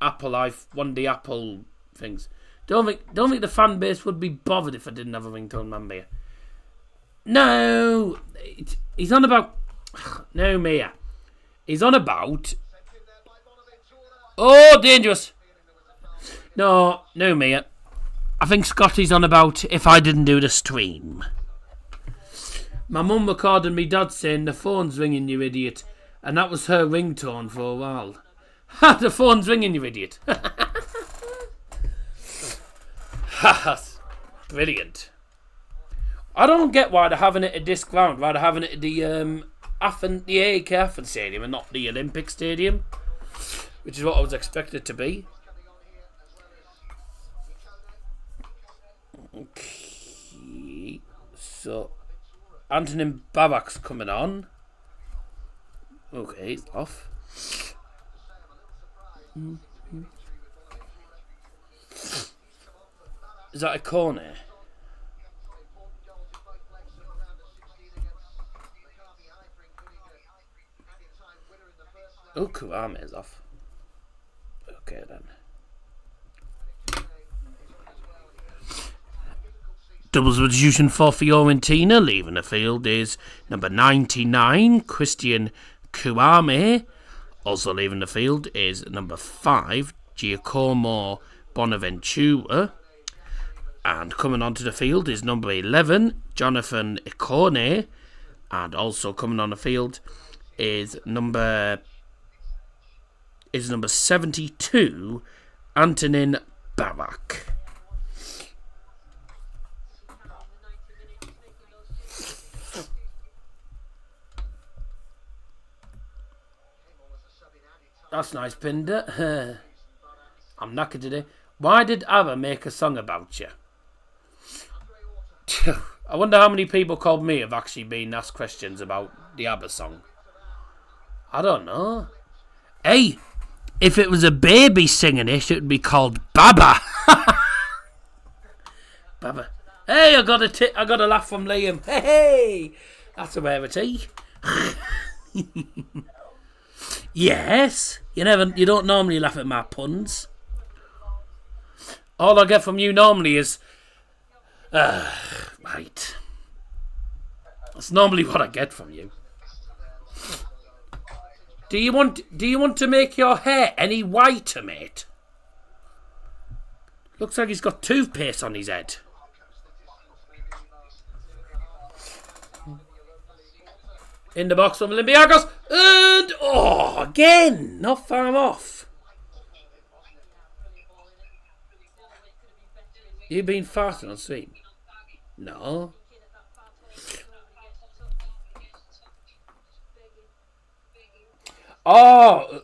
S1: Apple things. Don't think the fan base would be bothered if I didn't have a ringtone man Mia. No, he's on about. No, Mia. He's on about. Oh, dangerous. No, Mia. I think Scotty's on about if I didn't do the stream. My mum recorded me dad saying the phone's ringing, you idiot. And that was her ringtone for a while. Ha! The phone's ringing, you idiot. Brilliant. I don't get why they're having it at this ground, why they're having it at the AEK Athens Stadium and not the Olympic Stadium, which is what I was expected to be. Okay, so Antonin Babak's coming on. Okay, he's off. Is that a corner? Oh, Kurame is off. Okay then. Double substitution for Fiorentina. Leaving the field is number 99, Christian Kurame. Also leaving the field is number 5, Giacomo Bonaventura. And coming onto the field is number 11, Jonathan Ikone. And also coming on the field is number 72, Antonin Babak. That's nice, Pinder. I'm knackered today. Why did ABBA make a song about you? I wonder how many people called me have actually been asked questions about the ABBA song. I don't know. Hey, if it was a baby singing it would be called Baba. Baba. Hey, I got a laugh from Liam. Hey, that's a rarity. Yes, you don't normally laugh at my puns. All I get from you normally is, right. That's normally what I get from you. Do you want to make your hair any whiter, mate? Looks like he's got toothpaste on his head. In the box from Olympiacos. And, again. Not far off. You been farting on stream? No. Oh!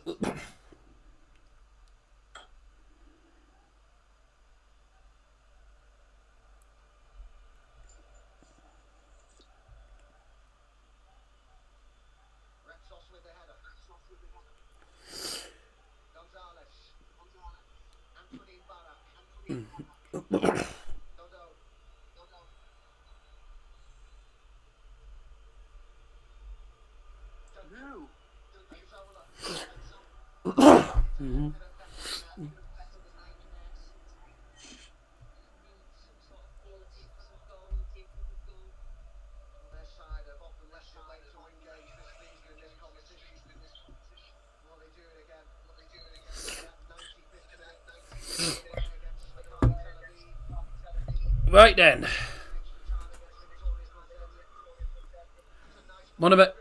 S1: Right then. One of it.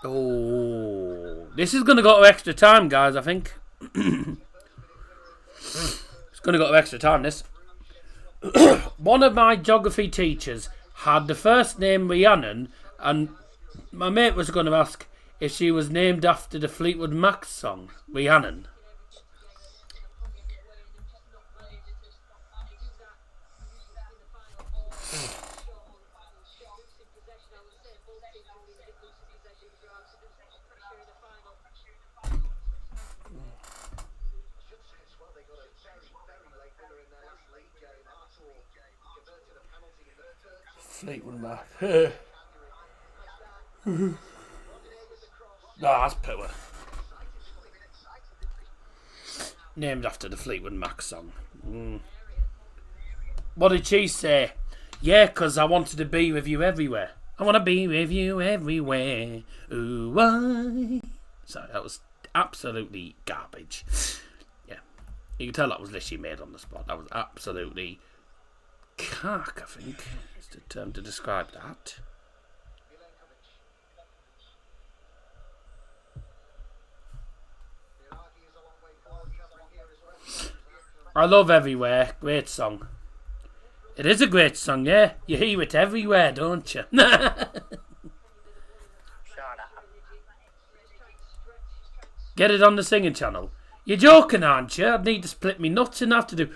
S1: Oh, this is going to go to extra time, guys, I think. It's going to go to extra time, this. One of my geography teachers had the first name Rhiannon, and my mate was going to ask if she was named after the Fleetwood Mac song, Rhiannon. Fleetwood Mac. No, that's poor. Named after the Fleetwood Mac song. What did she say? Yeah, 'cause I wanted to be with you everywhere. I want to be with you everywhere. Ooh, why? Sorry, that was absolutely garbage. Yeah, you can tell that was literally made on the spot. That was absolutely cack, I think, is the term to describe that. I love Everywhere. Great song. It is a great song, yeah. You hear it everywhere, don't you? Get it on the singing channel. You're joking, aren't you? I'd need to split me nuts and have to do...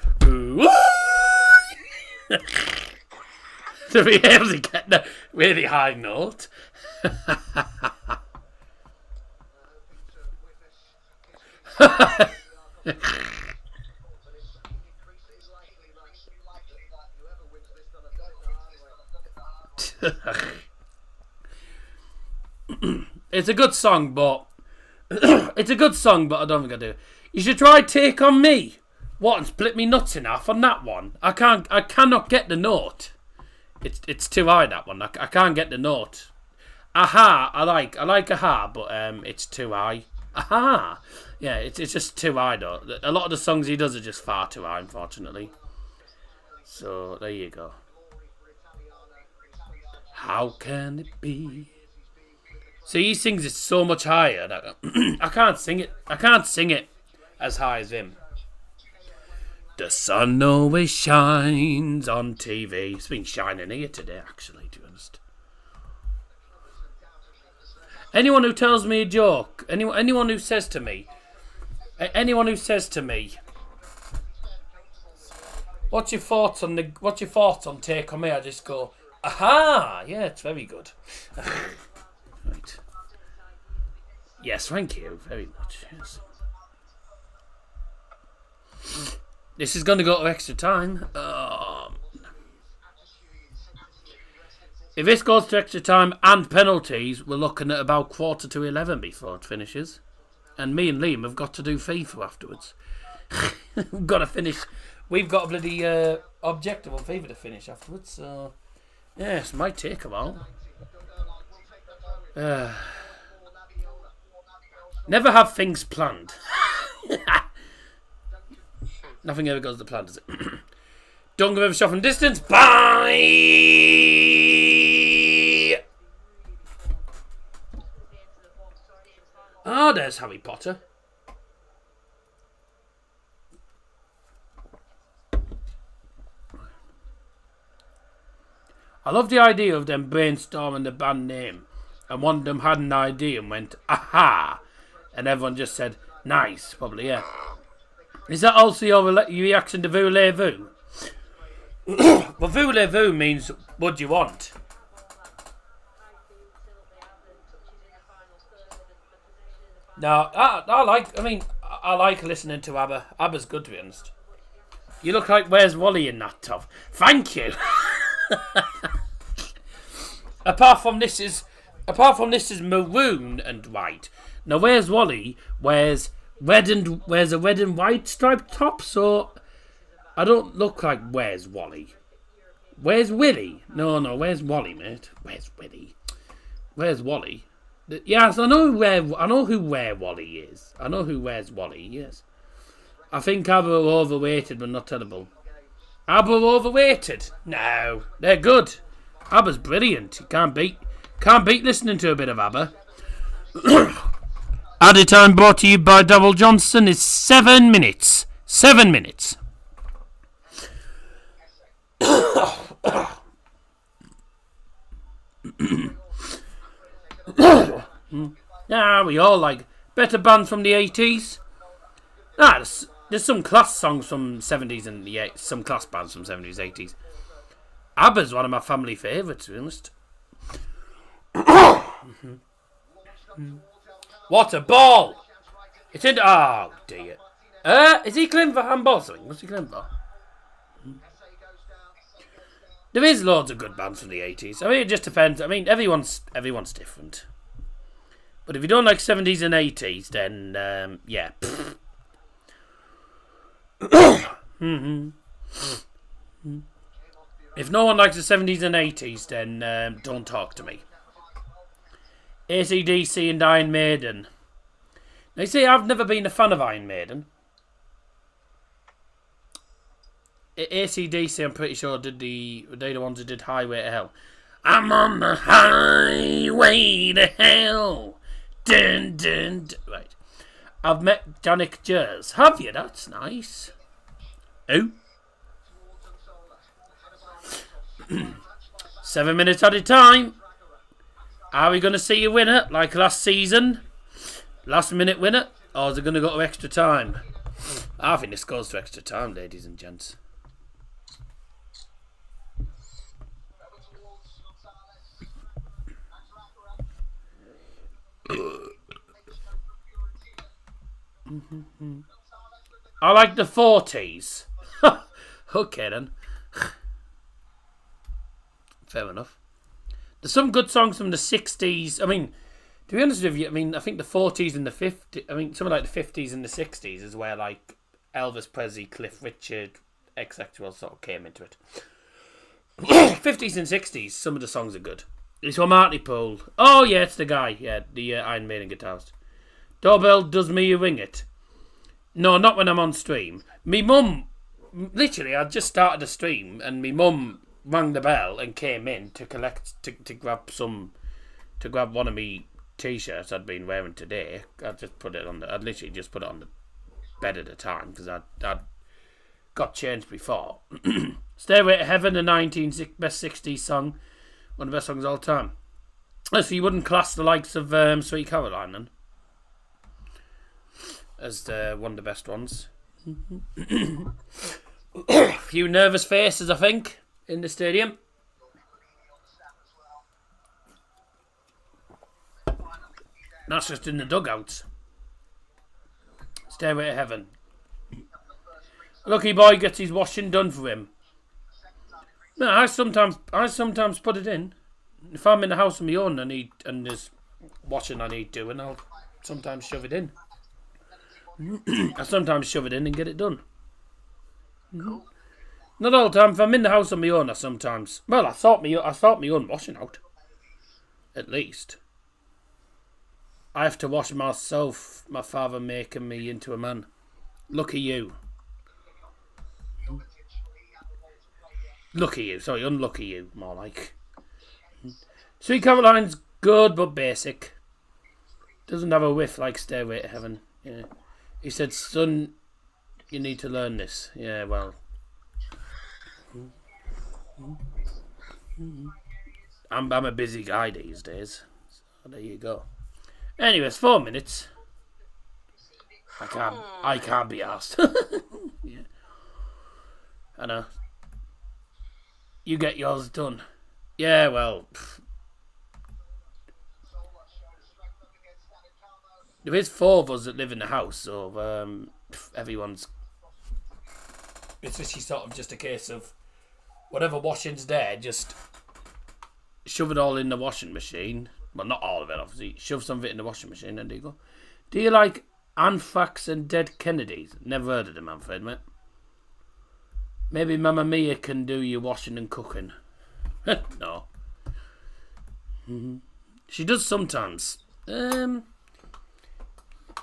S1: to be able to get the really high note. It's a good song, but it's a good song, but I don't think I do. You should try Take On Me. What, and split me nuts in half on that one? I cannot get the note. It's too high, that one. I can't get the note. Aha, I like Aha, but it's too high. Aha, yeah, it's just too high though. A lot of the songs he does are just far too high, unfortunately. So there you go. How can it be? So he sings it so much higher that I can't sing it. I can't sing it as high as him. The sun always shines on TV. It's been shining here today, actually, to be honest. Anyone who tells me a joke, anyone who says to me, what's your thoughts on Take On Me? I just go, aha, yeah, it's very good. Right. Yes, thank you very much. Yes. This is going to go to extra time. If this goes to extra time and penalties, we're looking at about 11:15 before it finishes. And me and Liam have got to do FIFA afterwards. We've got to finish. We've got a bloody objective on FIFA to finish afterwards. So, yes, it might take a while. Never have things planned. Nothing ever goes to plan, does it? Don't give a shot from distance. Bye! Ah, there's Harry Potter. I love the idea of them brainstorming the band name, and one of them had an idea and went, aha, and everyone just said, nice, probably, yeah. Is that also your reaction to Voulez-Vous? Well, Voulez-Vous means, what do you want? No, I like listening to ABBA. ABBA's good, to be honest. You look like Where's Wally in that top. Thank you. Apart from this is maroon and white. Now Where's Wally wears a red and white striped top, so I don't look like Where's Wally. Where's Willy? No, where's Wally, mate? Where's Willy? Where's Wally? Yes, I know who Where Wally is. I know who Where's Wally, yes. I think ABBA are overrated but not terrible. ABBA are overrated? No, they're good. ABBA's brilliant. You can't beat listening to a bit of ABBA. Added time brought to you by Double Johnson is 7 minutes. 7 minutes. Yeah, we all like better bands from the 80s. There's some class songs from 70s and the 80s, some class bands from 70s, 80s. ABBA's one of my family favourites, to be honest. What a ball! It's in. Oh dear. Is he claiming for handball or something? What's he claiming for? There is loads of good bands from the 80s. I mean, it just depends. I mean, everyone's different. But if you don't like 70s and 80s, then yeah. If no one likes the 70s and 80s, then don't talk to me. AC/DC and Iron Maiden. Now, you see, I've never been a fan of Iron Maiden. AC/DC, I'm pretty sure, they're the ones who did Highway to Hell. I'm on the highway to hell. Dun, dun, dun. Right. I've met Janik Jers. Have you? That's nice. Who? 7 minutes at a time. Are we going to see a winner like last season? Last minute winner? Or is it going to go to extra time? I think this goes to extra time, ladies and gents. I like the 40s. Okay then. Fair enough. There's some good songs from the 60s. I mean, to be honest with you, I mean, I think the 40s and the 50s, I mean, something like the 50s and the 60s is where, like, Elvis Presley, Cliff Richard, X-Actual sort of came into it. 50s and 60s, some of the songs are good. It's from Hartlepool. Oh, yeah, it's the guy. Yeah, the Iron Maiden guitarist. Doorbell, does me ring it? No, not when I'm on stream. Me mum, literally, I just started a stream and me mum rang the bell and came in to grab one of me t-shirts I'd been wearing today. I'd literally just put it on the bed at the time because I'd got changed before. Stairway to Heaven, the best 60s song, one of the best songs of all time. So you wouldn't class the likes of Sweet Caroline then as one of the best ones. A few nervous faces, I think, in the stadium. That's just in the dugouts. Stairway to Heaven. Lucky boy gets his washing done for him. No, I sometimes put it in. If I'm in the house on my own and there's washing I need doing, I'll sometimes shove it in. I sometimes shove it in and get it done. Not all the time. If I'm in the house on my own, I sort my own washing out. At least. I have to wash myself. My father making me into a man. Lucky you. Lucky you. Sorry, unlucky you. More like. Sweet Caroline's good but basic. Doesn't have a whiff like Stairway to Heaven. Yeah. He said, son, you need to learn this. Yeah, well. I'm a busy guy these days. So there you go. Anyways, 4 minutes. I can't be asked. Yeah. I know. You get yours done. Yeah, well. There is 4 of us that live in the house, so everyone's. It's actually sort of just a case of whatever washing's there, just shove it all in the washing machine. Well, not all of it, obviously. Shove some of it in the washing machine, and there you go. Do you like Anthrax and Dead Kennedys? Never heard of them, I'm afraid, mate. Maybe Mamma Mia can do your washing and cooking. No. Mm-hmm. She does sometimes.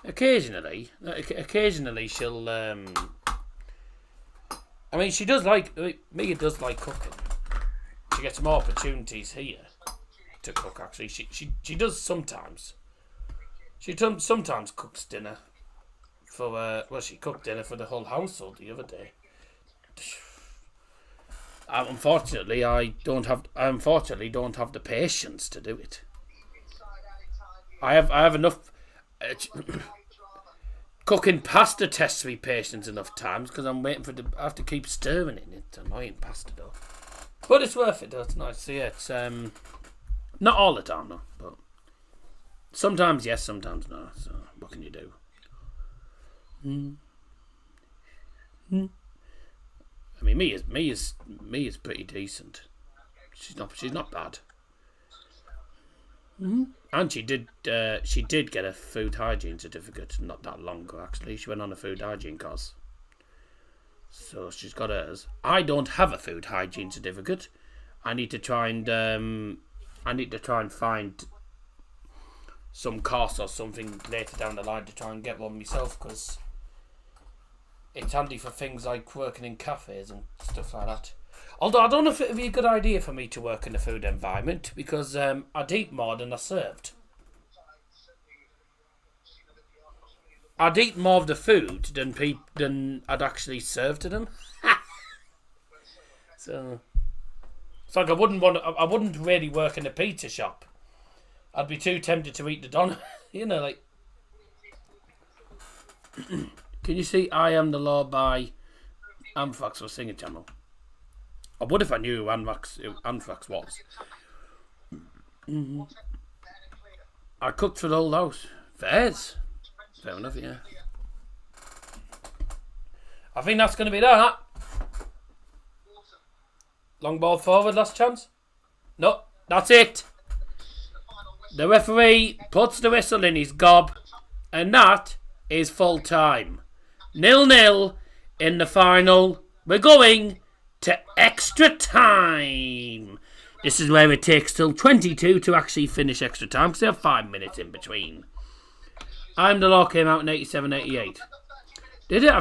S1: Occasionally she'll. I mean, she does like. Mia does like cooking. She gets more opportunities here to cook. Actually, she does sometimes. She sometimes cooks dinner for. Well, she cooked dinner for the whole household the other day. Unfortunately, I don't have the patience to do it. I have enough. Cooking pasta tests me patience enough times because I'm waiting I have to keep stirring it. It's annoying pasta though, but it's worth it though. It's nice. So yeah, it's not all the time though, but sometimes yes, sometimes no. So what can you do? I mean, Mia's pretty decent. She's not bad. And she did get a food hygiene certificate not that long ago. Actually, she went on a food hygiene course, so she's got hers. I don't have a food hygiene certificate. I need to try and find some course or something later down the line to try and get one myself, because it's handy for things like working in cafes and stuff like that. Although I don't know if it would be a good idea for me to work in a food environment, because I'd eat more than I served. I'd eat more of the food than I'd actually serve to them. So it's like I wouldn't really work in a pizza shop. I'd be too tempted to eat the doner. You know, like. Can you see I Am the Law by Anthrax or Singer Channel? I would if I knew who Anthrax was. I cooked for the whole house. Fair enough, yeah. I think that's going to be that. Long ball forward, last chance. No, that's it. The referee puts the whistle in his gob, and that is full time. 0-0 in the final. We're going to extra time. This is where it takes till 22 to actually finish extra time, because they have 5 minutes in between. I Am the Law came out in 87-88. Did it? I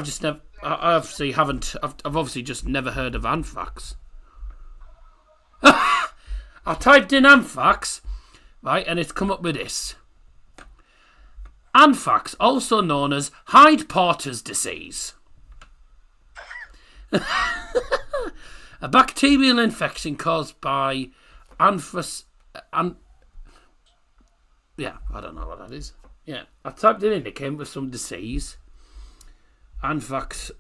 S1: obviously haven't. I've obviously just never heard of Anthrax. I typed in Anthrax, right, and it's come up with this. Anthrax, also known as Hyde-Porter's disease. A bacterial infection caused by anthrax. Yeah, I don't know what that is. Yeah, I typed it in. It came with some disease. Anthrax.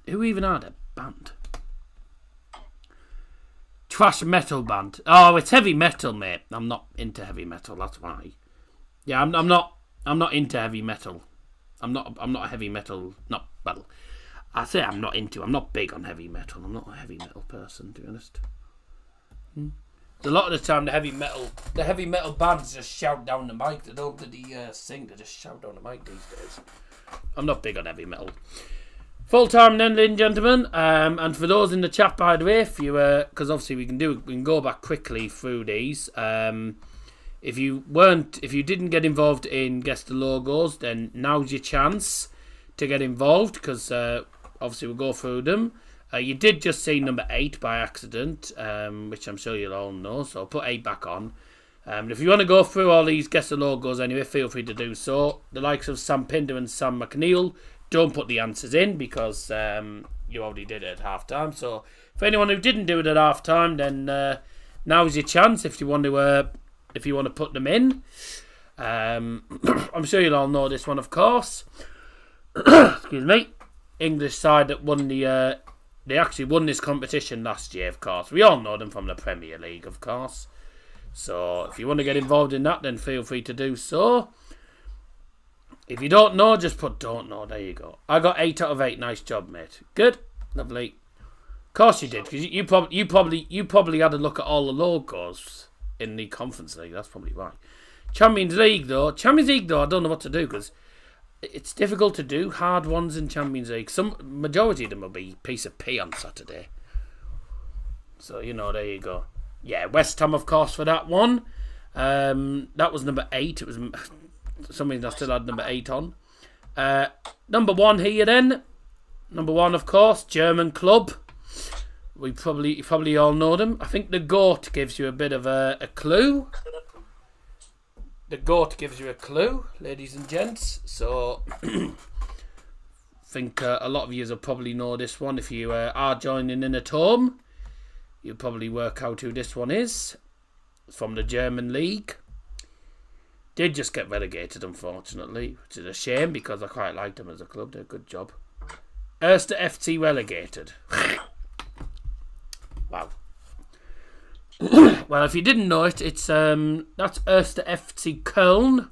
S1: Who even had a band? Thrash metal band. Oh, it's heavy metal, mate. I'm not into heavy metal. That's why. Yeah, I'm not into heavy metal. I'm not a heavy metal. Not well. I say I'm not big on heavy metal. I'm not a heavy metal person, to be honest. A lot of the time, the heavy metal bands just shout down the mic. They don't bloody sing. They just shout down the mic these days. I'm not big on heavy metal. Full time then, ladies and gentlemen. And for those in the chat, by the way, if you because obviously we can go back quickly through these. If you didn't get involved in Guess the Logos, then now's your chance to get involved, because obviously we'll go through them. You did just see number 8 by accident, which I'm sure you'll all know, so I'll put 8 back on. If you want to go through all these Guess the Logos anyway, feel free to do so. The likes of Sam Pinder and Sam McNeil, don't put the answers in, because you already did it at half time. So for anyone who didn't do it at half time, then now's your chance if you want to put them in. I'm sure you'll all know this one, of course. Excuse me. English side that won they actually won this competition last year, of course. We all know them from the Premier League, of course. So if you want to get involved in that, then feel free to do so. If you don't know, just put don't know. There you go. I got 8 out of 8. Nice job, mate. Good. Lovely. Of course you did, because you probably had a look at all the logos in the Conference League. That's probably why. Champions League, though, I don't know what to do, because it's difficult to do hard ones in Champions League. Some majority of them will be piece of pea on Saturday. So, there you go. Yeah, West Ham, of course, for that one. That was number 8. It was something I still had number 8 on. Number 1 here, then. Number 1, of course, German club. You probably all know them. I think the GOAT gives you a bit of a clue. The GOAT gives you a clue, ladies and gents. So, I think a lot of you will probably know this one. If you are joining in at home, you'll probably work out who this one is. It's from the German league. Did just get relegated, unfortunately, which is a shame because I quite liked them as a club. Did a good job. Erste FC relegated. Wow. Well, if you didn't know it, it's that's Erste FC Köln,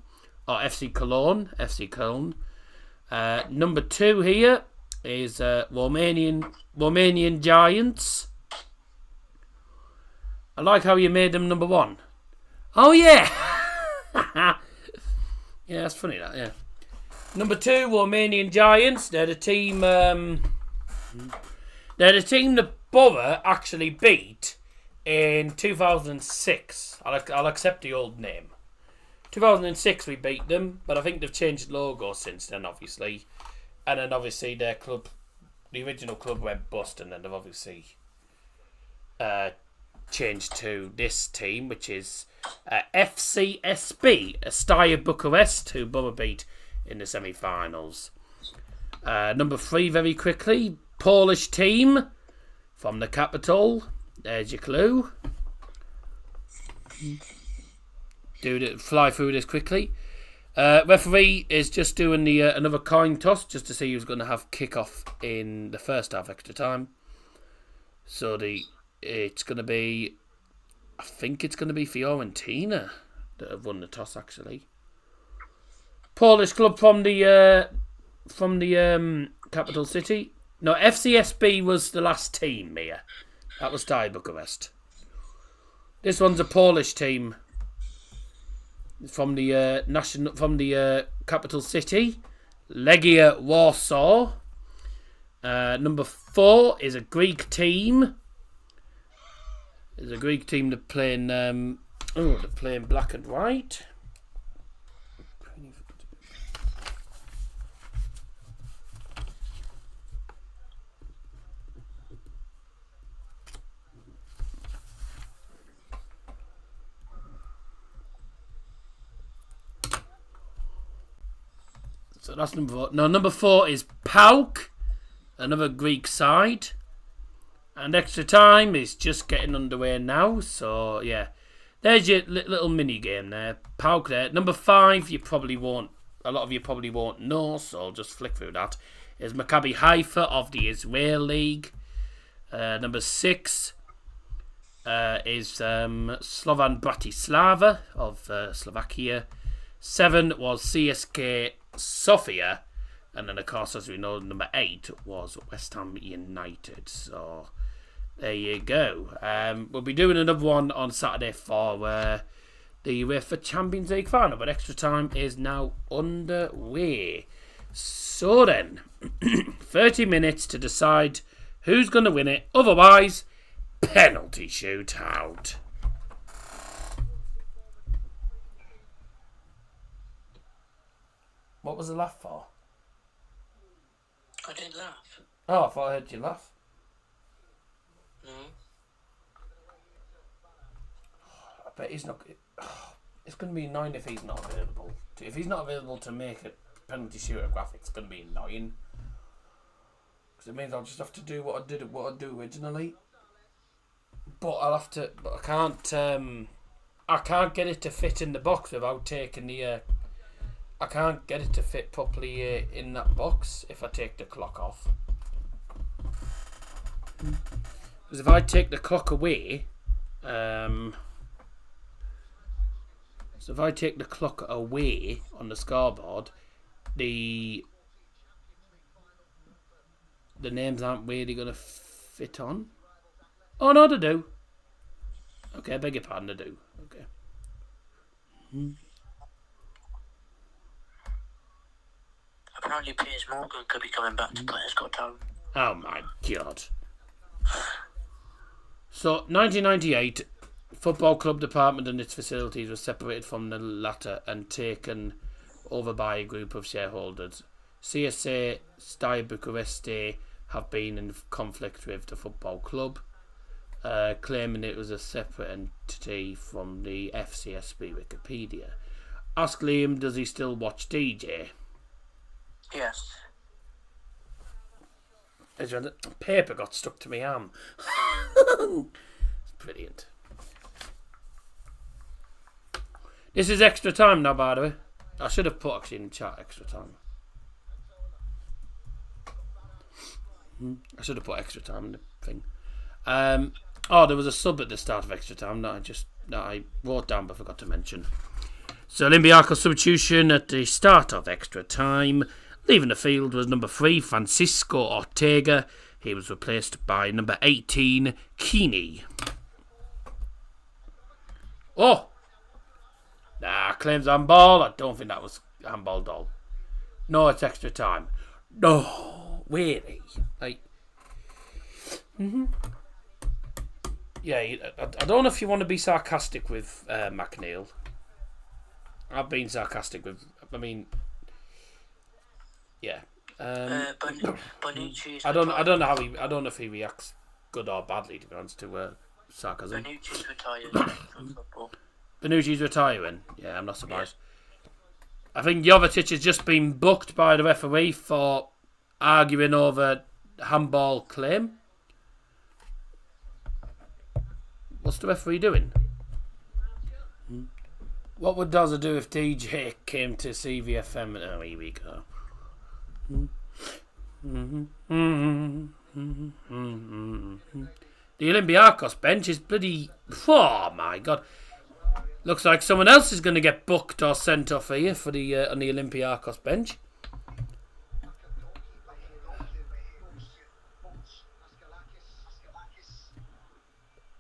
S1: or FC Cologne, FC Köln. Number 2 here is Romanian Giants. I like how you made them number 1. Oh yeah, yeah, that's funny that. Yeah. Number 2, Romanian Giants. They're the team. They're the team that Borough actually beat in 2006. I'll accept the old name. 2006 we beat them, but I think they've changed logo since then, obviously. And then obviously their club, the original club, went bust, and then they've obviously changed to this team, which is FCSB, Steaua Bucharest, who Borough beat in the semi-finals. Number 3, very quickly, Polish team from the capital. There's your clue. Fly through this quickly. Referee is just doing the another coin toss just to see who's going to have kick-off in the first half extra time. So it's going to be, I think it's going to be Fiorentina that have won the toss, actually. Polish club from the capital city. No, FCSB was the last team, Mia. That was Steaua Bucharest. This one's a Polish team from the capital city, Legia Warsaw. Number 4 is a Greek team. There's a Greek team that playing they're playing black and white. So that's number 4. No, number 4 is PAOK, another Greek side. And extra time is just getting underway now. So, yeah. There's your little mini game there. PAOK there. Number 5, a lot of you probably won't know, so I'll just flick through that. Is Maccabi Haifa of the Israel League. Number 6 is Slovan Bratislava of Slovakia. 7 was CSK Sofia, and then of course, as we know, number 8 was West Ham United. So there you go. We'll be doing another one on Saturday for the UEFA Champions League final, but extra time is now underway. So then, 30 minutes to decide who's going to win it. Otherwise, penalty shootout. What was the laugh for?
S3: I didn't laugh.
S1: Oh, I thought I heard you laugh.
S3: No.
S1: I bet he's not. It's going to be annoying if he's not available. If he's not available to make a penalty shooter graphic, it's going to be annoying. Because it means I'll just have to do what I do originally. But I'll have to. But I can't. I can't get it to fit in the box without taking the. I can't get it to fit properly in that box if I take the clock off. Because if I take the clock away, so if I take the clock away on the scoreboard, the names aren't really going to fit on. Oh no, they do. Okay, beg your pardon, they do. Okay.
S3: Apparently Piers Morgan could be coming back to Players Got Talent.
S1: Oh my god. So, 1998, football club department and its facilities were separated from the latter and taken over by a group of shareholders. CSA Style Bucuresti have been in conflict with the football club, claiming it was a separate entity from the FCSB Wikipedia. Ask Liam, does he still watch DJ?
S3: Yes.
S1: The paper got stuck to my arm. It's brilliant. This is extra time now, by the way. I should have put actually in the chat extra time. I should have put extra time in the thing. There was a sub at the start of extra time that I wrote down but forgot to mention. So Olympiacos substitution at the start of extra time. Leaving the field was number 3, Francisco Ortega. He was replaced by number 18, Keeney. Oh! Nah, claims handball. I don't think that was handball, doll. No, it's extra time. No, really? Like, yeah, I don't know if you want to be sarcastic with McNeil. I've been sarcastic with, yeah.
S3: Bonucci's
S1: I don't know if he reacts good or badly, to be honest, to sarcasm.
S3: Bonucci's retired from football.
S1: Bonucci's retiring. Yeah, I'm not surprised. Yeah. I think Jovetic has just been booked by the referee for arguing over handball claim. What's the referee doing? What would Dozza do if DJ came to CVFM? Oh, here we go. The Olympiacos bench is bloody... Oh, my God. Looks like someone else is going to get booked or sent off here for the on the Olympiacos bench.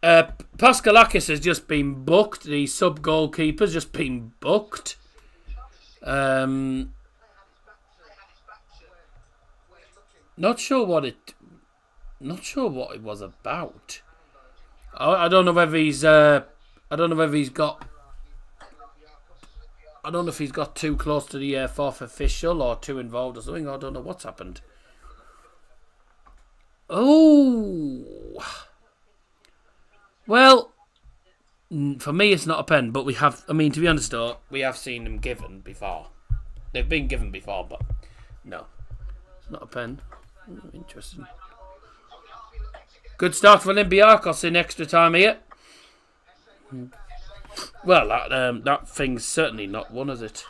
S1: Paskalakis has just been booked. The sub-goalkeeper's just been booked. Not sure what it was about. I don't know whether he's got if he's got too close to the fourth official or too involved or something. I don't know what's happened. Oh. Well, for me it's not a pen, but we have, to be honest though, we have seen them given before. They've been given before, but no. It's not a pen. Interesting. Good start for Olympiacos in extra time here. Well, that thing's certainly not one, is it?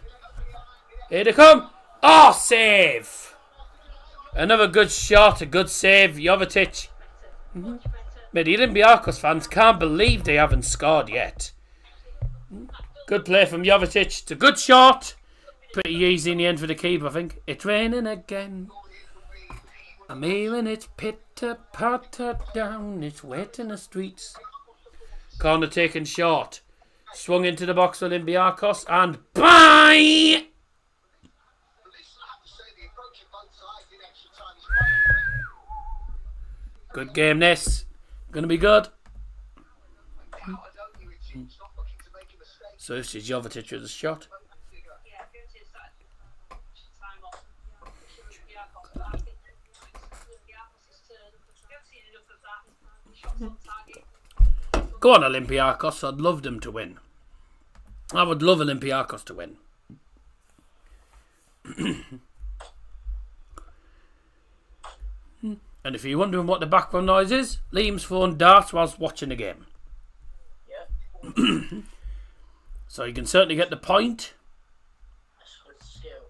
S1: Here they come. Oh, save! Another good shot, a good save. Jovetic. But the Olympiacos fans can't believe they haven't scored yet. Good play from Jovetic. It's a good shot. Pretty easy in the end for the keeper, I think. It's raining again. I'm hearing it pitter-patter down. It's wet in the streets. Corner taken short. Swung into the box for Olympiacos. And bye! Good game, this. Gonna be good. So this is Jovetic with a shot. Go on, Olympiacos. I'd love them to win. I would love Olympiacos to win. And if you're wondering what the background noise is, Liam's throwing darts whilst watching the game.
S3: Yeah.
S1: So you can certainly get the point.
S3: That's good skill.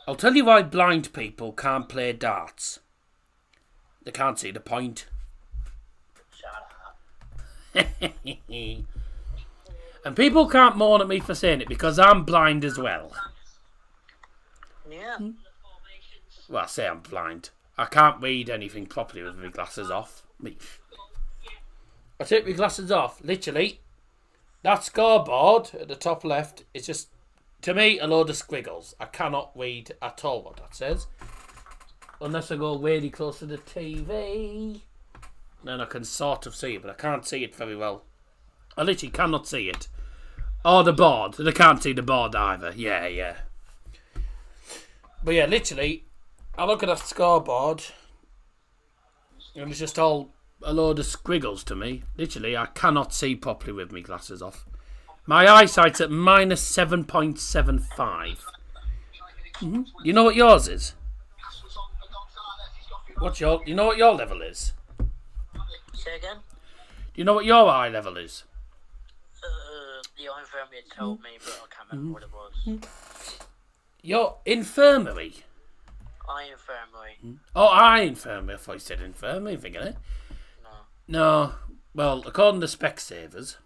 S1: I'll tell you why blind people can't play darts. They can't see the point.
S3: Shut up.
S1: And people can't moan at me for saying it because I'm blind as well.
S3: Yeah.
S1: Well, I say I'm blind. I can't read anything properly with my glasses off. I take my glasses off, literally. That scoreboard at the top left is just, to me, a load of squiggles. I cannot read at all what that says. Unless I go really close to the TV. Then I can sort of see it, but I can't see it very well. I literally cannot see it. Or the board. They can't see the board either. Yeah. But yeah, literally, I look at that scoreboard and it's just all a load of squiggles to me. Literally, I cannot see properly with my glasses off. My eyesight's at minus 7.75. You know what yours is? You know what your level is?
S3: Say again?
S1: Do you know what your eye level is?
S3: The infirmary had told me, but I can't remember what it was.
S1: Your infirmary?
S3: Eye infirmary.
S1: Oh, eye infirmary. I thought you said infirmary, thinking it. No. Well, according to Specsavers,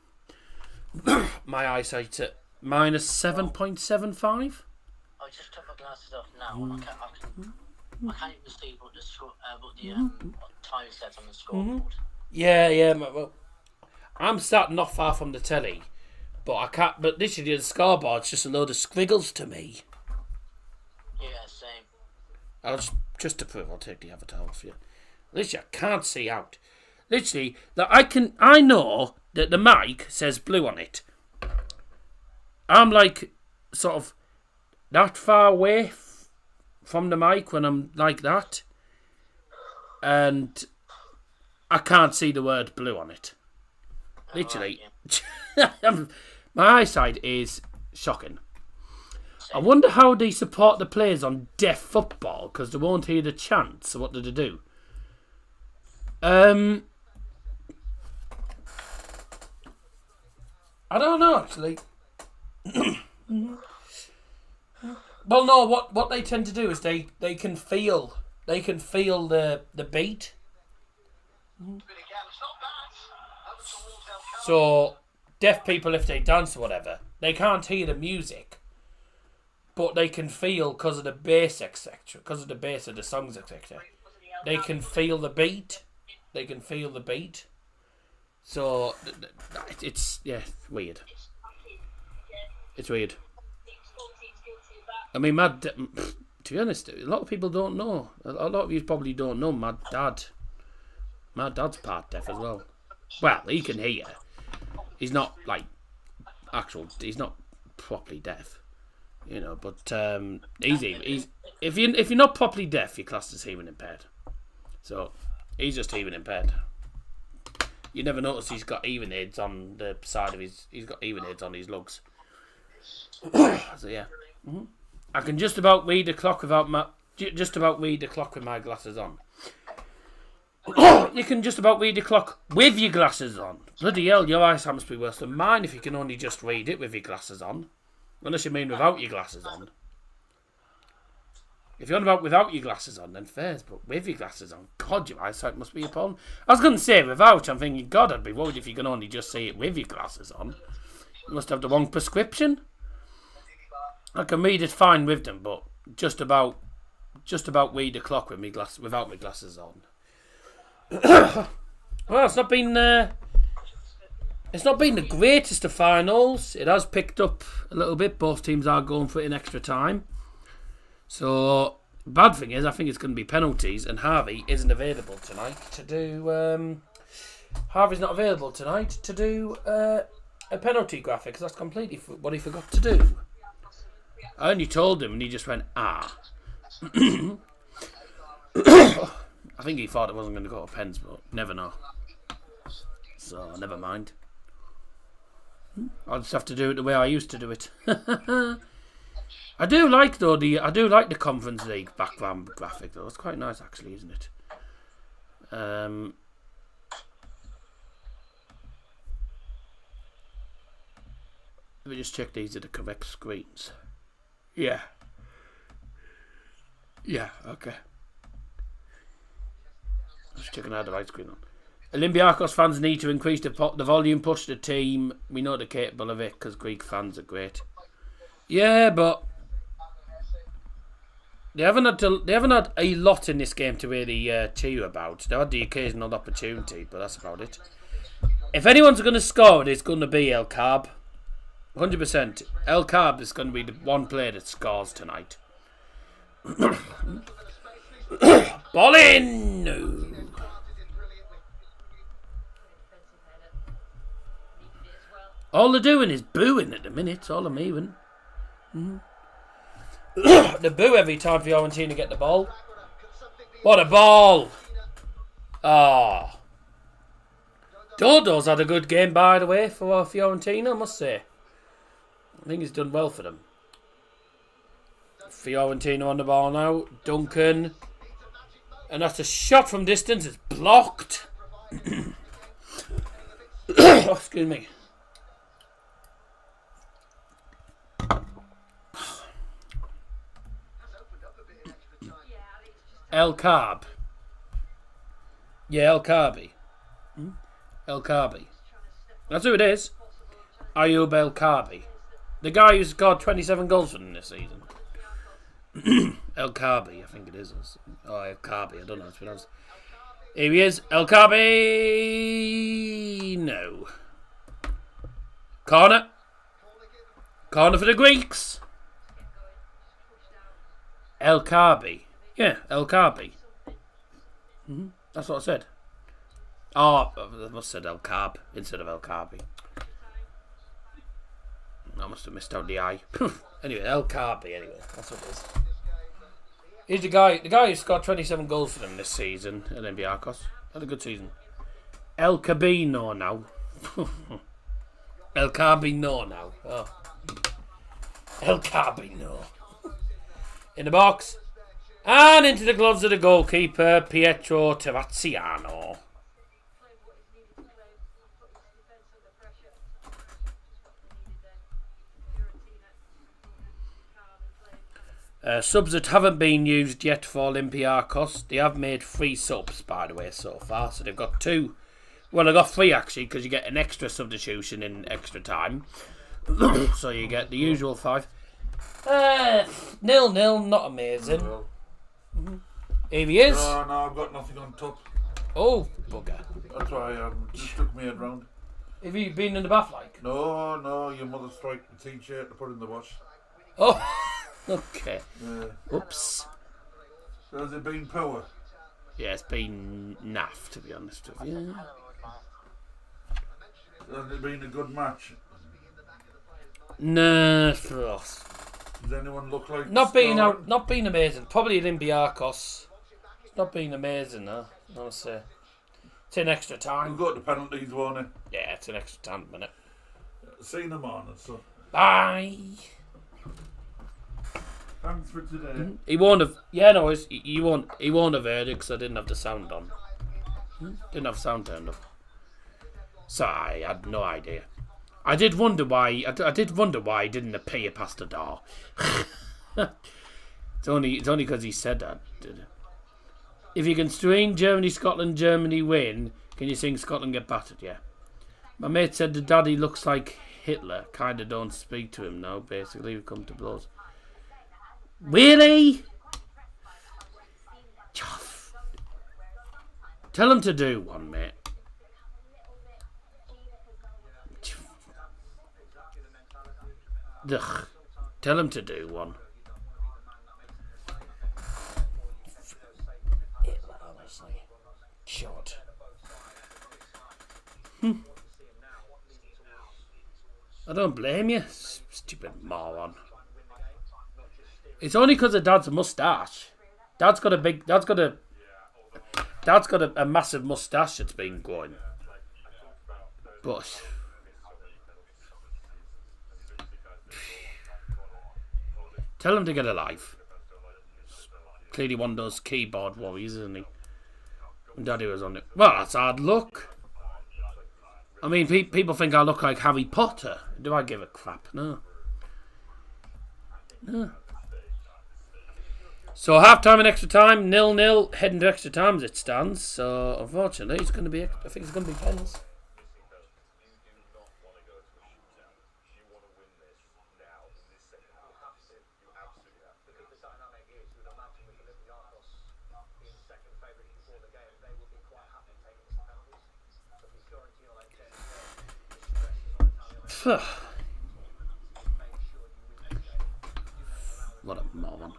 S1: my eyesight's at minus 7.75.
S3: I just took my glasses off now, and I can't even see what the time says on the scoreboard.
S1: Yeah. Well, I'm sat not far from the telly, but I can't. But literally, the scoreboard's just a load of squiggles to me.
S3: Yeah, same.
S1: I'll just to prove, I'll take the avatar off you. Literally, I can't see out. Literally, that I know that the mic says blue on it. I'm like sort of that far away from the mic when I'm like that, and I can't see the word blue on it. Literally, my eyesight is shocking. I wonder how they support the players on deaf football because they won't hear the chants. So what do they do? I don't know actually. Well, no. What they tend to do is they can feel the beat. So deaf people, if they dance or whatever, they can't hear the music, but they can feel because of the bass, etc. Because of the bass of the songs, etc. They can feel the beat. So it's weird. It's weird. I mean, to be honest, a lot of people don't know. A lot of you probably don't know. My dad's part deaf as well. Well, he can hear. He's not he's not properly deaf, you know. But he's if you're not properly deaf, you're classed as hearing impaired. So he's just hearing impaired. You never notice he's got hearing aids on the side of he's got hearing aids on his lugs. So yeah, I can just about read the clock with my glasses on. You can just about read the clock with your glasses on. Bloody hell, your eyesight must be worse than mine if you can only just read it with your glasses on. Unless you mean without your glasses on. If you're on about without your glasses on, then fair, but with your glasses on, God, your eyesight must be appalling. I was going to say without, I'm thinking, God, I'd be worried if you can only just see it with your glasses on. You must have the wrong prescription. I can read it fine with them, but just about read the clock with without my glasses on. Well, it's not been the greatest of finals. It has picked up a little bit. Both teams are going for it in extra time. So, bad thing is, I think it's going to be penalties, and Harvey isn't available tonight to do. Harvey's not available tonight to do a penalty graphic because that's completely what he forgot to do. I only told him, and he just went ah. I think he thought it wasn't going to go to pens, but never know. So never mind. I'll just have to do it the way I used to do it. I do like the Conference League background graphic though. It's quite nice actually, isn't it? Let me just check these are the correct screens. Yeah. Yeah, okay. Just checking out the right screen on. Olympiacos fans need to increase the volume, push the team. We know they're capable of it because Greek fans are great. Yeah, but they haven't had a lot in this game to really cheer about. They had the occasional opportunity, but that's about it. If anyone's going to score, it's going to be El Carb. 100%. El Carb is going to be the one player that scores tonight. Ball in! No. All they're doing is booing at the minute. That's all I'm hearing. They boo every time Fiorentina get the ball. What a ball! Ah. Dodo's had a good game, by the way, for Fiorentina, I must say. I think he's done well for them. Fiorentina on the ball now. Duncan. And that's a shot from distance. It's blocked. Oh, excuse me. El Carb. Yeah, El Carby. El Carby. That's who it is. Ayub El Carby. The guy who's scored 27 goals for them this season. El Carby, I think it is. Oh, El Carby, I don't know how it's pronounced. Here he is. El Carby. No. Corner. Corner for the Greeks. El Carby. Yeah, El Carby. That's what I said. Oh, I must have said El Carb instead of El Carby. I must have missed out the I. Anyway, El Carby, anyway. That's what it is. He's the guy who scored 27 goals for them this season at Olympiacos. Had a good season. El Cabino now. El Cabino now. Oh. El Cabino. In the box. And into the gloves of the goalkeeper, Pietro Terraziano. Subs that haven't been used yet for Olympiacos. They have made 3 subs, by the way, so far. So they've got 2. Well, they've got 3, actually, because you get an extra substitution in extra time. So you get the usual 5. 0-0, not amazing. Here he is.
S5: No, I've got nothing on top.
S1: Oh, bugger.
S5: That's why I just took my head round.
S1: Have you been in the bath, like?
S5: No, your mother strike the t-shirt to put in the wash.
S1: Oh, okay.
S5: Yeah.
S1: Oops.
S5: So has it been power?
S1: Yeah, it's been naff, to be honest with you.
S5: Has it been a good match?
S1: Nah, for us.
S5: Does anyone look like
S1: Not being amazing. Probably Olympiacos. It's not been amazing, though. I'll say. It's in extra time.
S5: We've got the penalties, won't it?
S1: Yeah, it's in extra time, minute.
S5: Seen them on it, so.
S1: Bye.
S5: Thanks for today.
S1: He won't have. Yeah, no, he won't have heard it because I didn't have the sound on. Didn't have sound turned up. So I had no idea. I did wonder why. I did wonder why he didn't appear past the door. It's only because he said that. If you can string Germany, Scotland, Germany win, can you sing Scotland get battered? Yeah. My mate said the daddy looks like Hitler. Kinda don't speak to him now. Basically, we come to blows. Really? Tell him to do one, mate. Ugh. Tell him to do one. Honestly. Short. I don't blame you, stupid moron. It's only because of Dad's moustache. Dad's got a massive moustache that's been growing. But Tell him to get a life. Clearly one of those keyboard warriors, isn't he? And Daddy was on it. Well, that's hard luck. I mean, people think I look like Harry Potter. Do I give a crap? No. No. So half time and extra time, 0-0, heading to extra time as it stands. So unfortunately, it's going to be. I think it's going to be pens. What a moron.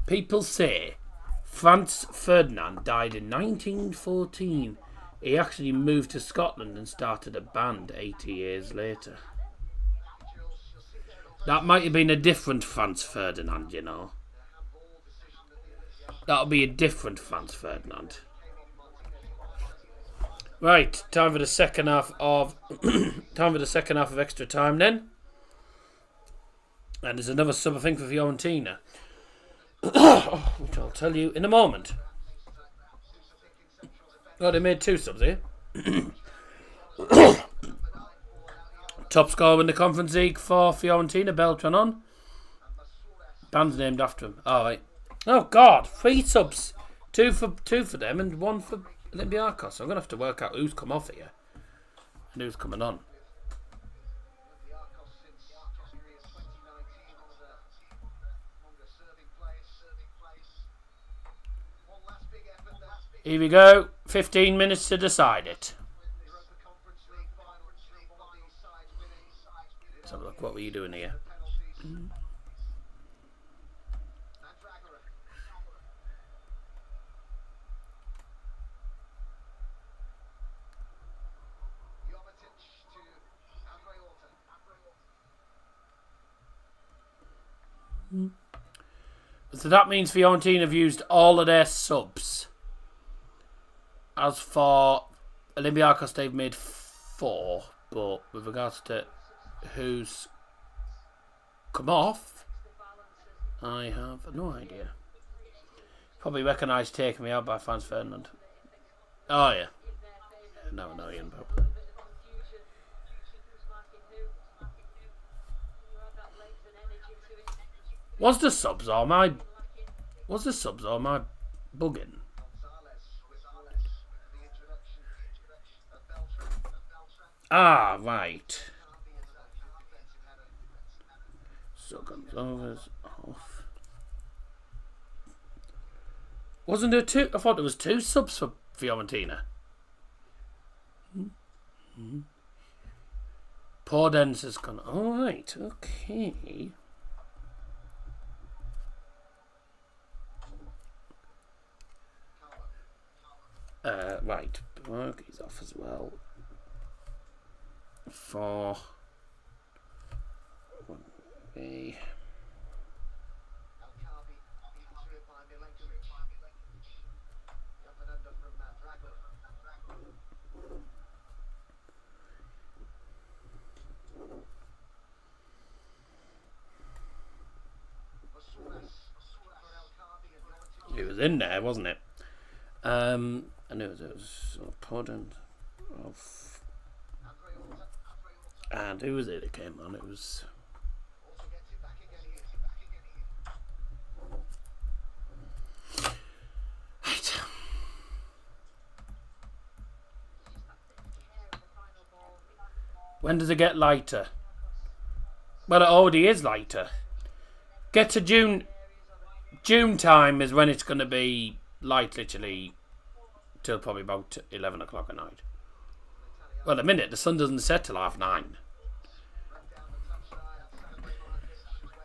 S1: People say Franz Ferdinand died in 1914. He actually moved to Scotland and started a band 80 years later. That might have been a different Franz Ferdinand, you know. That'll be a different Franz Ferdinand. Right, time for the second half of extra time then. And there's another sub, I think, for Fiorentina. Which I'll tell you in a moment. Oh, they made 2 subs here. Top scorer in the Conference League for Fiorentina, Beltranon. Band's named after him. Alright. Oh God, 3 subs. 2 for them and 1 for Olympiacos. So I'm going to have to work out who's come off here and who's coming on. Here we go. 15 minutes to decide it. Let's have a look. What were you doing here? So that means Fiorentina have used all of their subs. As for Olympiacos, they've made 4. But with regards to who's come off, I have no idea. Probably recognised taking me out by Franz Ferdinand. Oh yeah. No, no, Ian. Was the subs or my bugging? Ah, right. So Gonzalez off. Wasn't there 2? I thought there was 2 subs for Fiorentina. Podence has gone. All right. Okay. Right. He's off as well. For a it was in there, wasn't it? I knew it was important of. And who was it that came on? It was. Right. When does it get lighter? Well, it already is lighter. Get to June. June time is when it's going to be light, literally, till probably about 11 o'clock at night. Well, a minute, the sun doesn't set till 9:30.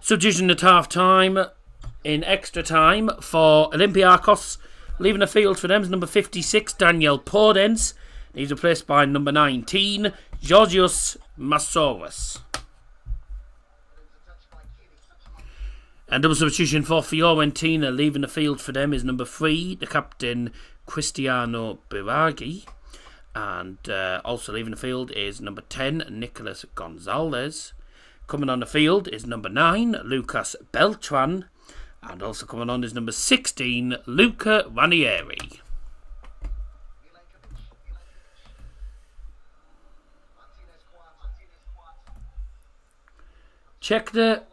S1: Substitution at half time. In extra time for Olympiacos. Leaving the field for them is number 56, Daniel Podence. He's replaced by number 19, Georgios Masouras. And double substitution for Fiorentina. Leaving the field for them is number 3, the captain, Cristiano Biraghi. And also leaving the field is number 10, Nicolas Gonzalez. Coming on the field is number 9, Lucas Beltran. And also coming on is number 16, Luca Ranieri. Check the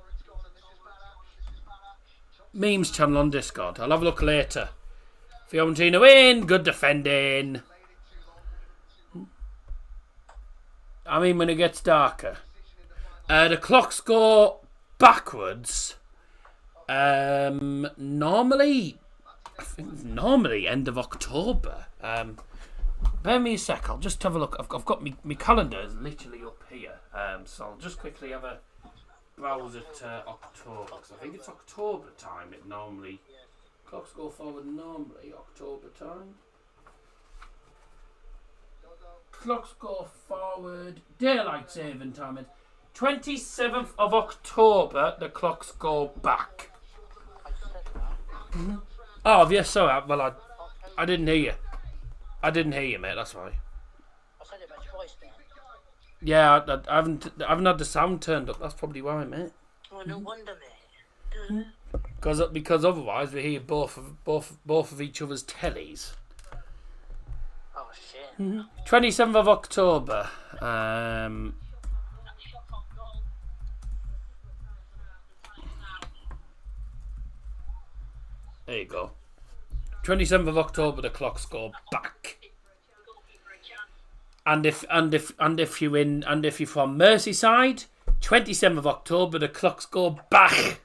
S1: memes channel on Discord. I'll have a look later. Fiorentina win. Good defending. I mean, when it gets darker. The clocks go backwards. Normally end of October. Bear me a sec. I'll just have a look. I've got my calendar is literally up here. So I'll just quickly have a browse at October. Cause I think it's October time. It normally clocks go forward. Normally October time. Clocks go forward. Daylight saving time is 27th of October. The clocks go back. Mm-hmm. Oh, yes, sorry. Well, I didn't hear you. I didn't hear you, mate. That's why.
S3: I said it about twice now.
S1: Yeah, I haven't had the sound turned up. That's probably why, mate.
S3: Oh, no wonder, mate.
S1: Because otherwise we hear both of each other's tellies.
S3: Oh shit.
S1: 27th of October. There you go. 27th of October, the clocks go back. And if you're from Merseyside, 27th of October, the clocks go back.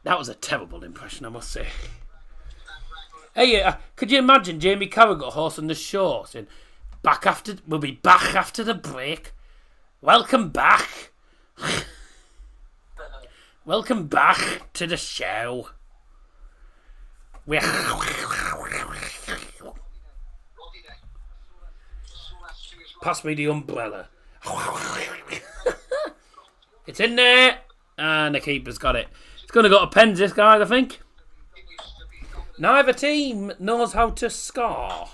S1: That was a terrible impression, I must say. Hey, could you imagine Jamie Carragher hosting the show saying, we'll be back after the break. Welcome back. Welcome back to the show. Pass me the umbrella. It's in there. And the keeper's got it. It's going to go to pens, this guy, I think. Neither team knows how to score.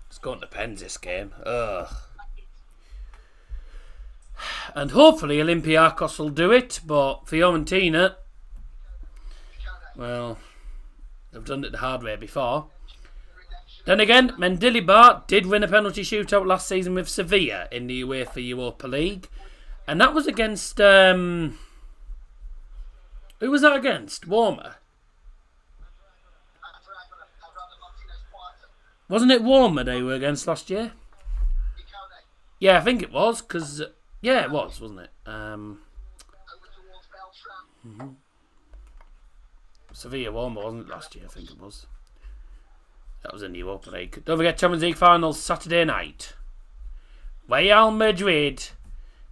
S1: It's going to pens, this game. Ugh. And hopefully Olympiacos will do it, but Fiorentina, well, they've done it the hard way before. Then again, Mendilibar did win a penalty shootout last season with Sevilla in the UEFA Europa League. And that was against... who was that against? Warmer? Wasn't it Warmer they were against last year? Yeah, I think it was, because... yeah, it was, wasn't it? Sevilla Warmer wasn't it last year, I think it was. That was in the Europa League. Don't forget Champions League finals Saturday night. Real Madrid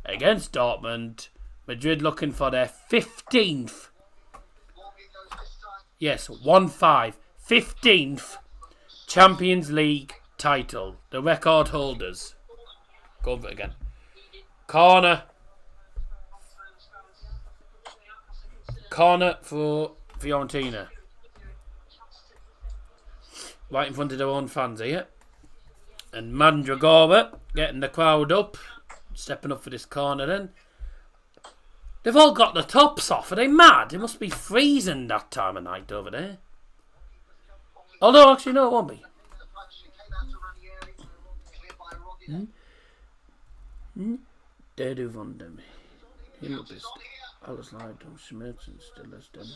S1: against Dortmund. Madrid looking for their 15th. Yes, 1-5. 15th Champions League title. The record holders. Go for it again. Corner. Corner for Fiorentina. Right in front of their own fans here. And Mandragora getting the crowd up. Stepping up for this corner then. They've all got the tops off. Are they mad? It must be freezing that time of night over there. Although, actually, no, it won't be. Der du wonder mig. Himmel bist alles leid und Schmerzen stillest dem.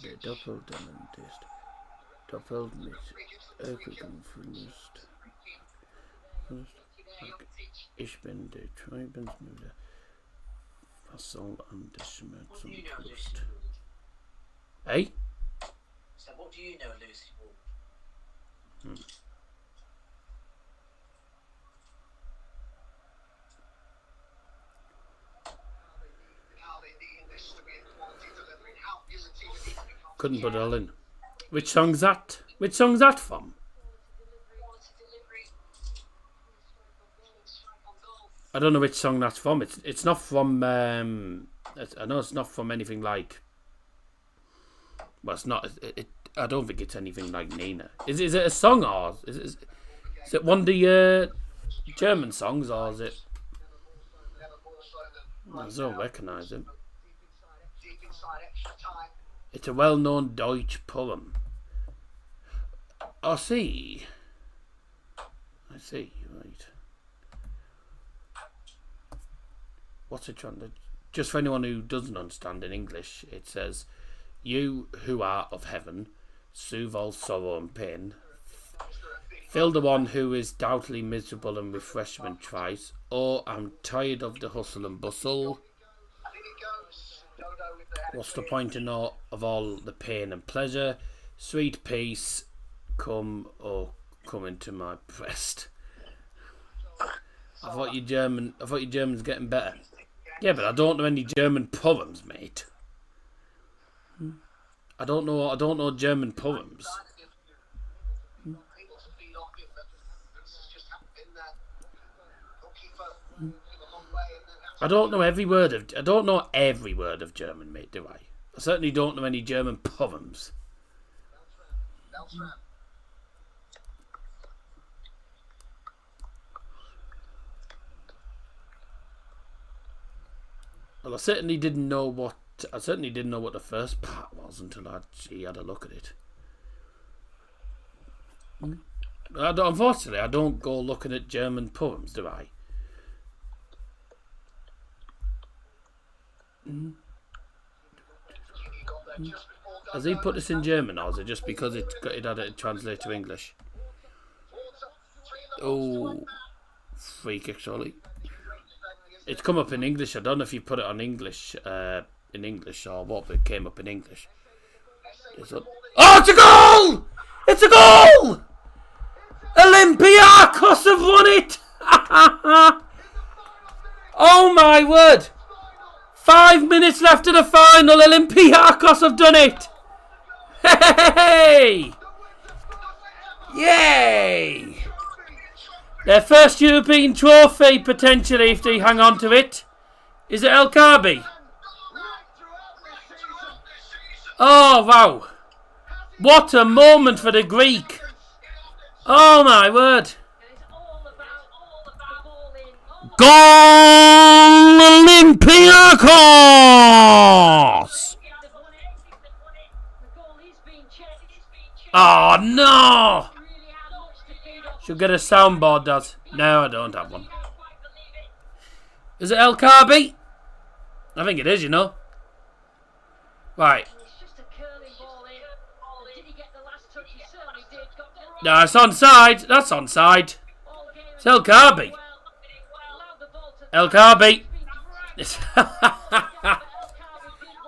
S1: Der Doppeltemmen ist. Doppelt mit Ökigem Verlust. Ich bin der Treibensmüde. Was soll an der Schmerzen tust? Hey?
S3: So what do you know, Lucy?
S1: couldn't put it all in. Which song's that? Which song's that from? I don't know which song that's from. It's not from. I know it's not from anything like. Well, it's not. I don't think it's anything like Nina. Is it a song or is it one of the German songs or is it? I don't recognise it. It's a well-known Deutsch poem. I see, right. What's it trying to... Just for anyone who doesn't understand in English, it says, "You who are of heaven, soothe all sorrow and pain. Fill the one who is doubtfully miserable and refreshment tries. Oh, I'm tired of the hustle and bustle. What's the point in all of all the pain and pleasure? Sweet peace, come into my breast." I thought your German's getting better. Yeah, but I don't know any German poems, mate. I don't know German poems. I don't know every word of German, mate, do I? I certainly don't know any German poems. Well, I certainly didn't know what the first part was until I actually had a look at it. Unfortunately, I don't go looking at German poems, do I? Has he put this in German, or is it just because it had it translated to English? Oh, free kick, surely. It's come up in English. I don't know if you put it on English, or what, but it came up in English. Oh, it's a goal! It's a goal! Olympiacos have won it! Oh my word! 5 minutes left of the final. Olympiacos have done it! Hey! Yay! Their first European trophy, potentially, if they hang on to it. Is it El Kabi? Oh, wow. What a moment for the Greek. Oh, my word. Goal Olympiacos! Oh, no! Should get a soundboard, does. No, I don't have one. Is it El Kabi? I think it is, you know. Right. No, it's onside. That's onside. It's El Kabi. El Kabi.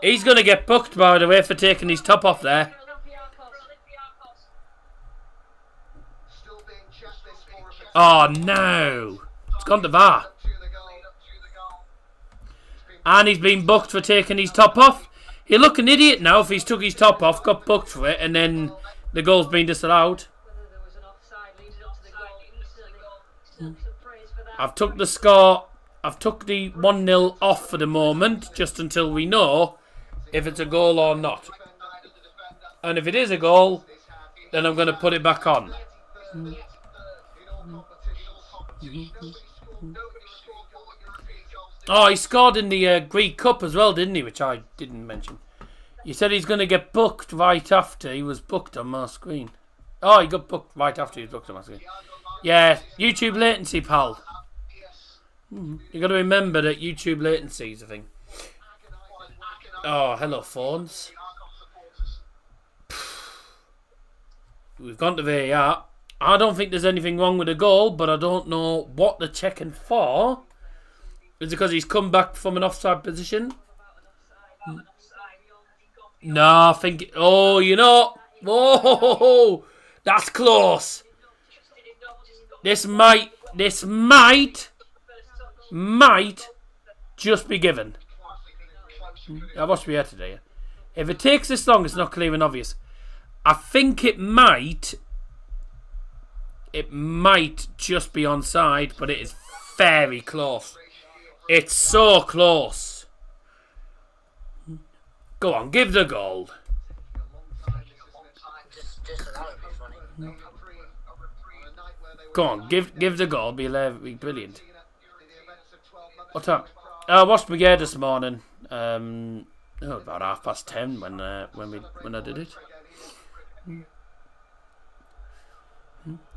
S1: He's going to get booked, by the way, for taking his top off there. Oh, no. It's gone to VAR. And he's been booked for taking his top off. He'll look an idiot now if he's took his top off, got booked for it, and then the goal's been disallowed. I've took the score. I've took the 1-0 off for the moment, just until we know if it's a goal or not. And if it is a goal, then I'm going to put it back on. Oh, he scored in the Greek Cup as well, didn't he? Which I didn't mention. You said he's going to get booked right after he was booked on my screen. Oh, he got booked right after he was booked on my screen. Yeah, YouTube latency, pal. You got to remember that YouTube latency is a thing. Oh, hello, phones. We've gone to VAR. I don't think there's anything wrong with the goal, but I don't know what they're checking for. Is it because he's come back from an offside position? No, I think... Oh, you know... Whoa! That's close. This might just be given. I watched me here today. If it takes this long, it's not clear and obvious. I think it might just be onside, but it is very close. It's so close. Go on, give the goal.
S3: Just allow it to be funny.
S1: Go on, give the goal. Be brilliant. What time? I watched Brigade this morning. About 10:30 when I did it.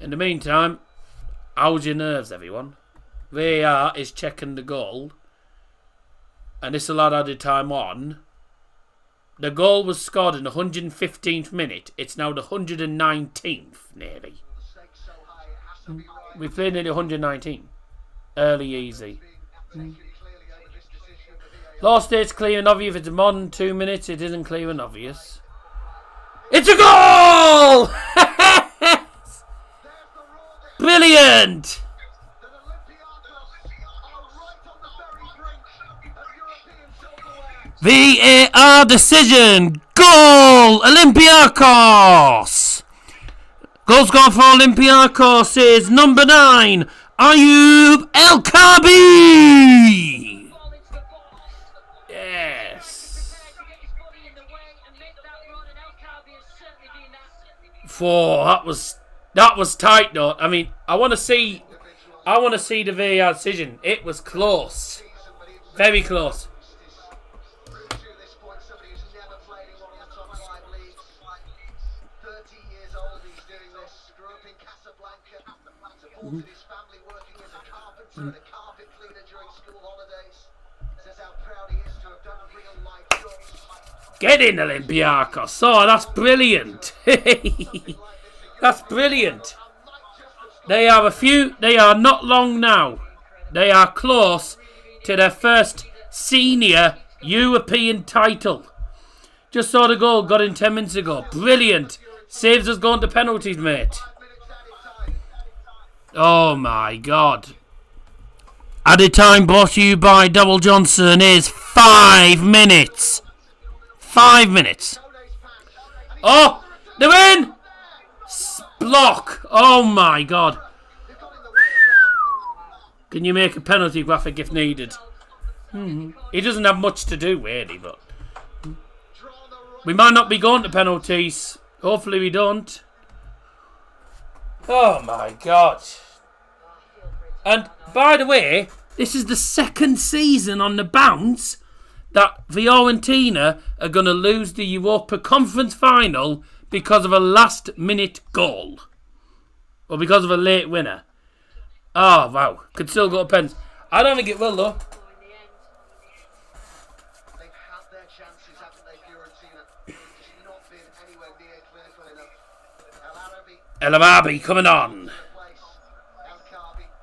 S1: In the meantime, how's your nerves, everyone? VAR is checking the goal, and this lad added time on. The goal was scored in the 115th minute. It's now the 119th, nearly. We played nearly 119. Early, easy. Law states clear and obvious. If it's more than 2 minutes, it isn't clear and obvious. It's a goal! Brilliant! VAR decision. Goal! Olympiacos! Goal scorer for Olympiacos is number 9, Ayub El Kabi! Yes. That was tight though. I mean, I want to see the VAR decision. It was close. Very close.
S6: His family working as a carpenter and a carpet cleaner during school holidays. Says how proud he is to have done real life jobs.
S1: Get in, Olympiacos. Oh, that's brilliant. That's brilliant. They are not long now. They are close to their first senior European title. Just saw the goal, got in 10 minutes ago. Brilliant. Saves us going to penalties, mate. Oh my God. Added time brought to you by Double Johnson is 5 minutes. 5 minutes. Oh, they win! Block. Oh my God. Can you make a penalty graphic if needed? He doesn't have much to do really, but we might not be going to penalties. Hopefully we don't. Oh my God. And by the way, this is the second season on the bounce that Fiorentina are going to lose the Europa Conference final because of a last minute goal. Or because of a late winner. Oh wow. Could still go to pens. I don't think it will though.
S6: They've had their chances, haven't they, Fiorentina? Just not been anywhere near clinical enough.
S1: El Arabi coming on.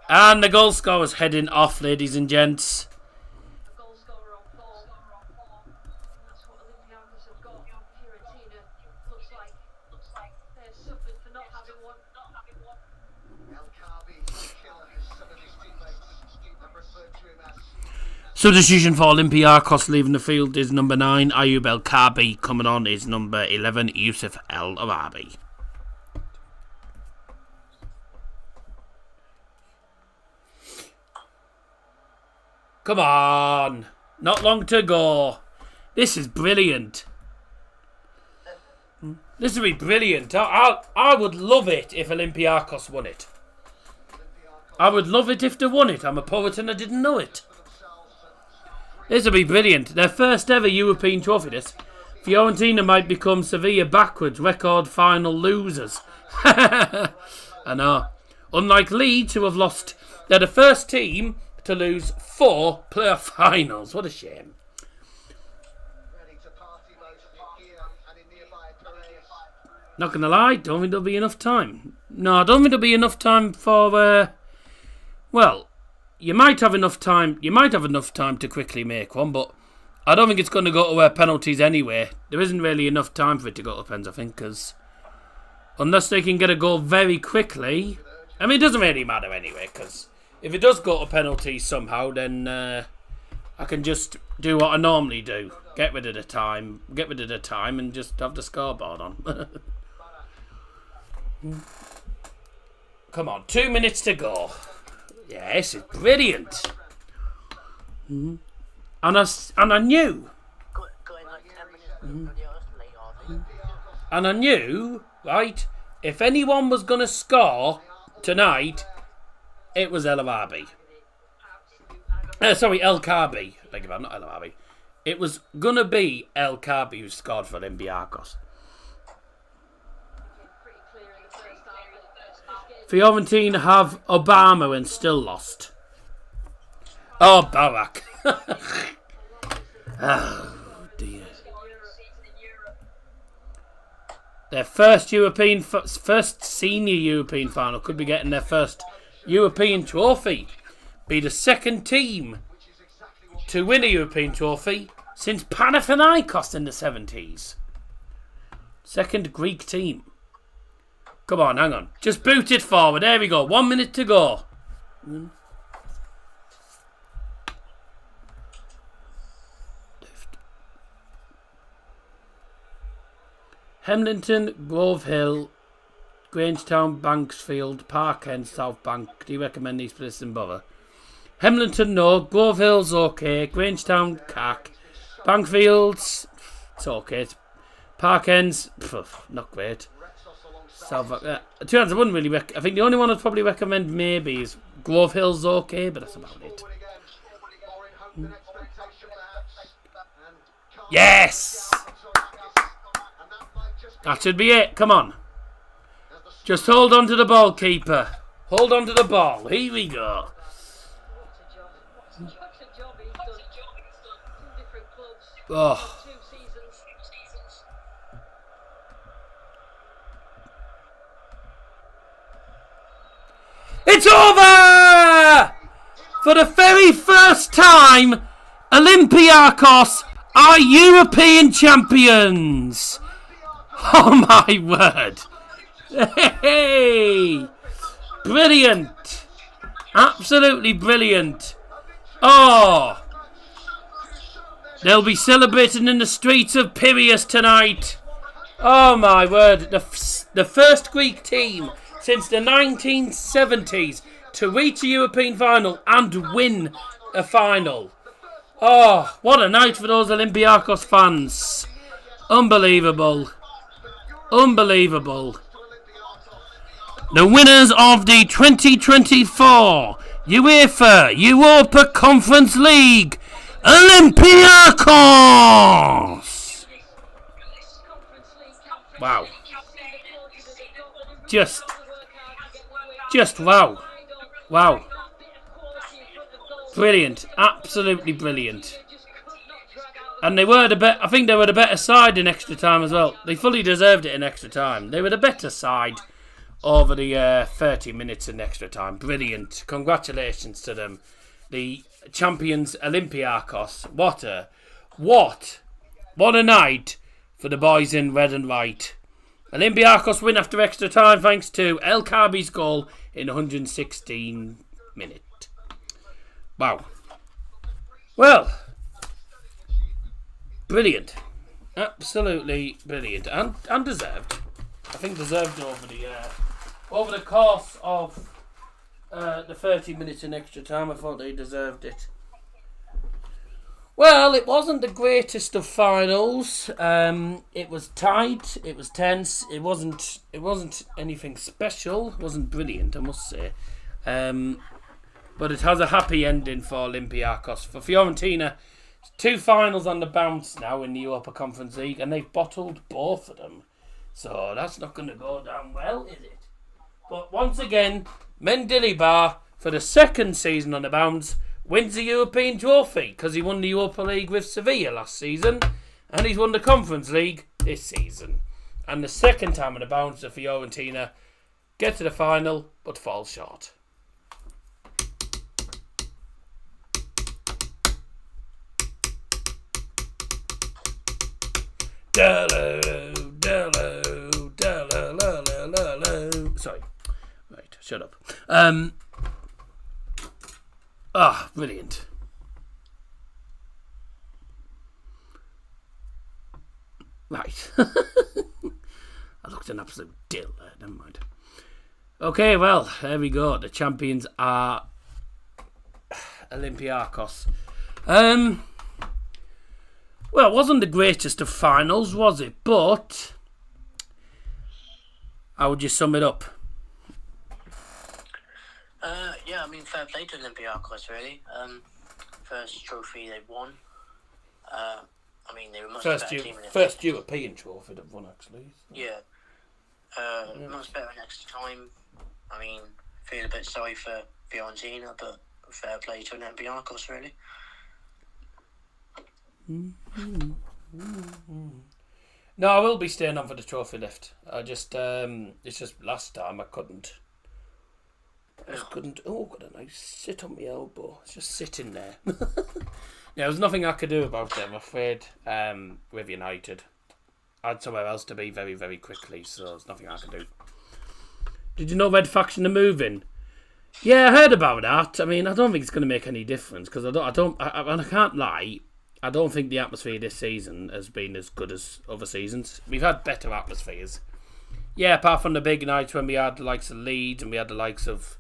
S1: And the goal scorer's heading off, ladies and gents.
S4: Goal scorer on ball. That's what Olympiacos have got. Fiorentina looks like they're suffered for not having one.
S6: El Kabi killed some of his teammates and referred to him as.
S1: Substitution for Olympiacos leaving the field is number 9, Ayub El Kabi. Coming on is number 11, Yusuf El Arabi. Come on. Not long to go. This is brilliant. This would be brilliant. I would love it if Olympiacos won it. I would love it if they won it. I'm a poet and I didn't know it. This would be brilliant. Their first ever European trophy, this. Fiorentina might become Sevilla backwards record final losers. I know. Unlike Leeds, who have lost, they're the first team to lose 4 playoff finals. What a shame. Not gonna lie, don't think there'll be enough time. No, I don't think there'll be enough time for. Well, you might have enough time. You might have enough time to quickly make one, but I don't think it's going to go to penalties anyway. There isn't really enough time for it to go to pens, I think, because unless they can get a goal very quickly. I mean, it doesn't really matter anyway, because if it does go to penalties somehow, then I can just do what I normally do. Get rid of the time, and just have the scoreboard on. Come on, 2 minutes to go. Yes, it's brilliant. And I knew.
S3: Going like 10 minutes late, are they?
S1: And I knew, right, if anyone was going to score tonight, it was El Arabi. Sorry, El Kabi. Beg your pardon, not El Arabi. It was going to be El Kabi who scored for Olympiacos.
S4: Pretty clear in the first half.
S1: Fiorentina have Obama and still lost. Oh, Barak. Oh, dear. Their first senior European final could be getting their first European trophy. Be the second team to win a European trophy since Panathinaikos in the 70s. Second Greek team. Come on, hang on. Just boot it forward. There we go. 1 minute to go. Hemlington, Grove Hill, Grangetown, Banksfield, Parkend, South Bank. Do you recommend these places in bother? Hemlington, no. Grove Hill's okay. Grangetown, cack. Bankfields, it's okay. Parkend's, not great. South Bank, to be honest, I wouldn't really I think the only one I'd probably recommend maybe is Grove Hill's okay, but that's about it. Yes! That should be it. Come on. Just hold on to the ball, keeper. Hold on to the ball. Here we go.
S4: What a job he's done. 2 different clubs.
S1: Oh.
S4: 2 seasons.
S1: It's over! For the very first time, Olympiacos are European champions. Oh my word. Hey! Brilliant. Absolutely brilliant. Oh! They'll be celebrating in the streets of Piraeus tonight. Oh my word. The first Greek team since the 1970s to reach a European final and win a final. Oh, what a night for those Olympiacos fans. Unbelievable. Unbelievable. The winners of the 2024 UEFA Europa Conference League, Olympiacos. Wow. Just wow. Wow. Brilliant. Absolutely brilliant. And they were I think they were the better side in extra time as well. They fully deserved it in extra time. They were the better side over the 30 minutes in extra time. Brilliant. Congratulations to them. The champions Olympiacos. What a night for the boys in red and white. Olympiacos win after extra time thanks to El Kabi's goal in 116 minutes. Wow. Well, brilliant. Absolutely brilliant. And deserved. I think deserved over the course of the 30 minutes in extra time. I thought they deserved it. Well, it wasn't the greatest of finals. It was tight. It was tense. It wasn't anything special. It wasn't brilliant, I must say. But it has a happy ending for Olympiacos. For Fiorentina, 2 finals on the bounce now in the Europa Conference League, and they've bottled both of them. So that's not going to go down well, is it? But once again, Mendilibar, for the second season on the bounce, wins the European trophy because he won the Europa League with Sevilla last season, and he's won the Conference League this season. And the second time on the bounce, the Fiorentina get to the final but fall short. Sorry. Right, shut up. Brilliant. Right. I looked an absolute dill there. Never mind. Okay, well, there we go. The champions are Olympiacos. Well, it wasn't the greatest of finals, was it? But how would you sum it up?
S3: Yeah, I mean, fair play to Olympiacos, really. First trophy they've won. I mean, they were much better team.
S1: First European trophy they've won, actually.
S3: Yeah. Much better next time. I mean, feel a bit sorry for Fiorentina, but fair play to Olympiacos, really.
S1: No, I will be staying on for the trophy lift. I just, it's just last time I couldn't. Oh, got a nice sit on my elbow. It's just sitting there. Yeah, there was nothing I could do about it, I'm afraid, with United. I had somewhere else to be very, very quickly, so there's nothing I could do. Did you know Red Faction are moving? Yeah, I heard about that. I mean, I don't think it's going to make any difference, because I can't lie, I don't think the atmosphere this season has been as good as other seasons. We've had better atmospheres. Yeah, apart from the big nights when we had the likes of Leeds and we had the likes of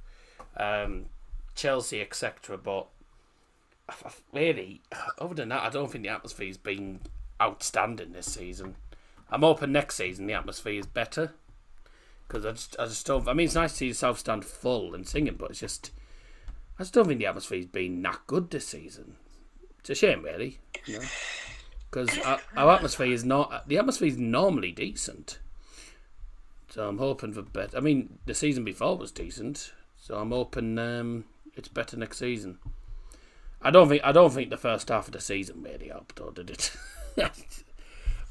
S1: Chelsea, etc. But really, other than that, I don't think the atmosphere's been outstanding this season. I'm hoping next season the atmosphere is better, because I just don't. I mean, it's nice to see the South Stand full and singing, but I just don't think the atmosphere's been that good this season. It's a shame, really, because our atmosphere is not. The atmosphere is normally decent, so I'm hoping for better. I mean, the season before was decent. So I'm hoping it's better next season. I don't think the first half of the season really helped, though, did it? But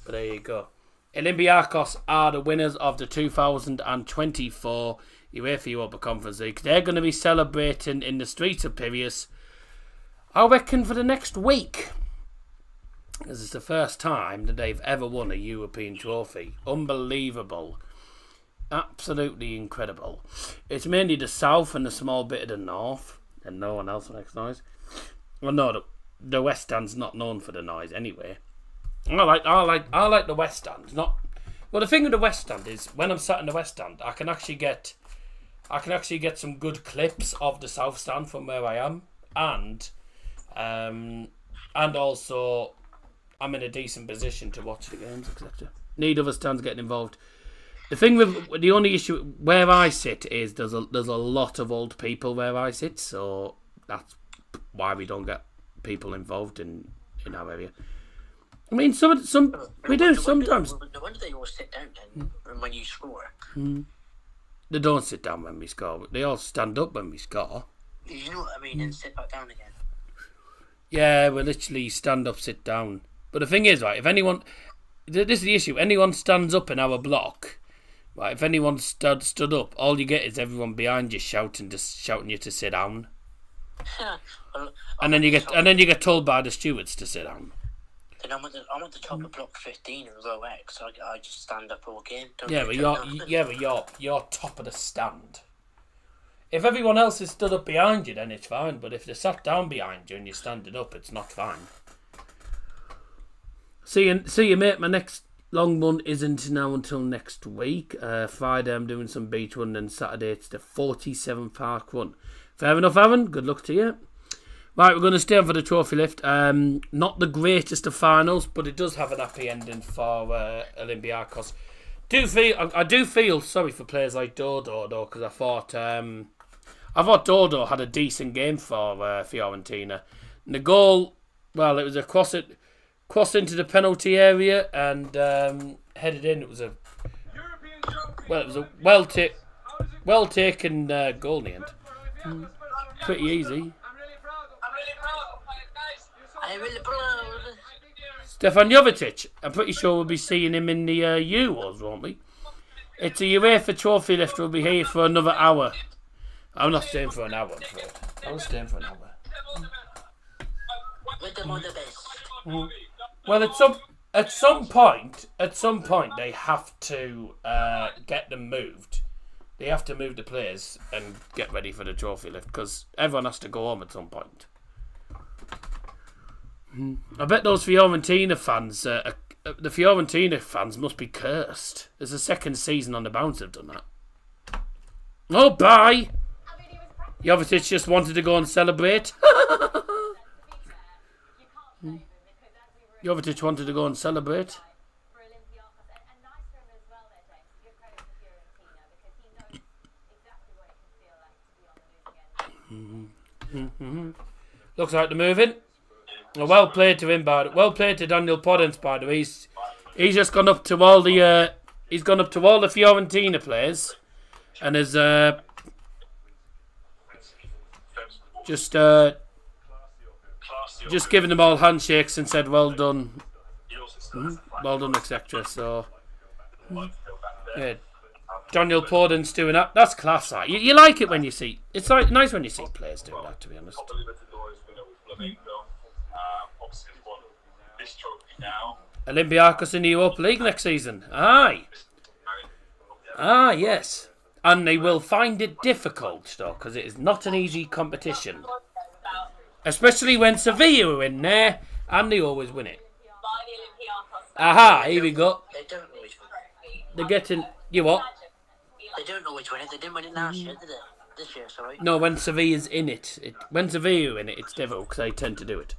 S1: there you go. Olympiacos are the winners of the 2024 UEFA Europa Conference League. They're going to be celebrating in the streets of Piraeus, I reckon, for the next week. This is the first time that they've ever won a European trophy. Unbelievable. Absolutely incredible. It's mainly the south and a small bit of the north, and no one else makes noise. Well, no, the West Stand's not known for the noise anyway. I like the West Stand. Well, the thing with the West Stand is when I'm sat in the West Stand, I can actually get some good clips of the South Stand from where I am, and also I'm in a decent position to watch the games, etc. Need other stands getting involved. The thing with the only issue where I sit is there's a lot of old people where I sit, so that's why we don't get people involved in our area. I mean, some we do sometimes.
S3: No wonder they all sit down then when you score.
S1: They don't sit down when we score. They all stand up when we score.
S3: You know what I mean, and sit back down again.
S1: Yeah, we literally stand up, sit down. But the thing is, right, if anyone, this is the issue. Anyone stands up in our block. Right, if anyone stood up, all you get is everyone behind you shouting you to sit down.
S3: Well,
S1: And then you get told by the stewards to sit down.
S3: Then I'm at the top of block 15 in row X. So I just stand up all game. But
S1: you're top of the stand. If everyone else is stood up behind you, then it's fine. But if they're sat down behind you and you're standing up, it's not fine. See you, mate. My next long run isn't now until next week. Friday I'm doing some beach run, and Saturday it's the 47 Park run. Fair enough, Aaron. Good luck to you. Right, we're going to stay on for the trophy lift. Not the greatest of finals, but it does have an happy ending for Olympiacos. I do feel sorry for players like Dodo, though, because I thought Dodo had a decent game for Fiorentina. And the goal, well, it was a cross into the penalty area and headed in. It was a well taken goal in the end. Pretty easy.
S3: I'm really proud.
S1: Stefan Jovetic, I'm pretty sure we'll be seeing him in the Euros, won't we? It's a UEFA trophy lift. We'll be here for another hour. I'm not staying for an hour, I'm afraid. I'm staying for an hour.
S3: With them on the best.
S1: Well, at some point, they have to get them moved. They have to move the players and get ready for the trophy lift because everyone has to go home at some point. I bet those Fiorentina fans, the Fiorentina fans must be cursed. It's the second season on the bounce they've done that. Oh, bye! Jovetic just wanted to go and celebrate. Jovetic wanted to go and celebrate.
S7: For Olympiacos, and nice for him as well there, James, to give credit to Fiorentina because he knows exactly what it can feel like to be on the move again.
S1: Looks like they're moving. Well played to him, well played to Daniel Podence, by the way. He's just gone up to all the Fiorentina players, and has just given them all handshakes and said well done, etc. So yeah, Daniel Podence doing that. That's class. That you like it when you see. It's like nice when you see players doing that. To be honest. Olympiacos in the Europa League next season. Aye. Yes. And they will find it difficult, though, because it is not an easy competition. Especially when Sevilla are in there, and they always win it. Aha, here we go.
S3: They don't always win it.
S1: They're getting... You what?
S3: They don't always win it. They didn't win it last year, did they? This year, sorry.
S1: No, when Sevilla's in it. When Sevilla are in it, it's difficult, because they tend to do it.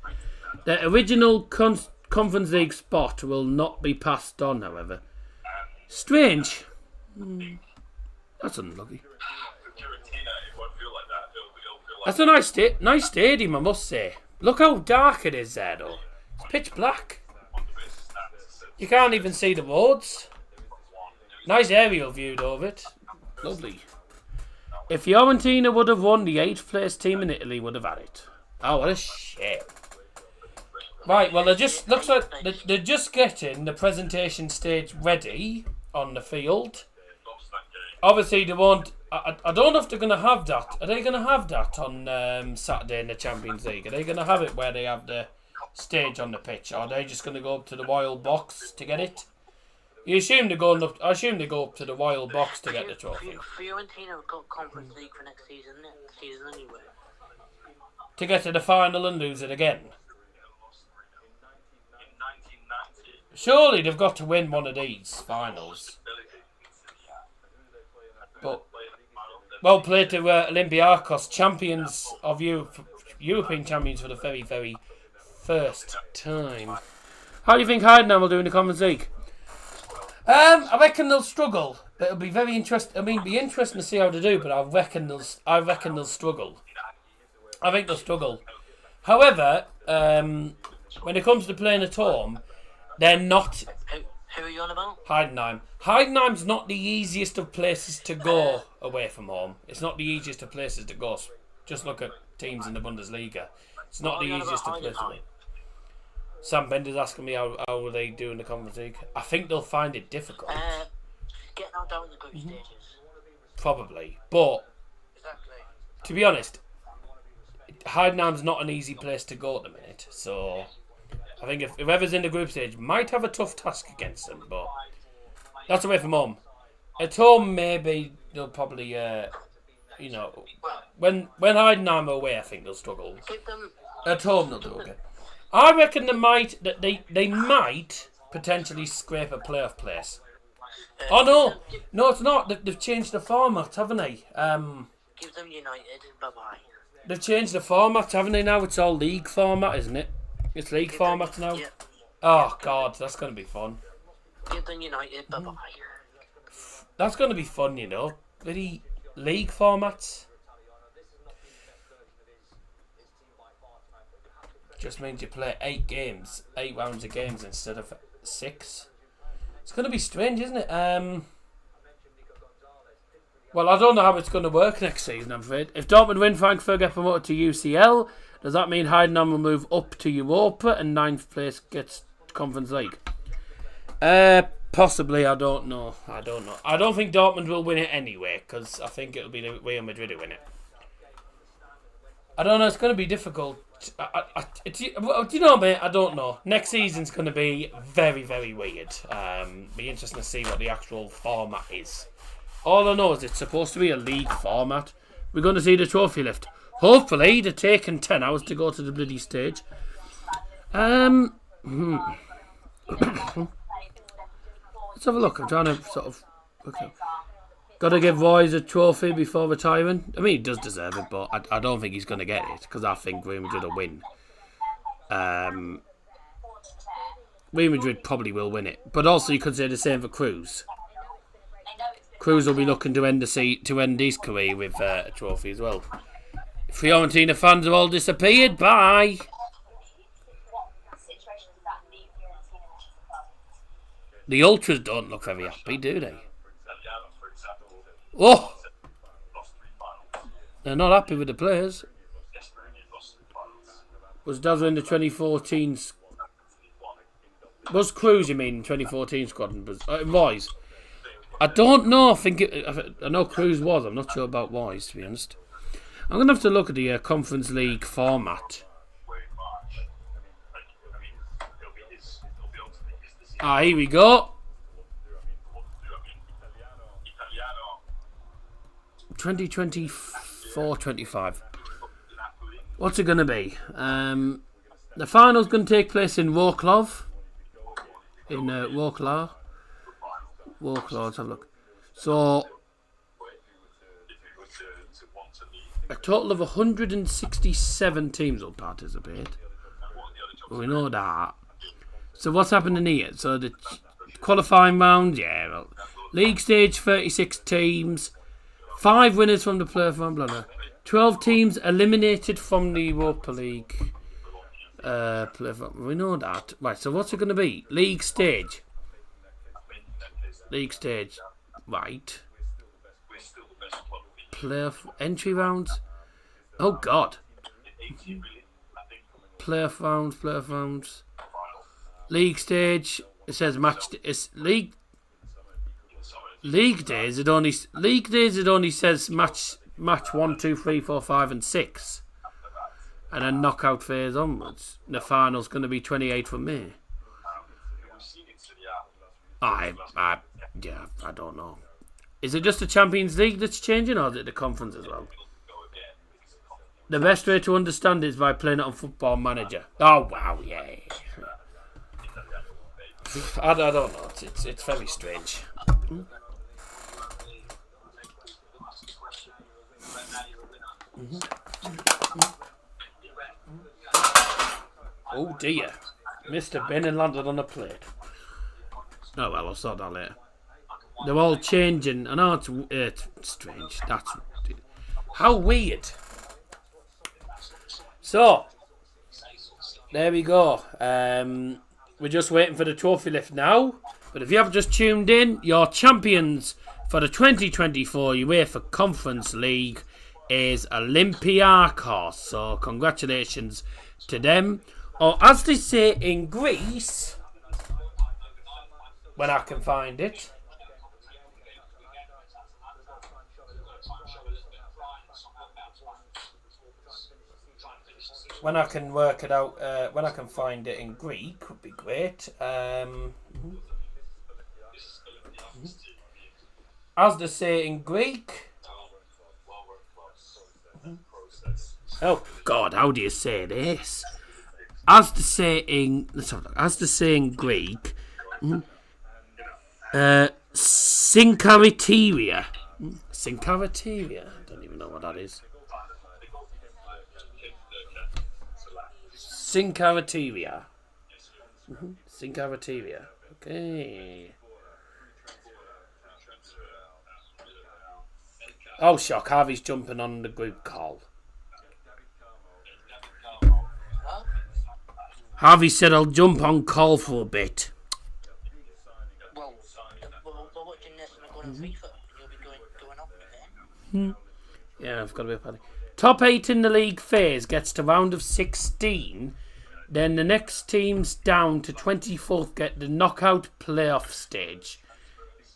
S1: The original Conference League spot will not be passed on, however. Strange. That's unlucky. That's a nice stadium, I must say. Look how dark it is there, though. It's pitch black. You can't even see the roads. Nice aerial view of it. Lovely. If Fiorentina would have won, the 8th place team in Italy would have had it. Oh, what a shame. Right, well, it just looks like they're just getting the presentation stage ready on the field. Obviously, they won't. I don't know if they're going to have that. Are they going to have that on Saturday in the Champions League? Are they going to have it where they have the stage on the pitch, or are they just going to go up to the Royal Box to get it? You assume they're going up. I assume they go up to the Royal Box to get the trophy.
S3: Fiorentina have got Conference League for next season anyway.
S1: To get to the final and lose it again. Surely they've got to win one of these finals. But well played to Olympiacos, champions of European champions for the very, very first time. How do you think Heidenheim will do in the Conference League? I reckon they'll struggle. But it'll be very interesting. I mean, it'll be interesting to see how they do. But I reckon they'll struggle. I think they'll struggle. However, when it comes to playing at home, they're not.
S3: Who are you on about?
S1: Heidenheim. Heidenheim's not the easiest of places to go away from home. It's not the easiest of places to go. Just look at teams in the Bundesliga. It's not the easiest of places to go. Sam Bender's asking me how will they do in the Conference League. I think they'll find it difficult.
S3: Get knocked down in the group stages.
S1: Probably. But,
S3: Exactly.
S1: to be honest, Heidenheim's not an easy place to go at the minute. So, I think if whoever's in the group stage might have a tough task against them. But, that's away from home. At home, maybe they'll probably, when Heidenheim are away, I think they'll struggle. At home, they'll do okay. I reckon they might potentially scrape a playoff place. Oh no, it's not. They've changed the format, haven't they?
S3: Give them United. Bye bye.
S1: They've changed the format, haven't they? Now it's all league format, isn't it? It's league format now.
S3: Yeah.
S1: Oh God, that's gonna be fun.
S3: Give them United. Bye bye.
S1: That's gonna be fun, you know. Really, league formats. Just means you play 8 rounds of games instead of 6. It's going to be strange, isn't it? Well, I don't know how it's going to work next season, I'm afraid. If Dortmund win, Frankfurt get promoted to UCL, does that mean Heidenheim will move up to Europa and 9th place gets Conference League? Possibly, I don't know. I don't think Dortmund will win it anyway, because I think it'll be Real Madrid who win it. I don't know, it's going to be difficult. Do you know, mate? I don't know. Next season's going to be very, very weird. Be interesting to see what the actual format is. All I know is it's supposed to be a league format. We're going to see the trophy lift. Hopefully, they're taking 10 hours to go to the bloody stage. Let's have a look. I'm trying to sort of. Okay. Got to give Royce a trophy before retiring. I mean, he does deserve it, but I don't think he's going to get it because I think Real Madrid will win. Real Madrid probably will win it, but also you could say the same for Cruz. Cruz will be looking to end his career with a trophy as well. Fiorentina fans have all disappeared. Bye. The ultras don't look very happy, do they? Oh! They're not happy with the players. Was Dazza in the 2014... Was Cruz, you mean, 2014 squad? Royce. I don't know. I know Cruz was. I'm not sure about Royce, to be honest. I'm going to have to look at the Conference League format. Ah, here we go. 2024-25. What's it going to be? The final's going to take place in Wrocław. In Wrocław. Let's have a look. So, a total of 167 teams will participate. We know that. So what's happening here? So the qualifying round, yeah. Well, league stage, 36 teams. 5 winners from the playoff round, blah, blah. 12 teams eliminated from the Europa League. Playoff. We know that. Right, so what's it going to be? League stage. Right. Playoff entry rounds. Oh, God. Playoff rounds. League stage. It says match. It's league days. It only says match 1, 2, 3, 4, 5, and 6, and then knockout phase onwards. The final's going to be 28th of May. I don't know. Is it just the Champions League that's changing, or is it the conference as well? The best way to understand it is by playing it on Football Manager. Oh wow, yeah. I don't know. It's very strange. Oh dear, Mr. Bennon landed on a plate. Oh well, I'll sort that later. They're all changing. I know it's strange. That's how weird. So there we go. We're just waiting for the trophy lift now. But if you have just tuned in, your champions for the 2024 UEFA Conference League is Olympiacos. So congratulations to them. Or as they say in Greece, when I can find it. When I can work it out, when I can find it in Greek, would be great. As they say in Greek. Oh God, how do you say this? As they say in Greek, Synkariteria. Synkariteria. I don't even know what that is. Synkariteria. Synkariteria. Okay. Oh, shock. Harvey's jumping on the group call. Harvey said I'll jump on call for a bit.
S3: Well, we're watching this and we're going on FIFA. You'll be going up again.
S1: Yeah, I've got to be a party. Top 8 in the league phase gets to round of 16. Then the next teams down to 24th get the knockout playoff stage.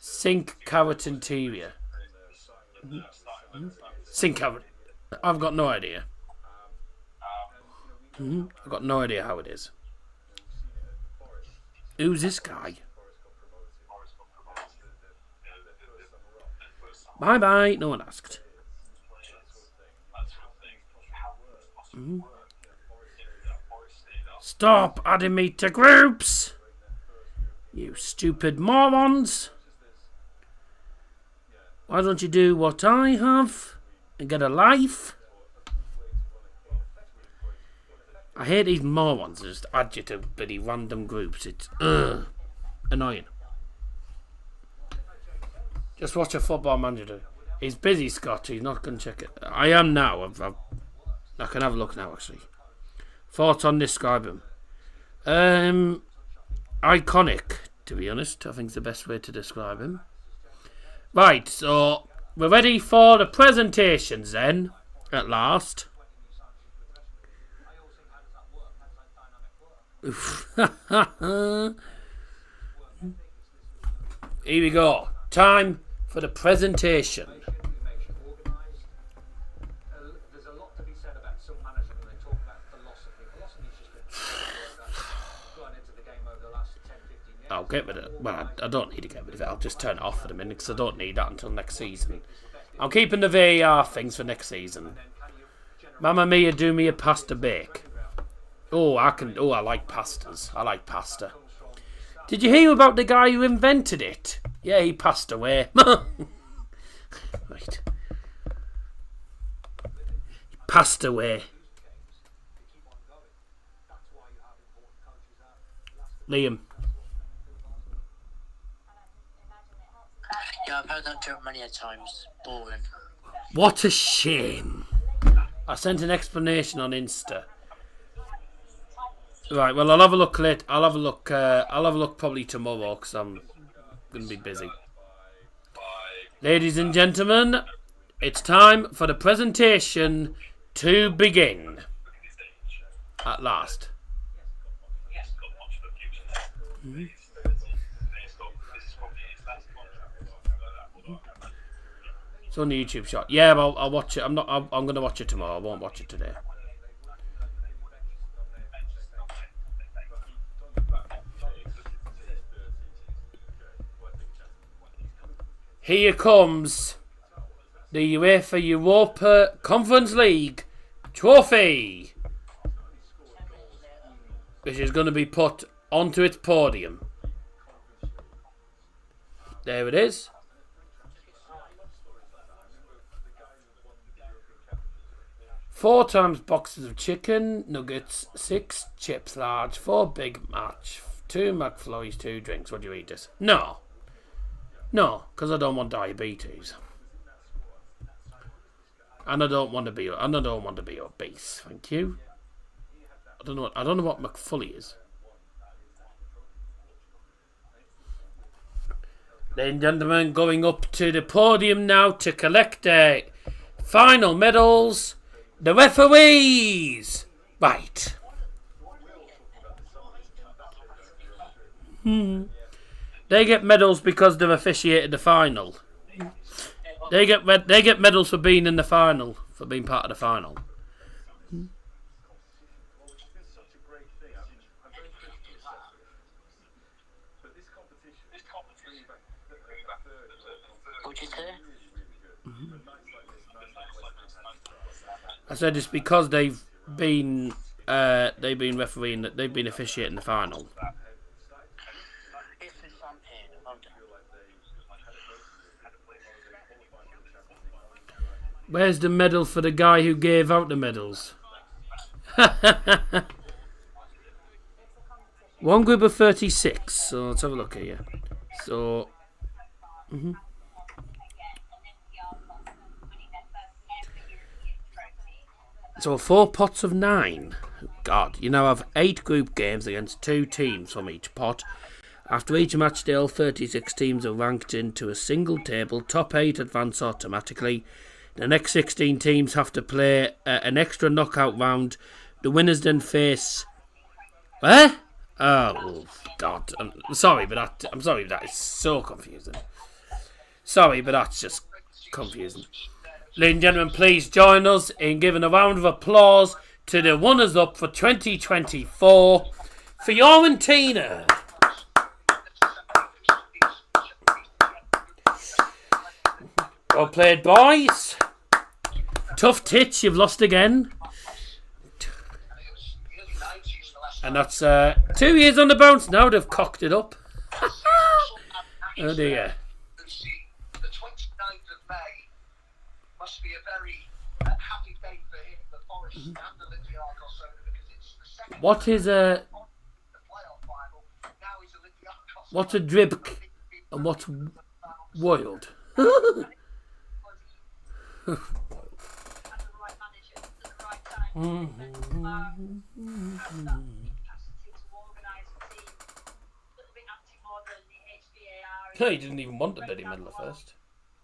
S1: Synkariteria. I've got no idea. I've got no idea how it is. Who's this guy? Bye bye. No one asked. Stop adding me to groups! You stupid morons! Why don't you do what I have and get a life? I hate these morons that just add you to bloody random groups. It's annoying. Just watch a Football Manager. He's busy, Scott. He's not going to check it. I am now. I can have a look now, actually. Thoughts on describe him? Iconic, to be honest. I think it's the best way to describe him. Right, so we're ready for the presentations then, at last. Here we go. Time for the presentation.
S8: There's a lot to be said about some managers when they talk about philosophy. Philosophy is just gone into the game over the last 10, 15 years.
S1: I'll get rid of it. Well, I don't need to get rid of it. I'll just turn it off for a minute because I don't need that until next season. I'm keeping the VAR things for next season. Mamma mia, do me a pasta bake. Oh, I like pastas. I like pasta. Did you hear about the guy who invented it? Yeah, he passed away. Right. He passed away. Liam.
S3: Yeah, I've heard that joke many a times. Boring.
S1: What a shame. I sent an explanation on Insta. Right, well, I'll have a look later. I'll have a look probably tomorrow because I'm going to be busy. Ladies and gentlemen, it's time for the presentation to begin. At last. It's on the YouTube shot. Yeah, well, I'll watch it. I'm going to watch it tomorrow. I won't watch it today. Here comes the UEFA Europa Conference League trophy, which is going to be put onto its podium. There it is. Four times boxes of chicken, nuggets, 6 chips large, 4 Big Mac, 2 McFlurries, 2 drinks. Would you eat this? No. No, because I don't want diabetes. And I don't want to be obese, thank you. I don't know what McFully is. Ladies and gentlemen, going up to the podium now to collect their final medals. The referees! Right. They get medals because they've officiated the final. They get medals for being in the final, for being part of the final.
S3: What'd you say?
S1: I said it's because they've been refereeing, they've been officiating the final. Where's the medal for the guy who gave out the medals? One group of 36. So let's have a look here. So, So 4 pots of 9. God, you now have 8 group games against 2 teams from each pot. After each match day, all 36 teams are ranked into a single table. Top 8 advance automatically. The next 16 teams have to play an extra knockout round. The winners then face... Eh? Oh, God. I'm sorry, but that is so confusing. Sorry, but that's just confusing. Ladies and gentlemen, please join us in giving a round of applause to the runners-up for 2024, Fiorentina. Well played, boys. Tough titch, you've lost again. And that's 2 years on the bounce now. They've cocked it up. Oh dear.
S6: The 29th of May must be a very happy day for him, the Forest and the Olympiacos owner, because it's the second
S1: What is a
S6: the playoff final. Now he's Olympiacos.
S1: what's a dribk and what's wild?
S4: Had the right manager at the right time. Has that capacity to organise a team. A little bit anti-modern, the HVAR.
S1: No, he didn't even want the bloody medal at first.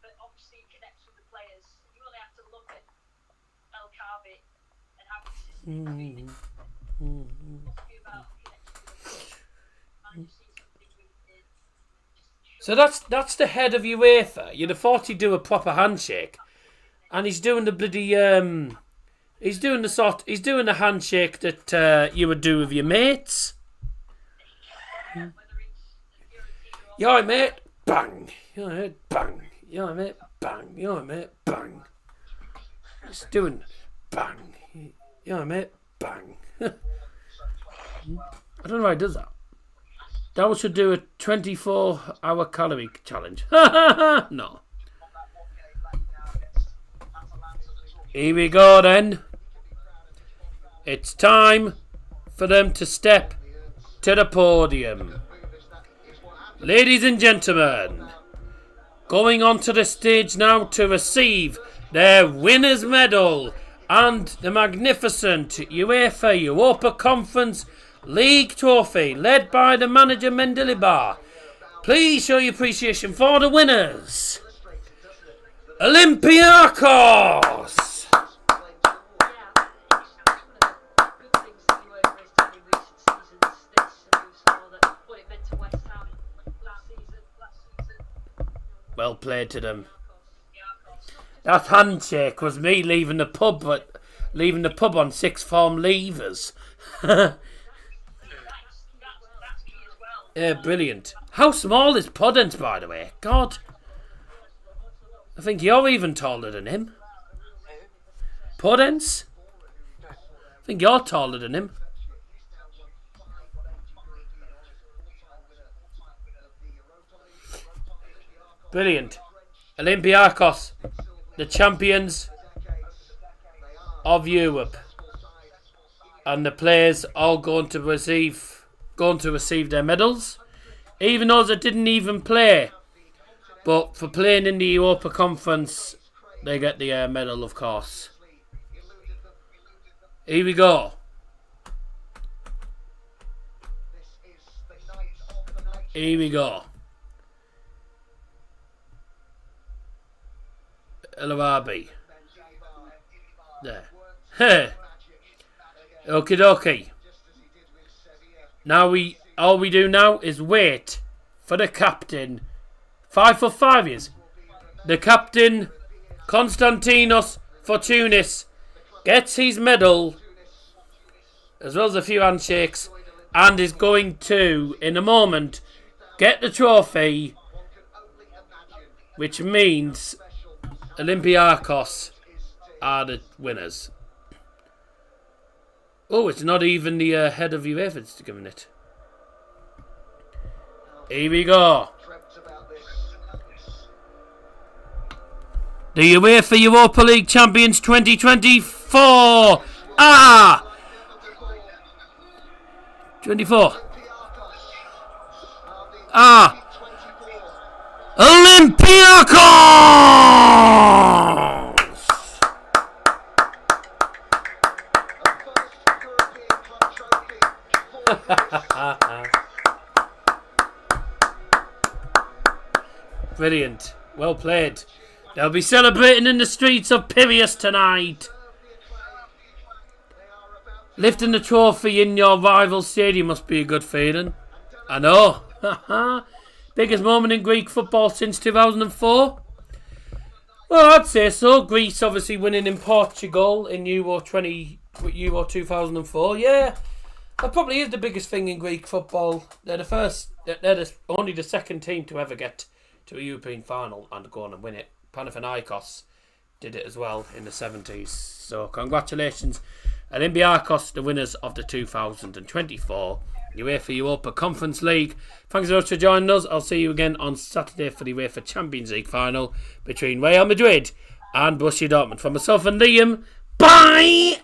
S4: But obviously he connects with the players. You only have to look at El Carvi and how consistent he's been. Must be about connecting with the players. Manager sees something within.
S1: So that's the head of UEFA. You'd have thought he'd do a proper handshake, and he's doing the bloody he's doing the handshake that you would do with your mates. You alright, mate? Bang. You alright, bang. You alright, mate? Bang. You alright, mate? Bang. He's doing bang. You alright, mate? Bang. I don't know why he does that. That should do a 24-hour calorie challenge. No. Here we go then. It's time for them to step to the podium. Ladies and gentlemen, going onto the stage now to receive their winner's medal and the magnificent UEFA Europa Conference League trophy led by the manager Mendilibar. Please show your appreciation for the winners. Olympiacos!
S4: Good things that you over his done in recent seasons. This, and you saw that what it meant to West Ham last season.
S1: Well played to them. That handshake was me leaving the pub on sixth form leavers. Yeah, brilliant. How small is Podence, by the way? God. I think you're even taller than him. Podence? I think you're taller than him. Brilliant. Olympiacos, the champions of Europe. And the players all going to receive their medals. Even those that didn't even play. But for playing in the Europa Conference, they get the medal, of course. Here we go. Here we go. Elarabi. There. Hey. Okie dokie. Now all we do now is wait for the captain. 5 for 5 years. The captain, Konstantinos Fortounis, gets his medal, as well as a few handshakes, and is going to, in a moment, get the trophy, which means Olympiacos are the winners. Oh, it's not even the head of UEFA that's giving it. Here we go. The UEFA Europa League Champions 2024 are 24 are Olympiacos! Brilliant. Well played. They'll be celebrating in the streets of Piraeus tonight. Lifting the trophy in your rival stadium must be a good feeling. I know. Biggest moment in Greek football since 2004. Well, I'd say so. Greece obviously winning in Portugal in Euro 2004. Yeah, that probably is the biggest thing in Greek football. They're only the second team to ever get to a European final and go on and win it. Panathinaikos did it as well in the 70s. So congratulations Olympiacos, the winners of the 2024 UEFA Europa Conference League. Thanks so much for joining us. I'll see you again on Saturday for the UEFA Champions League final between Real Madrid and Borussia Dortmund. For myself and Liam, bye!